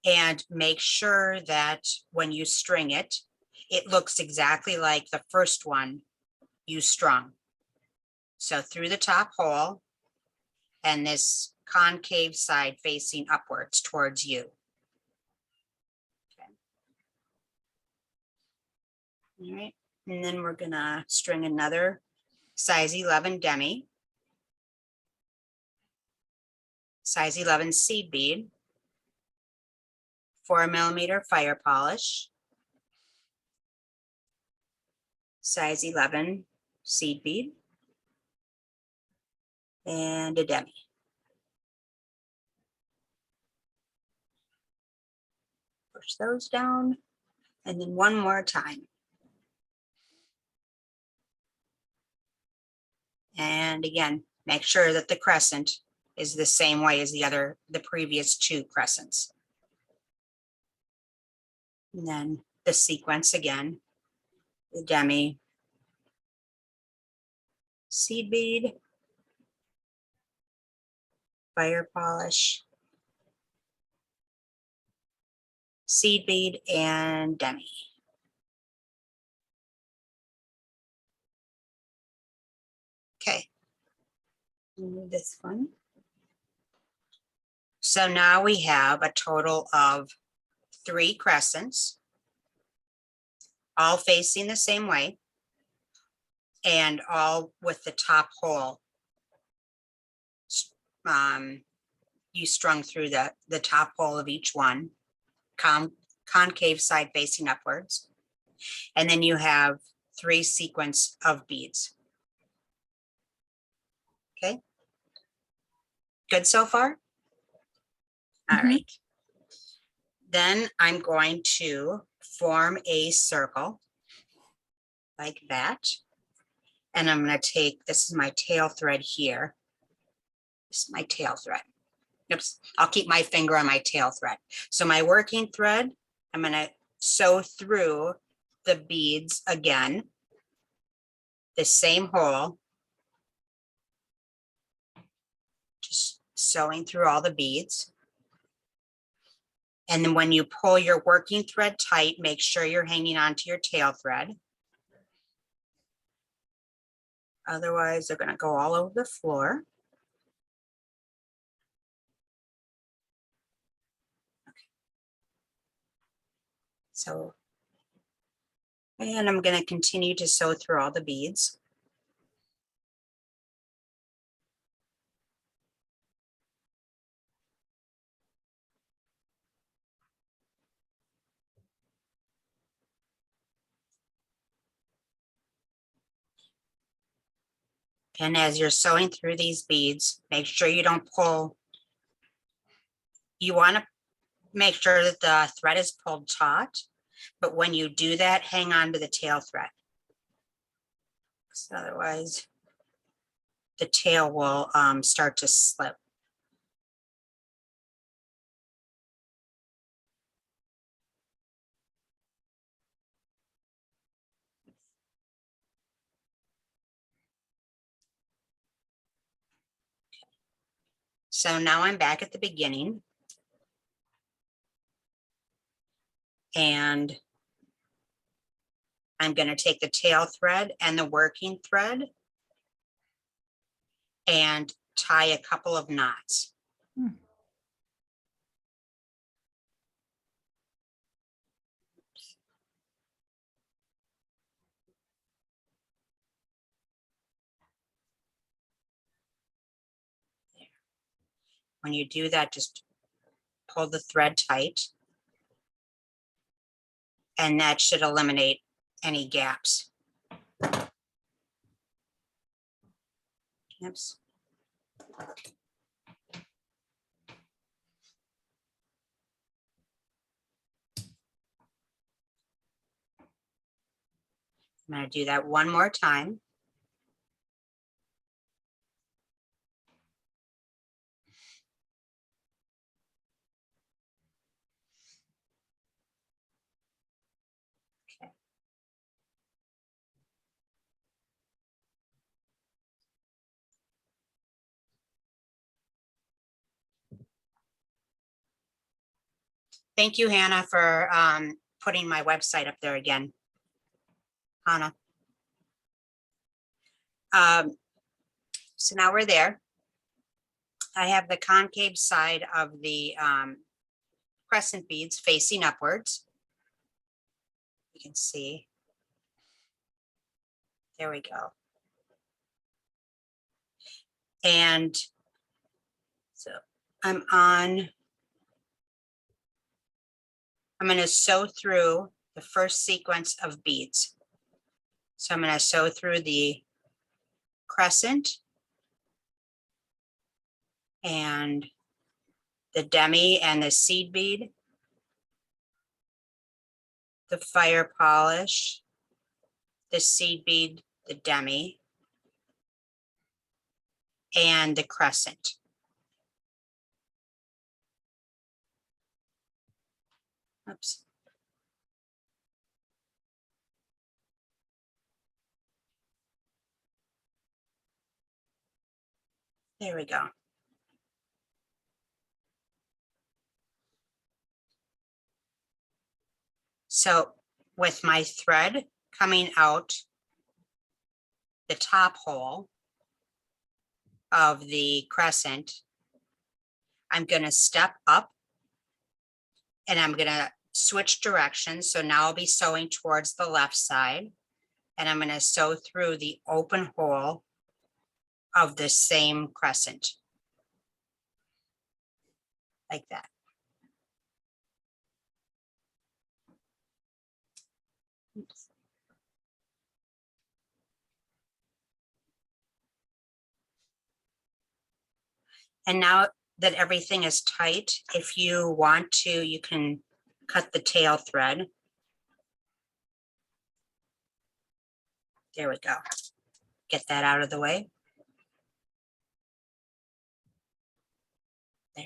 and make sure that when you string it, it looks exactly like the first one you strung. So through the top hole, and this concave side facing upwards towards you. Okay. All right, and then we're gonna string another size 11 demi, size 11 seed bead, 4mm fire polish, size 11 seed bead, and a demi. Push those down, and then one more time. And again, make sure that the crescent is the same way as the previous two crescents. And then the sequence again, the demi, seed bead, fire polish, seed bead, and demi. Okay. Move this one. So now we have a total of 3 crescents, all facing the same way, and all with the top hole you strung through the top hole of each one, concave side facing upwards. And then you have 3 sequence of beads. Okay. Good so far? All right. Then I'm going to form a circle like that. And I'm going to take, this is my tail thread here. This is my tail thread. Oops, I'll keep my finger on my tail thread. So my working thread, I'm going to sew through the beads again, the same hole, just sewing through all the beads. And then when you pull your working thread tight, make sure you're hanging onto your tail thread. Otherwise, they're going to go all over the floor. Okay. So, and I'm going to continue to sew through all the beads. And as you're sewing through these beads, make sure you don't pull. You want to make sure that the thread is pulled taut, but when you do that, hang on to the tail thread. So otherwise, the tail will start to slip. So now I'm back at the beginning. And I'm going to take the tail thread and the working thread and tie a couple of knots. When you do that, just pull the thread tight. And that should eliminate any gaps. Oops. I'm going to do that one more time. Okay. Thank you, Hannah, for putting my website up there again. Hannah. So now we're there. I have the concave side of the crescent beads facing upwards. You can see. There we go. And so I'm going to sew through the first sequence of beads. So I'm going to sew through the crescent and the demi and the seed bead, the fire polish, the seed bead, the demi, and the crescent. Oops. There we go. So with my thread coming out the top hole of the crescent, I'm going to step up and I'm going to switch directions. So now I'll be sewing towards the left side, and I'm going to sew through the open hole of the same crescent like that. Oops. And now that everything is tight, if you want to, you can cut the tail thread. There we go. Get that out of the way. There.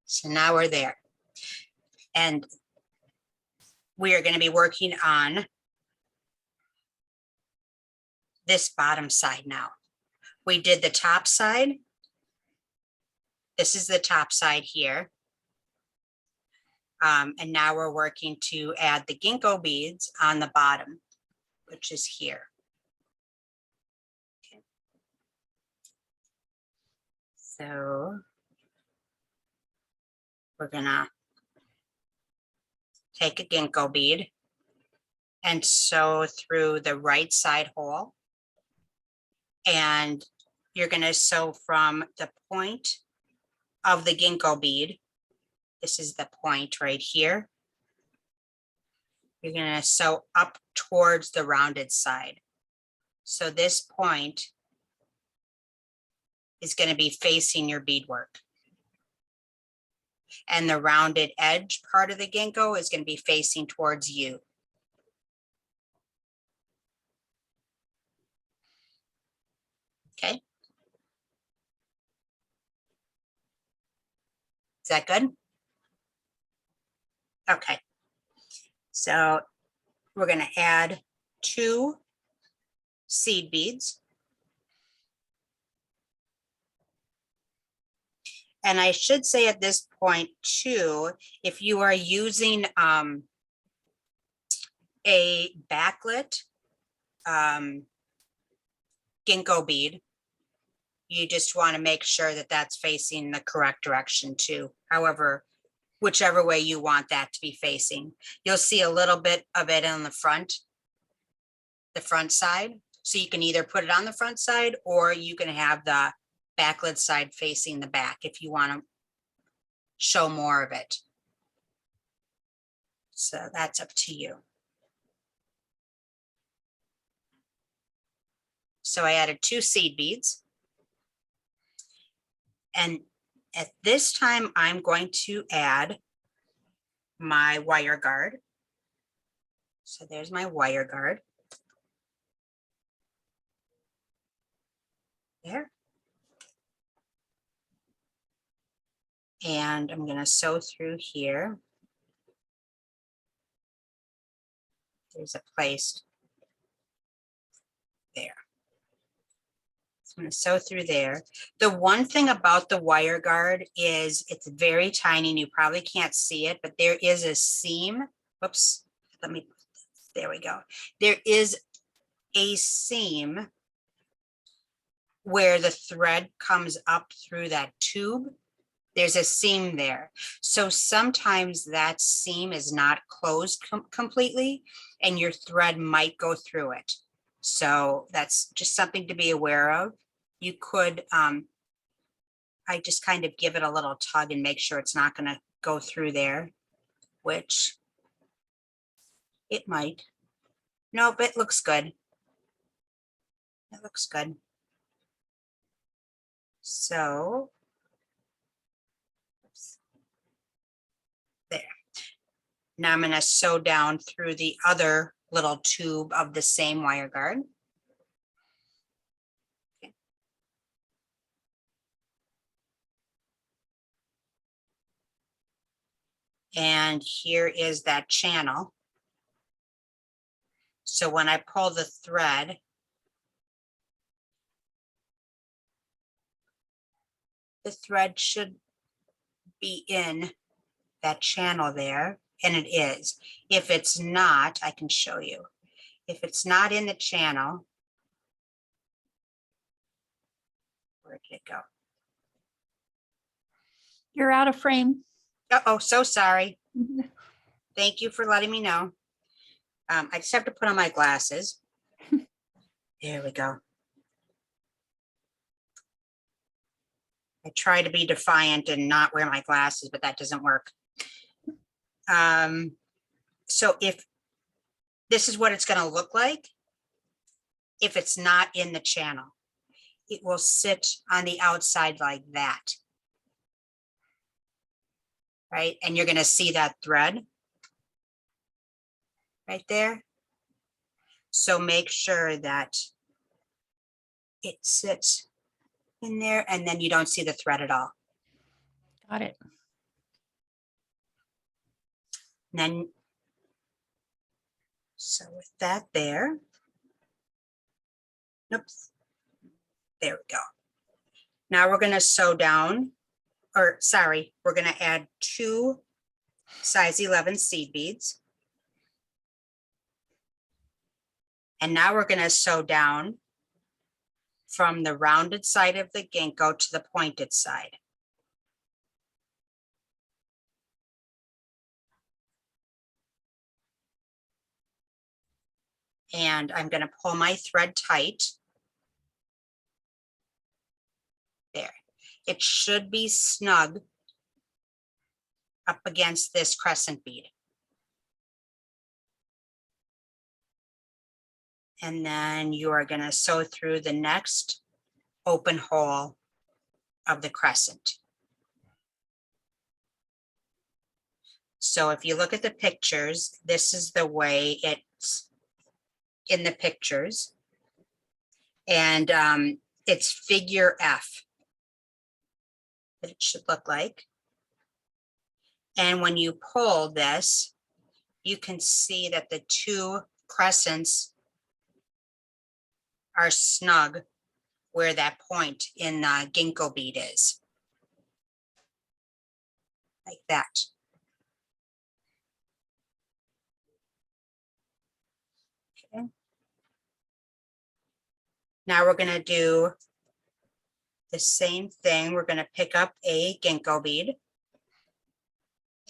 So now we're there. And we are going to be working on this bottom side now. We did the top side. This is the top side here. And now we're working to add the ginkgo beads on the bottom, which is here. Okay. So we're gonna take a ginkgo bead and sew through the right side hole. And you're gonna sew from the point of the ginkgo bead. This is the point right here. You're gonna sew up towards the rounded side. So this point is gonna be facing your beadwork. And the rounded edge part of the ginkgo is gonna be facing towards you. Okay. Is that good? Okay. So we're going to add 2 seed beads. And I should say at this point too, if you are using a backlit ginkgo bead, you just want to make sure that that's facing the correct direction too. However, whichever way you want that to be facing. You'll see a little bit of it on the front side. So you can either put it on the front side or you can have the backlit side facing the back if you want to show more of it. So that's up to you. So I added 2 seed beads. And at this time, I'm going to add my wire guard. So there's my wire guard. There. And I'm going to sew through here. There's a place there. I'm going to sew through there. The one thing about the wire guard is it's very tiny and you probably can't see it, but there is a seam. Whoops, there we go. There is a seam where the thread comes up through that tube. There's a seam there. So sometimes that seam is not closed completely and your thread might go through it. So that's just something to be aware of. You could, I just kind of give it a little tug and make sure it's not going to go through there. which it might. Nope, it looks good. It looks good. So there. Now I'm going to sew down through the other little tube of the same wire guard. Okay. And here is that channel. So when I pull the thread, the thread should be in that channel there, and it is. If it's not, I can show you. If it's not in the channel, where did it go? You're out of frame. Uh-oh, so sorry. Thank you for letting me know. I just have to put on my glasses. There we go. I try to be defiant and not wear my glasses, but that doesn't work. So if this is what it's going to look like, if it's not in the channel, it will sit on the outside like that. Right? And you're going to see that thread right there. So make sure that it sits in there and then you don't see the thread at all. Got it. And then, so with that there, oops, there we go. Now we're going to sew down, or sorry, we're going to add 2 size 11 seed beads. And now we're going to sew down from the rounded side of the ginkgo to the pointed side. And I'm going to pull my thread tight. There. It should be snug up against this crescent bead. And then you are going to sew through the next open hole of the crescent. So if you look at the pictures, this is the way it's in the pictures. And it's figure F that it should look like. And when you pull this, you can see that the 2 crescents are snug where that point in the ginkgo bead is. Like that. Okay. Now we're going to do the same thing. We're going to pick up a ginkgo bead.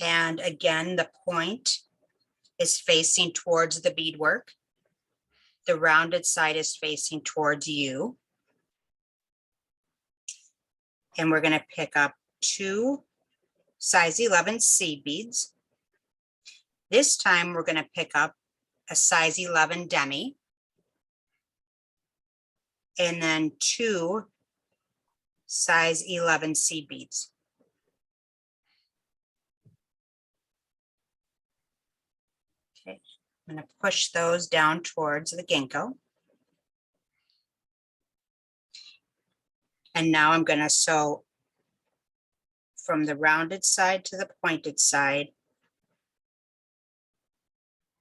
And again, the point is facing towards the beadwork. The rounded side is facing towards you. And we're going to pick up 2 size 11 seed beads. This time we're going to pick up a size 11 demi. And then 2 size 11 seed beads. Okay, I'm going to push those down towards the ginkgo. And now I'm going to sew from the rounded side to the pointed side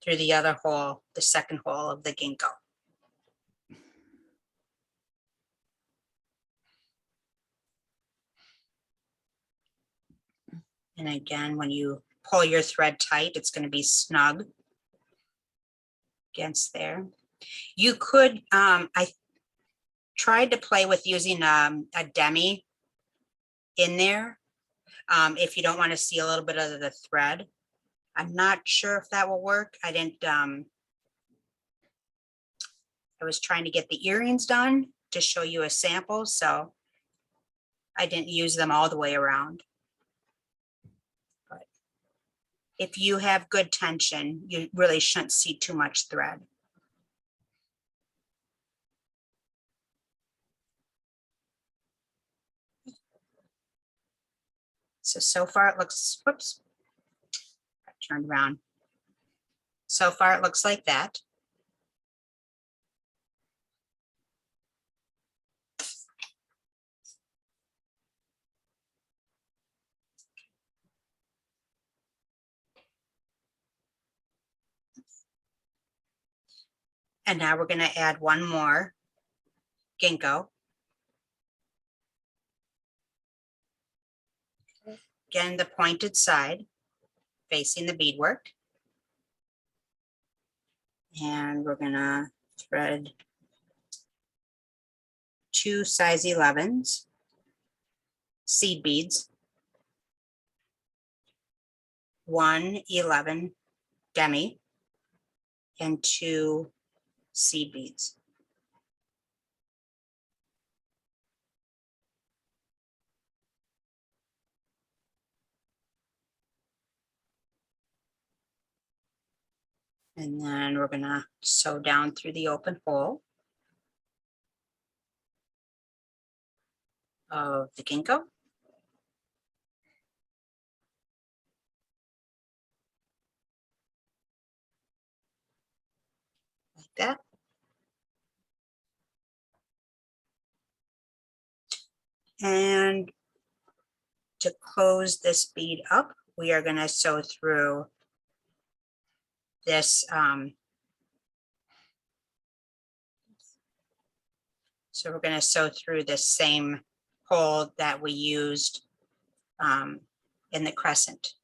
through the other hole, the second hole of the ginkgo. And again, when you pull your thread tight, it's going to be snug against there. You could, I tried to play with using a demi in there if you don't want to see a little bit of the thread. I'm not sure if that will work. I didn't, I was trying to get the earrings done to show you a sample, so I didn't use them all the way around. But If you have good tension, you really shouldn't see too much thread. So far it looks, whoops, got turned around. So far it looks like that. And now we're going to add one more ginkgo. Again, the pointed side facing the beadwork. And we're going to thread 2 size 11s, seed beads, 1 11 demi, and 2 seed beads. And then we're going to sew down through the open hole of the ginkgo. Like that. And to close this bead up, we are going to sew through this. So we're going to sew through this same hole that we used in the crescent.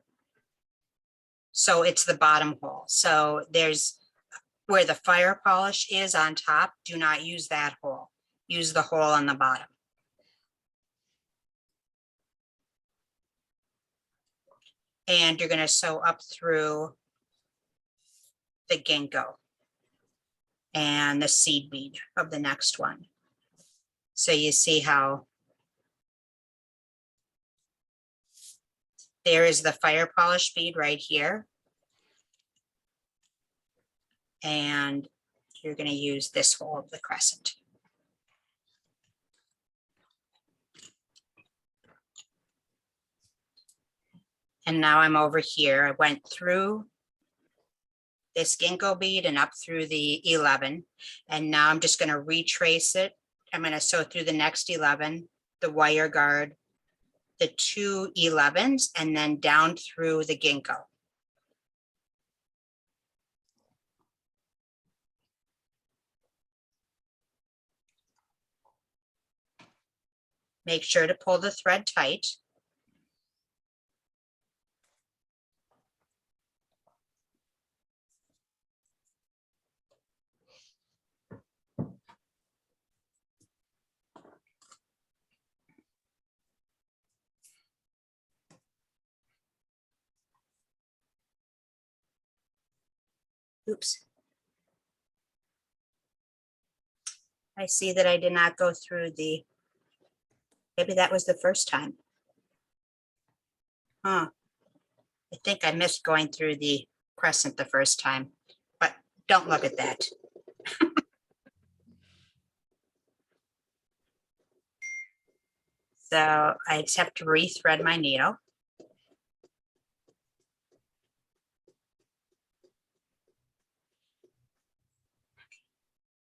So it's the bottom hole. So there's where the fire polish is on top. Do not use that hole. Use the hole on the bottom. And you're going to sew up through the ginkgo and the seed bead of the next one. So you see how there is the fire polish bead right here. And you're going to use this hole of the crescent. And now I'm over here. I went through this ginkgo bead and up through the 11. And now I'm just going to retrace it. I'm going to sew through the next 11, the wire guard, the 2 11s, and then down through the ginkgo. Make sure to pull the thread tight. Oops. I see that I did not go through the, maybe that was the first time. Huh. I think I missed going through the crescent the first time, but don't look at that. So I just have to rethread my needle.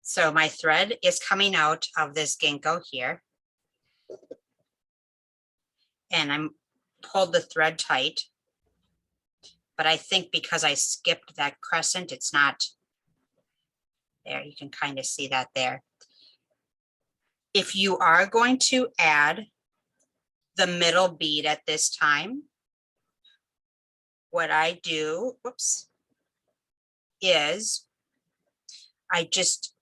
So my thread is coming out of this ginkgo here. And I'm pulled the thread tight. But I think because I skipped that crescent, it's not there. You can kind of see that there. If you are going to add the middle bead at this time, what I do, whoops, is I just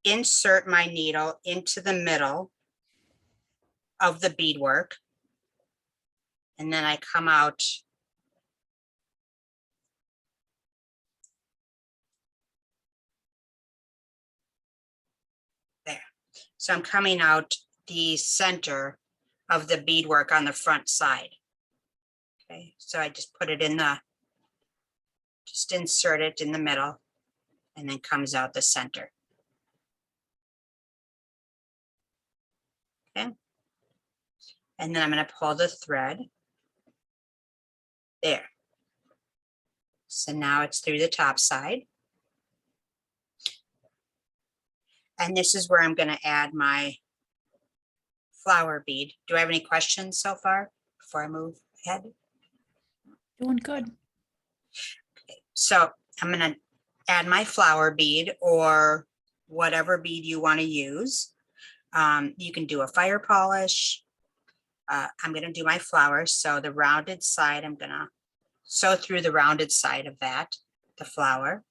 insert my needle into the middle of the beadwork, and then I come out there. So I'm coming out the center of the beadwork on the front side. Okay, so I just put it in the Just insert it in the middle and then comes out the center. Okay. And then I'm going to pull the thread. There. So now it's through the top side. And this is where I'm going to add my flower bead. Do I have any questions so far before I move ahead? Doing good. So I'm going to add my flower bead or whatever bead you want to use. You can do a fire polish. I'm going to do my flowers. So the rounded side, I'm going to sew through the rounded side of that, the flower.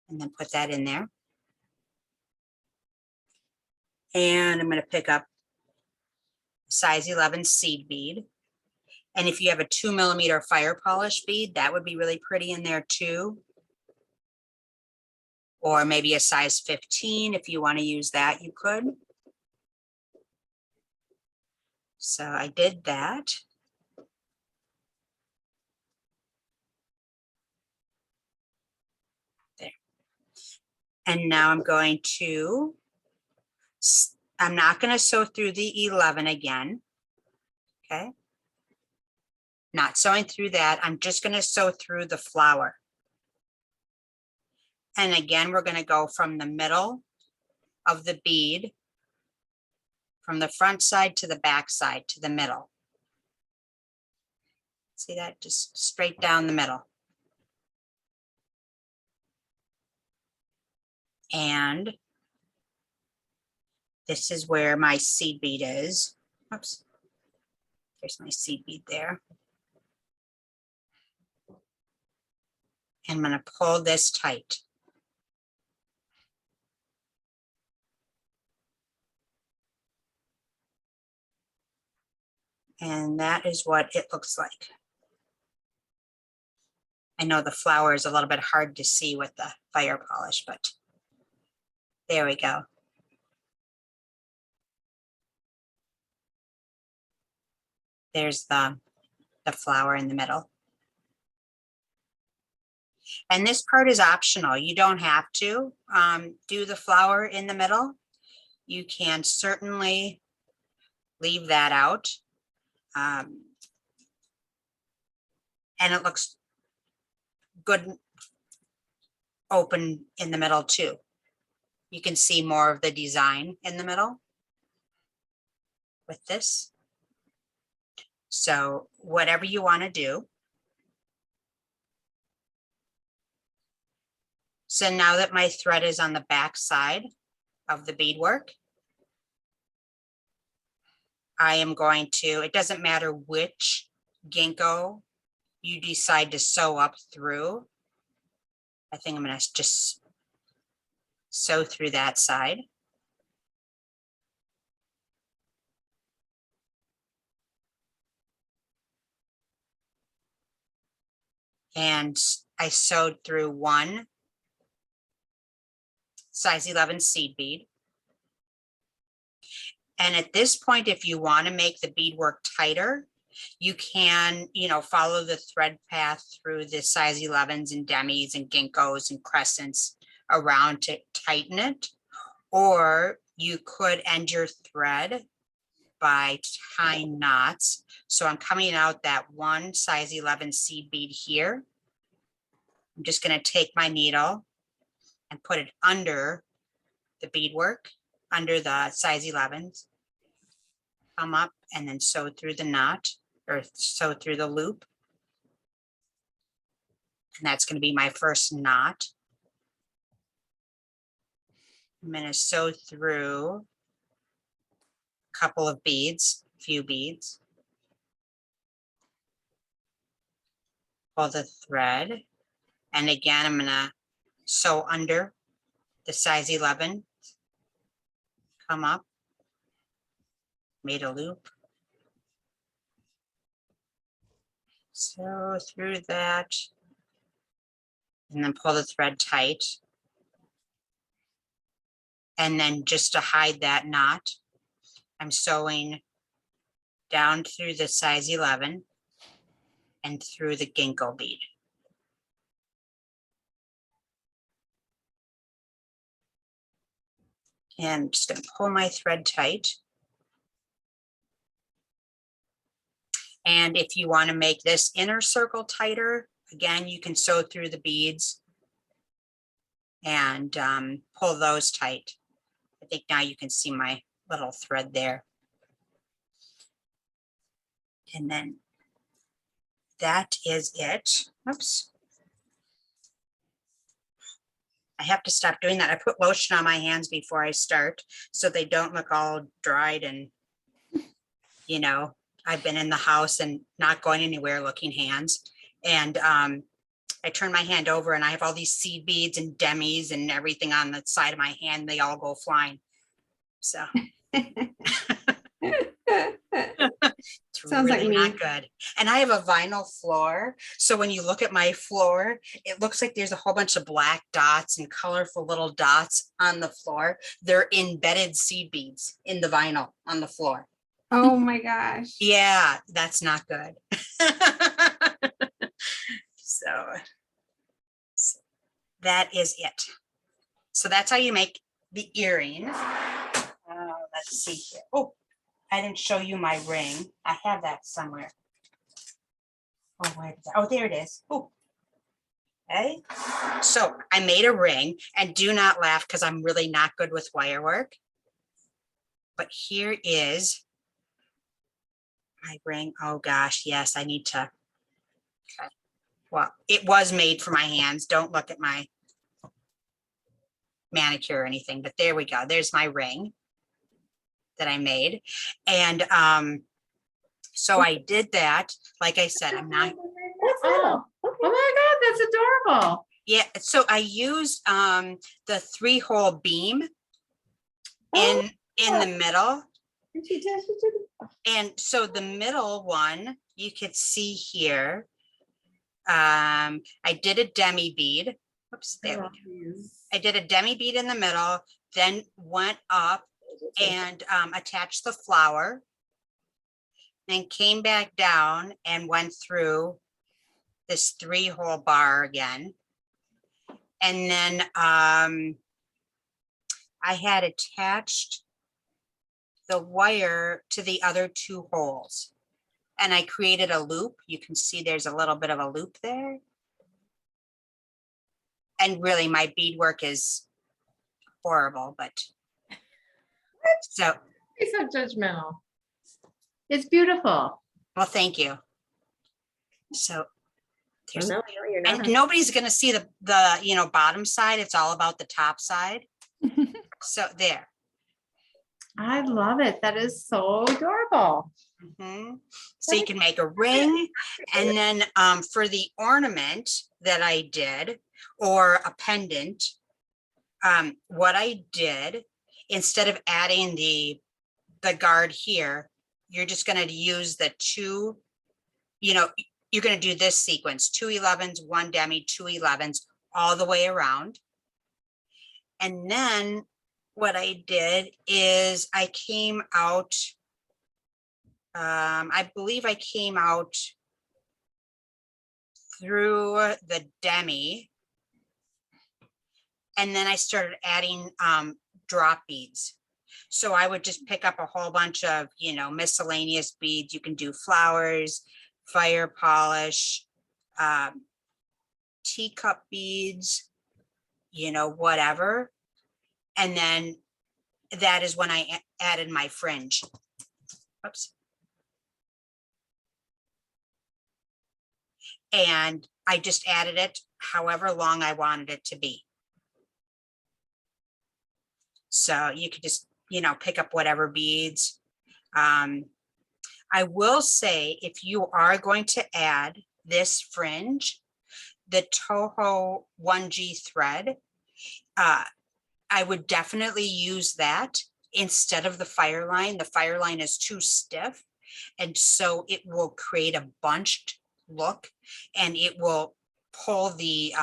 And then put that in there. And I'm going to pick up size 11 seed bead. And if you have a 2mm fire polish bead, that would be really pretty in there too. Or maybe a size 15, if you want to use that, you could. So I did that. There. And now I'm going to, I'm not going to sew through the 11 again. Okay. Not sewing through that. I'm just going to sew through the flower. And again, we're going to go from the middle of the bead, from the front side to the back side to the middle. See that? Just straight down the middle. And this is where my seed bead is. Oops. There's my seed bead there. And I'm going to pull this tight. And that is what it looks like. I know the flower is a little bit hard to see with the fire polish, but there we go. There's the flower in the middle. And this part is optional. You don't have to do the flower in the middle. You can certainly leave that out. And it looks good open in the middle too. You can see more of the design in the middle with this. So whatever you want to do. So now that my thread is on the back side of the beadwork, I am going to, it doesn't matter which ginkgo you decide to sew up through. I think I'm going to just sew through that side. And I sewed through one size 11 seed bead. And at this point, if you want to make the beadwork tighter, you can, follow the thread path through the size 11s and demis and ginkgos and crescents around to tighten it. Or you could end your thread by tying knots. So I'm coming out that one size 11 seed bead here. I'm just going to take my needle and put it under the beadwork, under the size 11s. Come up and then sew through the knot or sew through the loop. And that's going to be my first knot. I'm going to sew through a couple of beads, a few beads. Pull the thread. And again, I'm going to sew under the size 11. Come up. Made a loop. Sew through that. And then pull the thread tight. And then just to hide that knot, I'm sewing down through the size 11. and through the ginkgo bead. And I'm just going to pull my thread tight. And if you want to make this inner circle tighter, again, you can sew through the beads and pull those tight. I think now you can see my little thread there. And then that is it. Oops. I have to stop doing that. I put lotion on my hands before I start so they don't look all dried and, you know, I've been in the house and not going anywhere looking hands. And I turn my hand over and I have all these seed beads and demis and everything on the side of my hand. They all go flying. So it's Sounds like really me. not good. And I have a vinyl floor. So when you look at my floor, it looks like there's a whole bunch of black dots and colorful little dots on the floor. They're embedded seed beads in the vinyl on the floor. Oh my gosh. Yeah, that's not good. So that is it. So that's how you make the earring. Let's see here. Oh, I didn't show you my ring. I have that somewhere. Oh, where is that? Oh, there it is. Oh, okay. So I made a ring, and do not laugh because I'm really not good with wire work. But here is my ring. Oh gosh, yes, I need to. Okay. Well, it was made for my hands. Don't look at my manicure or anything, but there we go. There's my ring that I made. And so I did that. Like I said, I'm not. Oh, oh my God, that's adorable. Yeah, so I used the 3-hole beam in the middle. And so the middle one, you could see here, I did a demi bead. Oops, there we go. I did a demi bead in the middle, then went up and attached the flower, then came back down and went through this 3-hole bar again. And then I had attached the wire to the other 2 holes. And I created a loop. You can see there's a little bit of a loop there. And really my beadwork is horrible, but so. You're so judgmental. It's beautiful. Well, thank you. So there's, No, you're not. and nobody's going to see the bottom side. It's all about the top side. So there. I love it. That is so adorable. Mhm. So you can make a ring, and then for the ornament that I did, or a pendant, what I did, instead of adding the guard here, you're just going to use the 2, you're going to do this sequence, 2 11s, 1 demi, 2 11s, all the way around. And then what I did is I came out, I believe I came out through the demi, and then I started adding drop beads. So I would just pick up a whole bunch of, miscellaneous beads. You can do flowers, fire polish, teacup beads, whatever. And then that is when I added my fringe. Oops. And I just added it however long I wanted it to be. So you could just, pick up whatever beads. I will say, if you are going to add this fringe, the Toho 1G thread, I would definitely use that instead of the fire line. The fire line is too stiff, and so it will create a bunched look, and it will pull the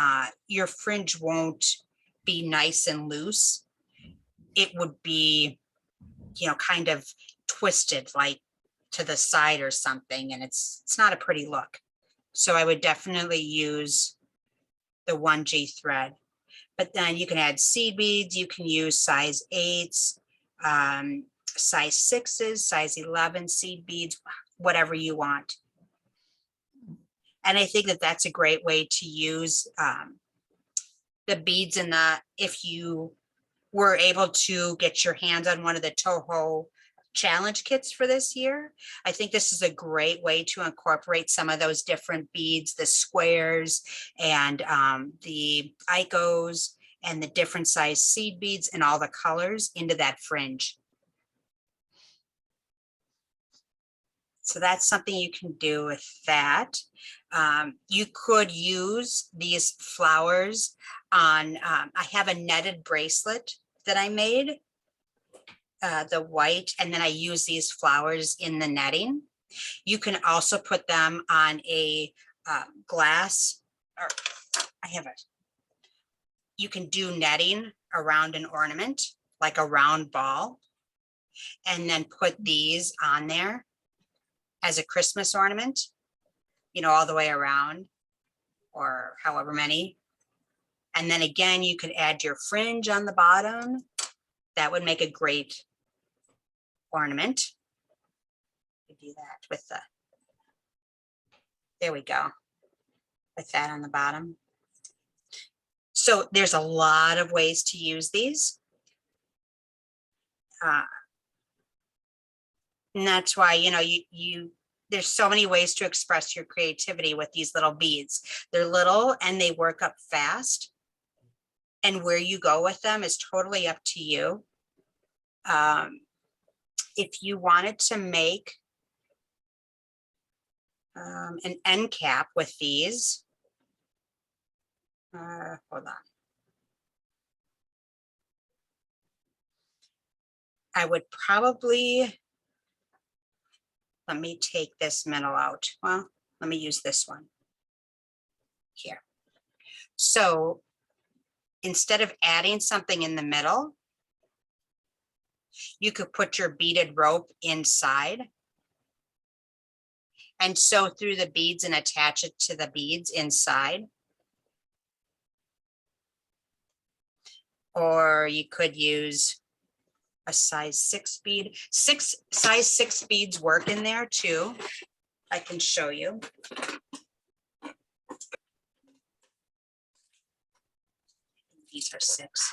your fringe won't be nice and loose. It would be, kind of twisted like to the side or something, and it's not a pretty look. So I would definitely use the 1G thread. But then you can add seed beads, you can use size 8s, size 6s, size 11 seed beads, whatever you want. And I think that that's a great way to use the beads in the, if you were able to get your hands on one of the Toho challenge kits for this year. I think this is a great way to incorporate some of those different beads, the squares and the icos and the different size seed beads and all the colors into that fringe. So that's something you can do with that. You could use these flowers on, I have a netted bracelet that I made, the white, and then I use these flowers in the netting. You can also put them on a glass, or I have it. You can do netting around an ornament, like a round ball, and then put these on there as a Christmas ornament, you know, all the way around, or however many. And then again, you could add your fringe on the bottom. That would make a great ornament. You do that with the, there we go, with that on the bottom. So there's a lot of ways to use these. And that's why, you know, there's so many ways to express your creativity with these little beads. They're little and they work up fast. And where you go with them is totally up to you. If you wanted to make an end cap with these, hold on. I would probably, let me take this middle out. Well, let me use this one here. So instead of adding something in the middle, you could put your beaded rope inside and sew through the beads and attach it to the beads inside. Or you could use a size 6 bead. Size 6 beads work in there too. I can show you. These are 6.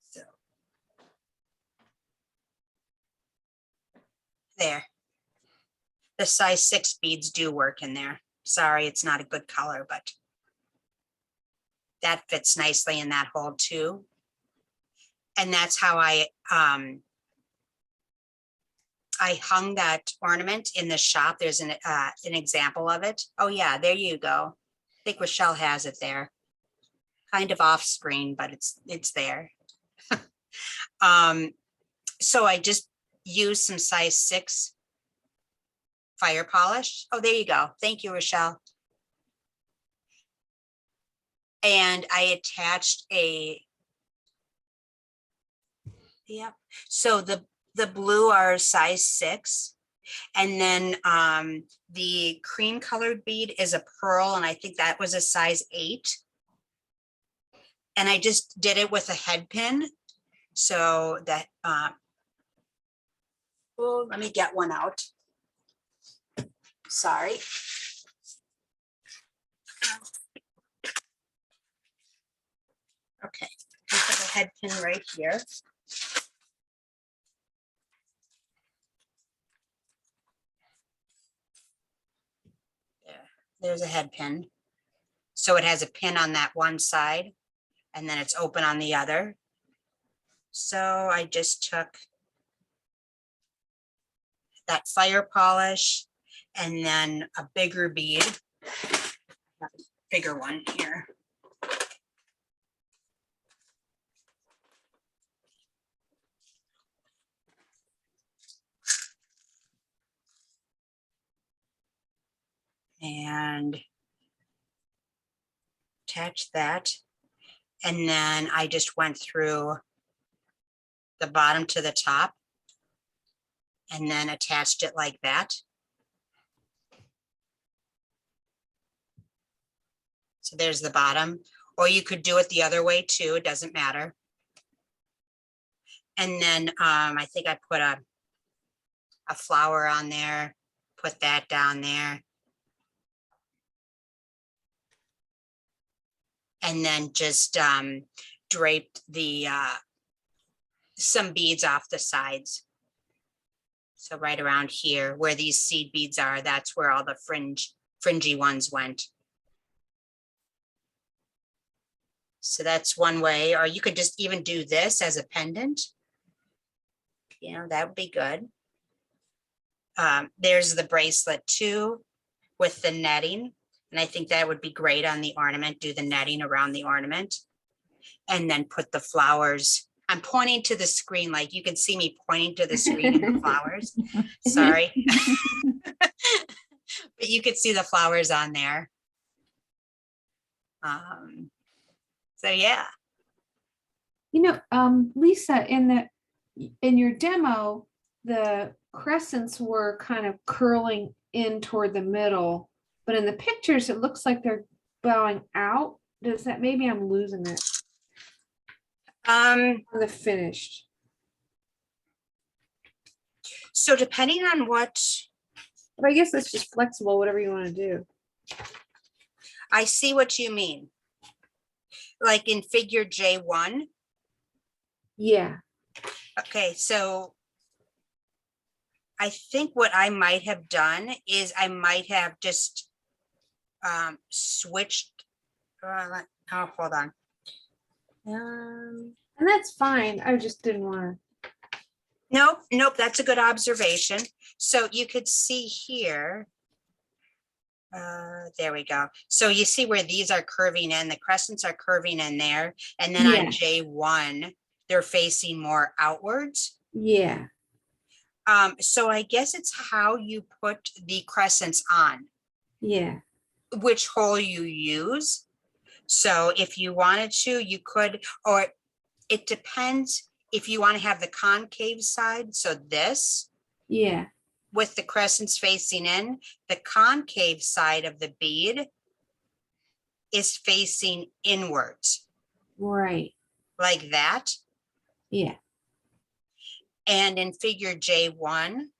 So there. The size 6 beads do work in there. Sorry, it's not a good color, but that fits nicely in that hole too. And that's how I hung that ornament in the shop. There's an example of it. Oh yeah, there you go. I think Rochelle has it there. Kind of off screen, but it's there. So I just used some size 6 fire polish. Oh, there you go. Thank you, Rochelle. And I attached a, yep. So the blue are size 6. And then the cream colored bead is a pearl. And I think that was a size 8. And I just did it with a head pin. So that, oh, let me get one out. Sorry. Okay, I have a head pin right here. There's a head pin. So it has a pin on that one side and then it's open on the other. So I just took that fire polish and then a bigger bead, bigger one here. And attach that. And then I just went through the bottom to the top and then attached it like that. So there's the bottom, or you could do it the other way too. It doesn't matter. And then I think I put a flower on there, put that down there. And then just draped the some beads off the sides. So right around here where these seed beads are, that's where all the fringy ones went. So that's one way, or you could just even do this as a pendant. You know, that would be good. There's the bracelet too with the netting. And I think that would be great on the ornament, do the netting around the ornament. And then put the flowers. I'm pointing to the screen, like you can see me pointing to the screen and the flowers. Sorry. But you could see the flowers on there. So yeah. You know, Lisa, in your demo, the crescents were kind of curling in toward the middle, but in the pictures, it looks like they're bowing out. Does that, maybe I'm losing it on the finished? So depending on what, But I guess it's just flexible, whatever you want to do. I see what you mean. Like in figure J1. Yeah. Okay, so I think what I might have done is I might have just switched. Oh, hold on. And that's fine. I just didn't want Nope, that's a good observation. So you could see here. There we go. So you see where these are curving in, the crescents are curving in there. And then Yeah. on J1, they're facing more outwards. Yeah. So I guess it's how you put the crescents on, Yeah. which hole you use. So if you wanted to, you could, or it depends if you want to have the concave side. So this Yeah. with the crescents facing in, the concave side of the bead is facing inwards Right. like that. Yeah. And in figure J1,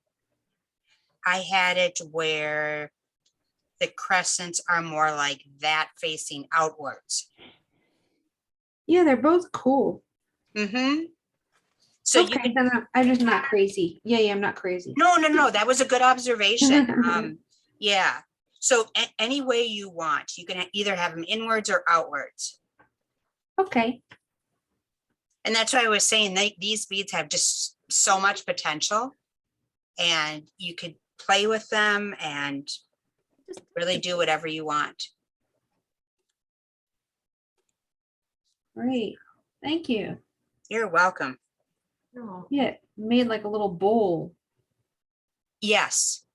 I had it where the crescents are more like that facing outwards. Yeah, they're both cool. Mm-hmm. So you Okay, could, then I'm just not crazy. Yeah, I'm not crazy. no, that was a good observation. Yeah. So any way you want, you can either have them inwards or outwards. Okay. And that's why I was saying these beads have just so much potential, and you could play with them and really do whatever you want. Great. Thank you. You're welcome. Oh, Yeah, made like a little bowl. Yes.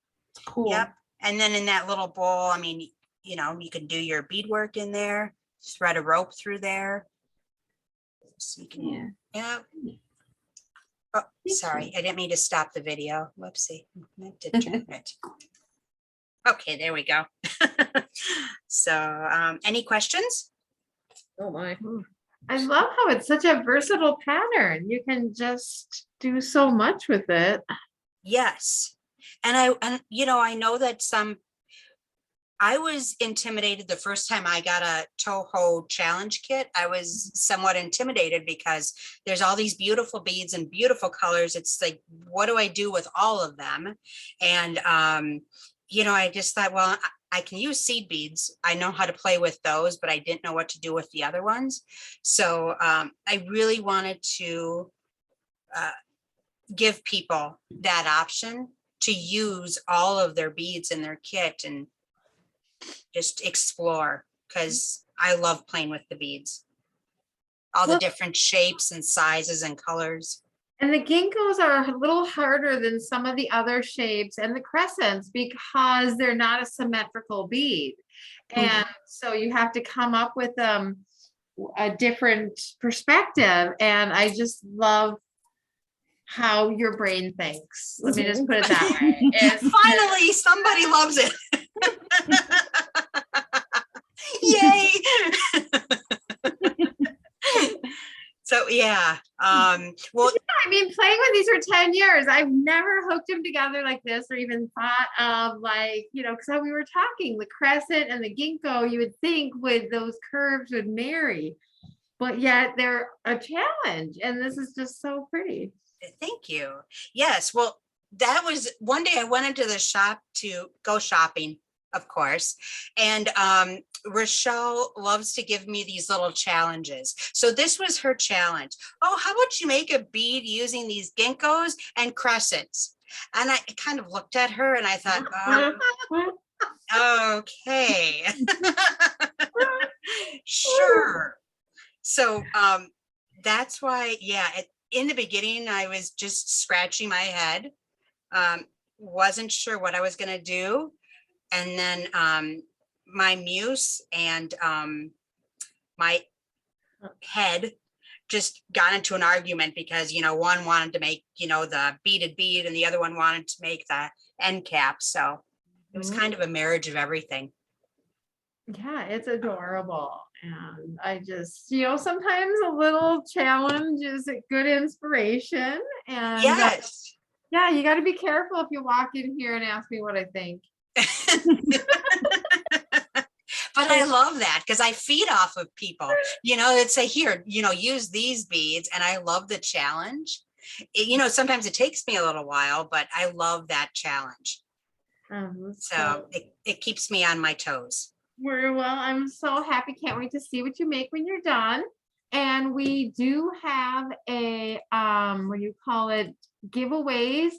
Cool. Yep. And then in that little bowl, I mean, you know, you can do your beadwork in there, thread a rope through there. So you can, Yeah. yeah. Oh, Thank sorry, you. I didn't mean to stop the video. Whoopsie. I meant to turn it. Okay, there we go. So, any questions? Oh my. I love how it's such a versatile pattern. You can just do so much with it. Yes. And you know, I know that I was intimidated the first time I got a Toho challenge kit. I was somewhat intimidated because there's all these beautiful beads and beautiful colors. It's like, what do I do with all of them? And, you know, I just thought, well, I can use seed beads. I know how to play with those, but I didn't know what to do with the other ones. So I really wanted to give people that option to use all of their beads in their kit and just explore, because I love playing with the beads. All the Well- different shapes and sizes and colors. And the ginkgos are a little harder than some of the other shapes and the crescents because they're not a symmetrical bead. And so you have to come up with a different perspective. And I just love how your brain thinks. Let me just put it that way. It's Finally, somebody loves it. Yay. So yeah, well, I mean, playing with these for 10 years, I've never hooked them together like this or even thought of like, because we were talking, the crescent and the ginkgo, you would think with those curves would marry, but yet they're a challenge. And this is just so pretty. thank you. Yes, well, that was one day I went into the shop to go shopping, of course. And Rochelle loves to give me these little challenges. So this was her challenge. Oh, how about you make a bead using these ginkgos and crescents? And I kind of looked at her and I thought, okay, sure. So that's why, yeah, in the beginning, I was just scratching my head. Wasn't sure what I was going to do. And then my muse and my head just got into an argument because, one wanted to make, the beaded bead and the other one wanted to make the end cap. So it was kind of a marriage of everything. Yeah, it's adorable. And I just, sometimes a little challenge is a good inspiration. And Yes. yeah, you got to be careful if you walk in here and ask me what I think. But I love that because I feed off of people, that say, here, use these beads. And I love the challenge. Sometimes it takes me a little while, but I love that challenge. So it keeps me on my toes. Very well. I'm so happy. Can't wait to see what you make when you're done. And we do have a, giveaways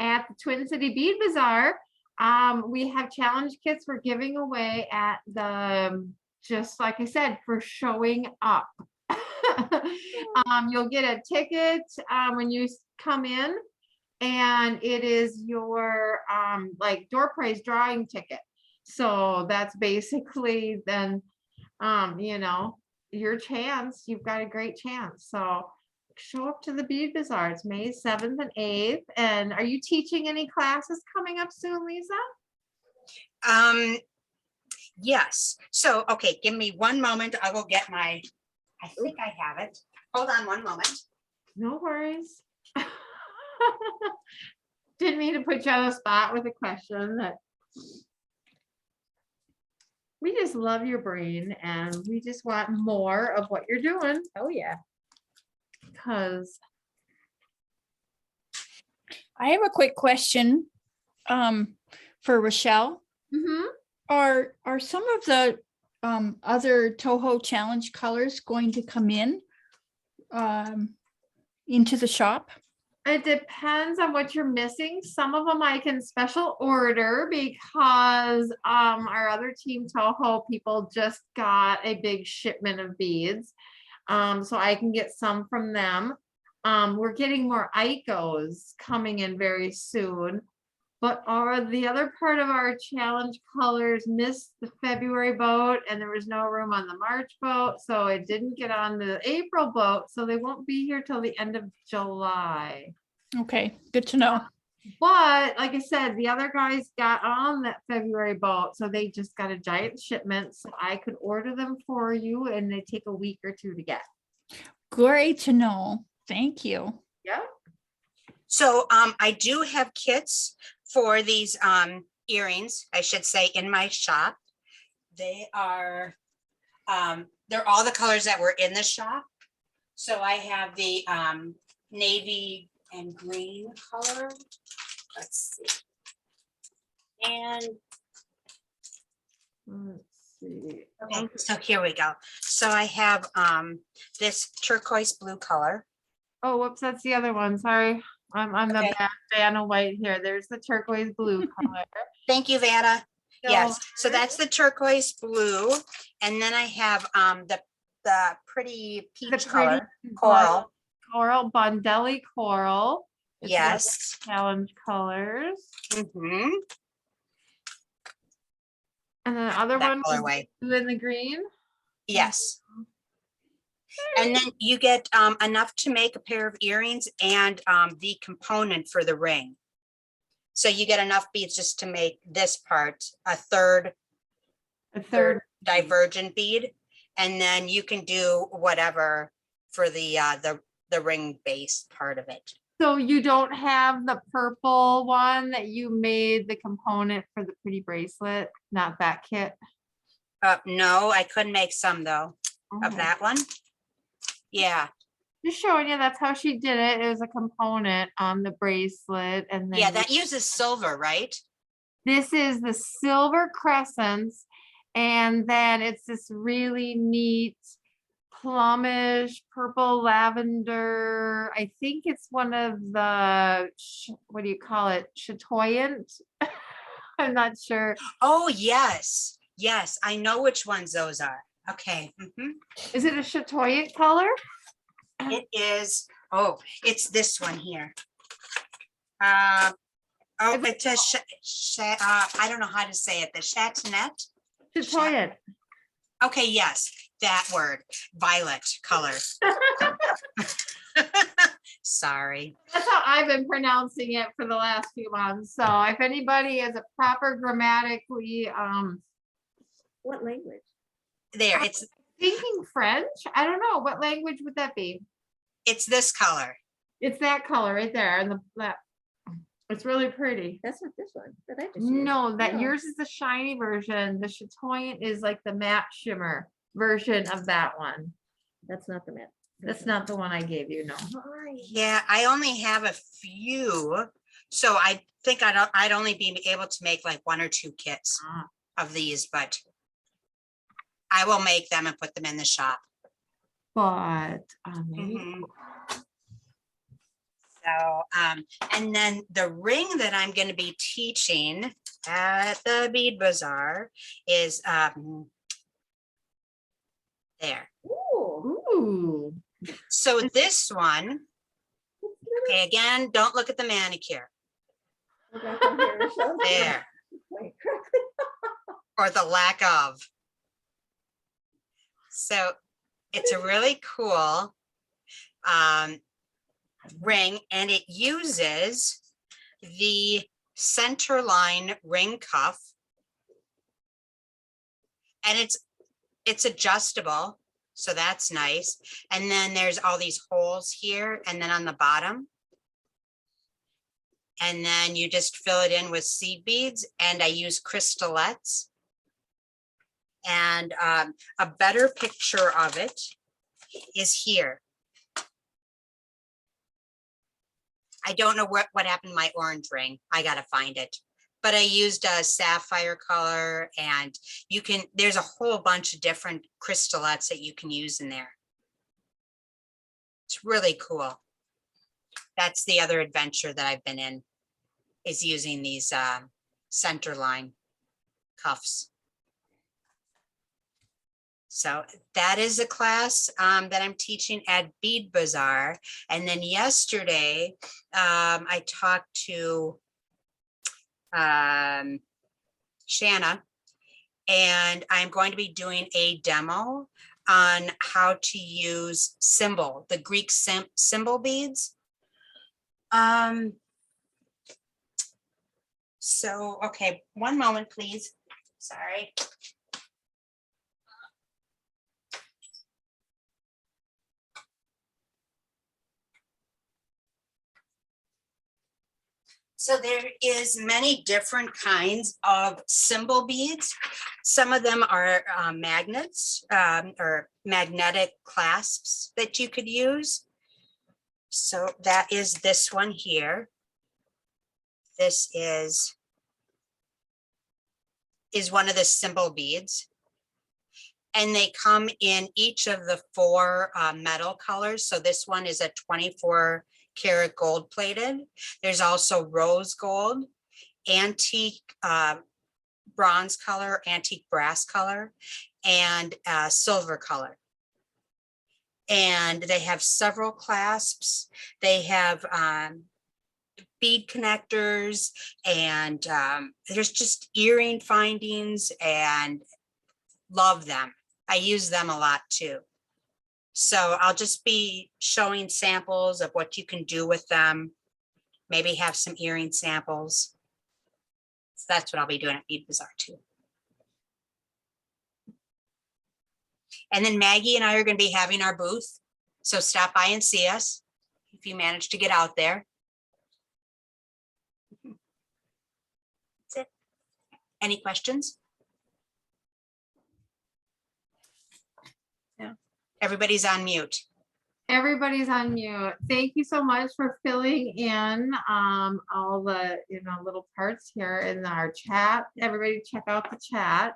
at the Twin City Bead Bazaar. We have challenge kits we're giving away at just like I said, for showing up. You'll get a ticket when you come in, and it is your door prize drawing ticket. So that's basically then, your chance. You've got a great chance. So show up to the Bead Bazaar. It's May 7th and 8th. And are you teaching any classes coming up soon, Lisa? Yes. So, okay, give me one moment. I will get I think I have it. Hold on one moment. No worries. Didn't mean to put you on the spot with a question that we just love your brain and we just want more of what you're doing. Oh, yeah. Because I have a quick question for Rochelle. Mhm. Are some of the other Toho Challenge colors going to come in into the shop? It depends on what you're missing. Some of them I can special order because our other Team Toho people just got a big shipment of beads. So I can get some from them. We're getting more Icos coming in very soon. But the other part of our challenge colors missed the February boat and there was no room on the March boat. So it didn't get on the April boat. So they won't be here till the end of July. Okay, good to know. But like I said, the other guys got on that February boat. So they just got a giant shipment. So I could order them for you and they take a week or two to get. Great to know. Thank you. Yeah. So I do have kits for these earrings, I should say, in my shop. They are, they're all the colors that were in the shop. So I have the navy and green color. Let's see. And Let's see. okay, so here we go. So I have this turquoise blue color. Oh, whoops, that's the other one. Sorry. I'm the Okay. bad Vanna White here. There's the turquoise blue color. Thank you, Vanna. Yes, so So- that's the turquoise blue. And then I have the pretty The peach pretty color, coral. Coral, Bondelli coral. It's one of the Yes. challenge colors. Mhm. And then the other That one was colorway. blue and the green. Yes. And then you get enough to make a pair of earrings and the component for the ring. So you get enough beads just to make this part, a third divergent bead. And then you can do whatever for the ring base part of it. So you don't have the purple one that you made the component for the pretty bracelet, not that kit? No, I could make some though of Oh. that one. Yeah, Just showing you, that's how she did it. It was a component on the bracelet and then. yeah, that uses silver, right? This is the silver crescents. And then it's this really neat plumish purple lavender. I think it's one of the, what do you call it? Chatoyant? I'm not sure. Oh, yes. Yes, I know which ones those are. Okay. Mhm. Is it a chatoyant color? It is, oh, it's this one here. Oh, it's a, I don't know how to say it, the chatinet. Chatoyant. Okay, yes, that word, violet color. Sorry. That's how I've been pronouncing it for the last few months. So if anybody is a proper grammatically, What language? There, it's speaking French, I don't know, what language would that be? this color. It's that color right there and that. It's really pretty. That's not this one that I just No, that yours is the shiny version. The chatoyant is like the matte shimmer version of that one. That's not the map. That's not the one I gave you, no. Yeah, I only have a few, so I think I'd only be able to make like 1 or 2 kits of these, but I will make them and put them in the shop. But maybe Mhm. So, and then the ring that I'm going to be teaching at the Bead Bazaar is there. ooh. So this one, okay, again, don't look at the manicure there, or the lack of. So it's a really cool ring, and it uses the center line ring cuff, and it's adjustable, so that's nice. And then there's all these holes here and then on the bottom, and then you just fill it in with seed beads, and I use crystalettes. And a better picture of it is here. I don't know what happened to my orange ring. I gotta find it. But I used a sapphire color, and there's a whole bunch of different crystalettes that you can use in there. It's really cool. That's the other adventure that I've been in, is using these center line cuffs. So that is a class that I'm teaching at Bead Bazaar. And then yesterday, I talked to Shanna, and I'm going to be doing a demo on how to use the Greek symbol beads. So, okay, one moment, please. Sorry. So there is many different kinds of symbol beads. Some of them are magnets or magnetic clasps that you could use. So that is this one here. This is one of the symbol beads. And they come in each of the 4 metal colors. So this one is a 24 karat gold plated. There's also rose gold, antique bronze color, antique brass color, and silver color. And they have several clasps. They have bead connectors, and there's just earring findings, and love them. I use them a lot too. So I'll just be showing samples of what you can do with them. Maybe have some earring samples. So that's what I'll be doing at Bead Bazaar too. And then Maggie and I are going to be having our booth. So stop by and see us if you manage to get out there. That's it. Any questions? No. Everybody's on mute. Everybody's on mute. Thank you so much for filling in all the little parts here in our chat. Everybody check out the chat.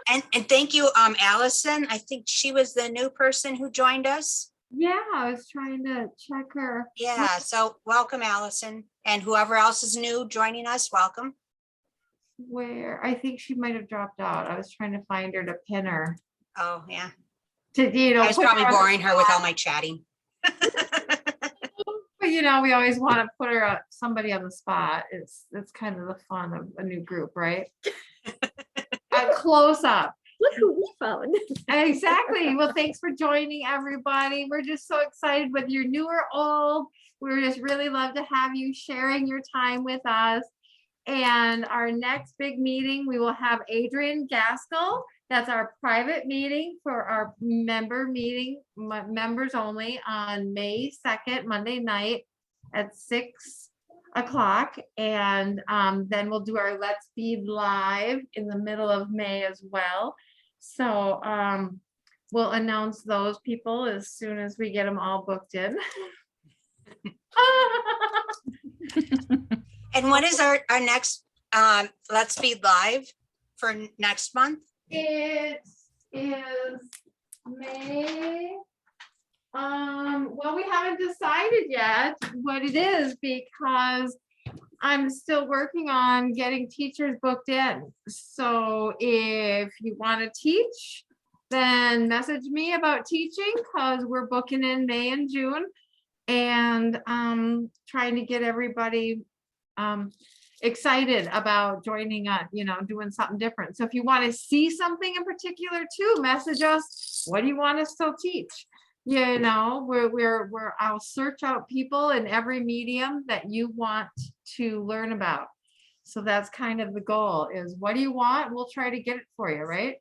And thank you, Allison. I think she was the new person who joined us. Yeah, I was trying to check her. Yeah, so welcome, Allison. And whoever else is new joining us, welcome. Where I think she might have dropped out. I was trying to find her to pin her. Oh, yeah. To, I was put probably her on the boring her with all spot. my chatting. But we always want to put her somebody on the spot. It's kind of the fun of a new group, right? A close up. Look who we found. Exactly. Well, thanks for joining, everybody. We're just so excited whether you're new or old. We're just really love to have you sharing your time with us. And our next big meeting, we will have Adrian Gaskell. That's our private meeting for our member meeting, members only, on May 2nd, Monday night at 6 o'clock. And then we'll do our Let's Bead Live in the middle of May as well. So we'll announce those people as soon as we get them all booked in. And what is our next Let's Bead Live for next month? It is May. Well, we haven't decided yet what it is because I'm still working on getting teachers booked in. So if you want to teach, then message me about teaching because we're booking in May and June and trying to get everybody excited about joining us, doing something different. So if you want to see something in particular too, message us. What do you want us to teach? I'll search out people in every medium that you want to learn about. So that's kind of the goal is what do you want? We'll try to get it for you, right?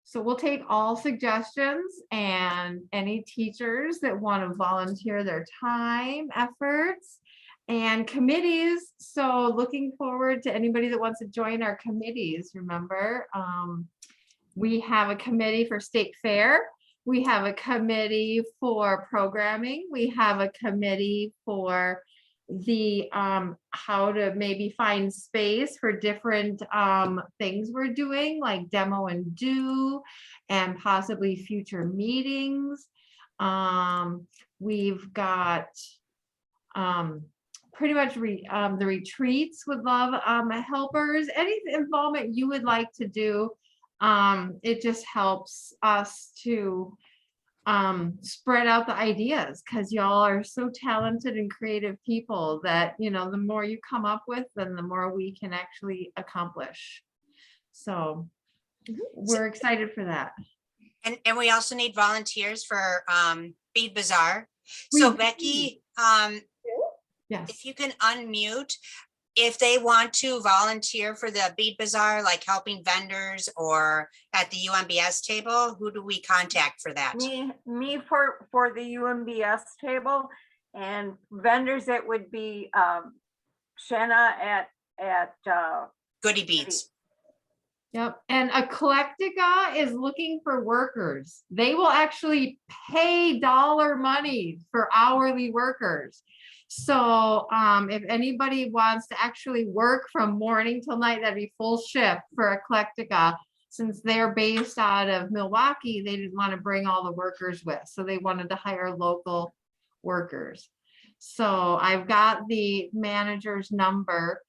So we'll take all suggestions and any teachers that want to volunteer their time, efforts, and committees. So looking forward to anybody that wants to join our committees. Remember, we have a committee for state fair. We have a committee for programming. We have a committee for the how to maybe find space for different things we're doing, like demo and do, and possibly future meetings. We've got pretty much the retreats would love helpers. Any involvement you would like to do, it just helps us to spread out the ideas because y'all are so talented and creative people that the more you come up with, then the more we can actually accomplish. So we're excited for that. And we also need volunteers for Bead Bazaar. So Becky, Yes. if you can unmute, if they want to volunteer for the Bead Bazaar, like helping vendors or at the UMBS table, who do we contact for that? Me for the UMBS table, and vendors, it would be Shanna at Goody Beads. Yep. And Eclectica is looking for workers. They will actually pay dollar money for hourly workers. So if anybody wants to actually work from morning till night, that'd be full shift for Eclectica. Since they're based out of Milwaukee, they didn't want to bring all the workers with. So they wanted to hire local workers. So I've got the manager's number.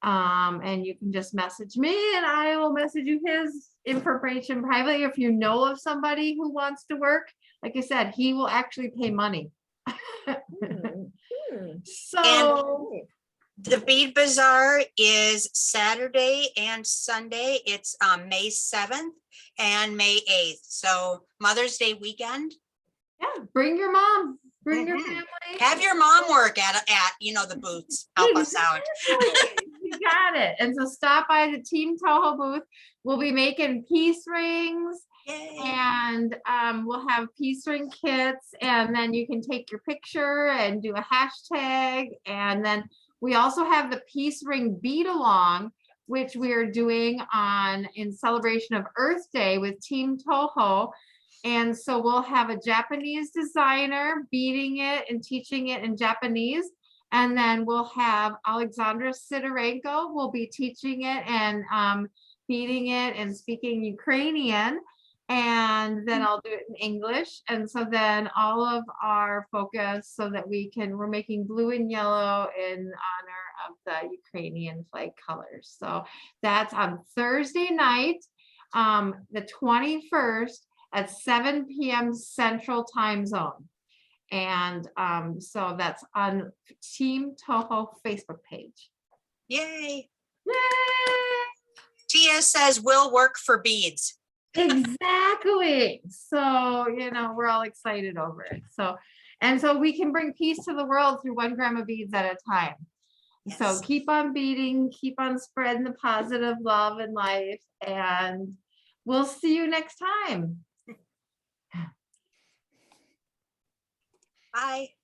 And you can just message me and I will message you his information privately. If you know of somebody who wants to work, like I said, he will actually pay money. So The Bead Bazaar is Saturday and Sunday. It's May 7th and May 8th. So Mother's Day weekend. Yeah, bring your mom, bring your Mhm. family. Have your mom work at the booths. Help us out. Exactly. You got it. And so stop by the Team Toho booth. We'll be making peace rings. Yay. And we'll have peace ring kits, and then you can take your picture and do a hashtag. And then we also have the peace ring bead along, which we are doing in celebration of Earth Day with Team Toho. And so we'll have a Japanese designer beading it and teaching it in Japanese. And then we'll have Alexandra Sidorenko will be teaching it and beading it and speaking Ukrainian. And then I'll do it in English. And so then all of our focus so that we're making blue and yellow in honor of the Ukrainian flag colors. So that's on Thursday night, the 21st at 7 p.m. Central Time Zone. And so that's on Team Toho Facebook page. Yay. Yay! Tia says we'll work for beads. Exactly. So, we're all excited over it. So we can bring peace to the world through 1 gram of beads at a time. Yes. So keep on beading, keep on spreading the positive love and life, and we'll see you next time. Bye.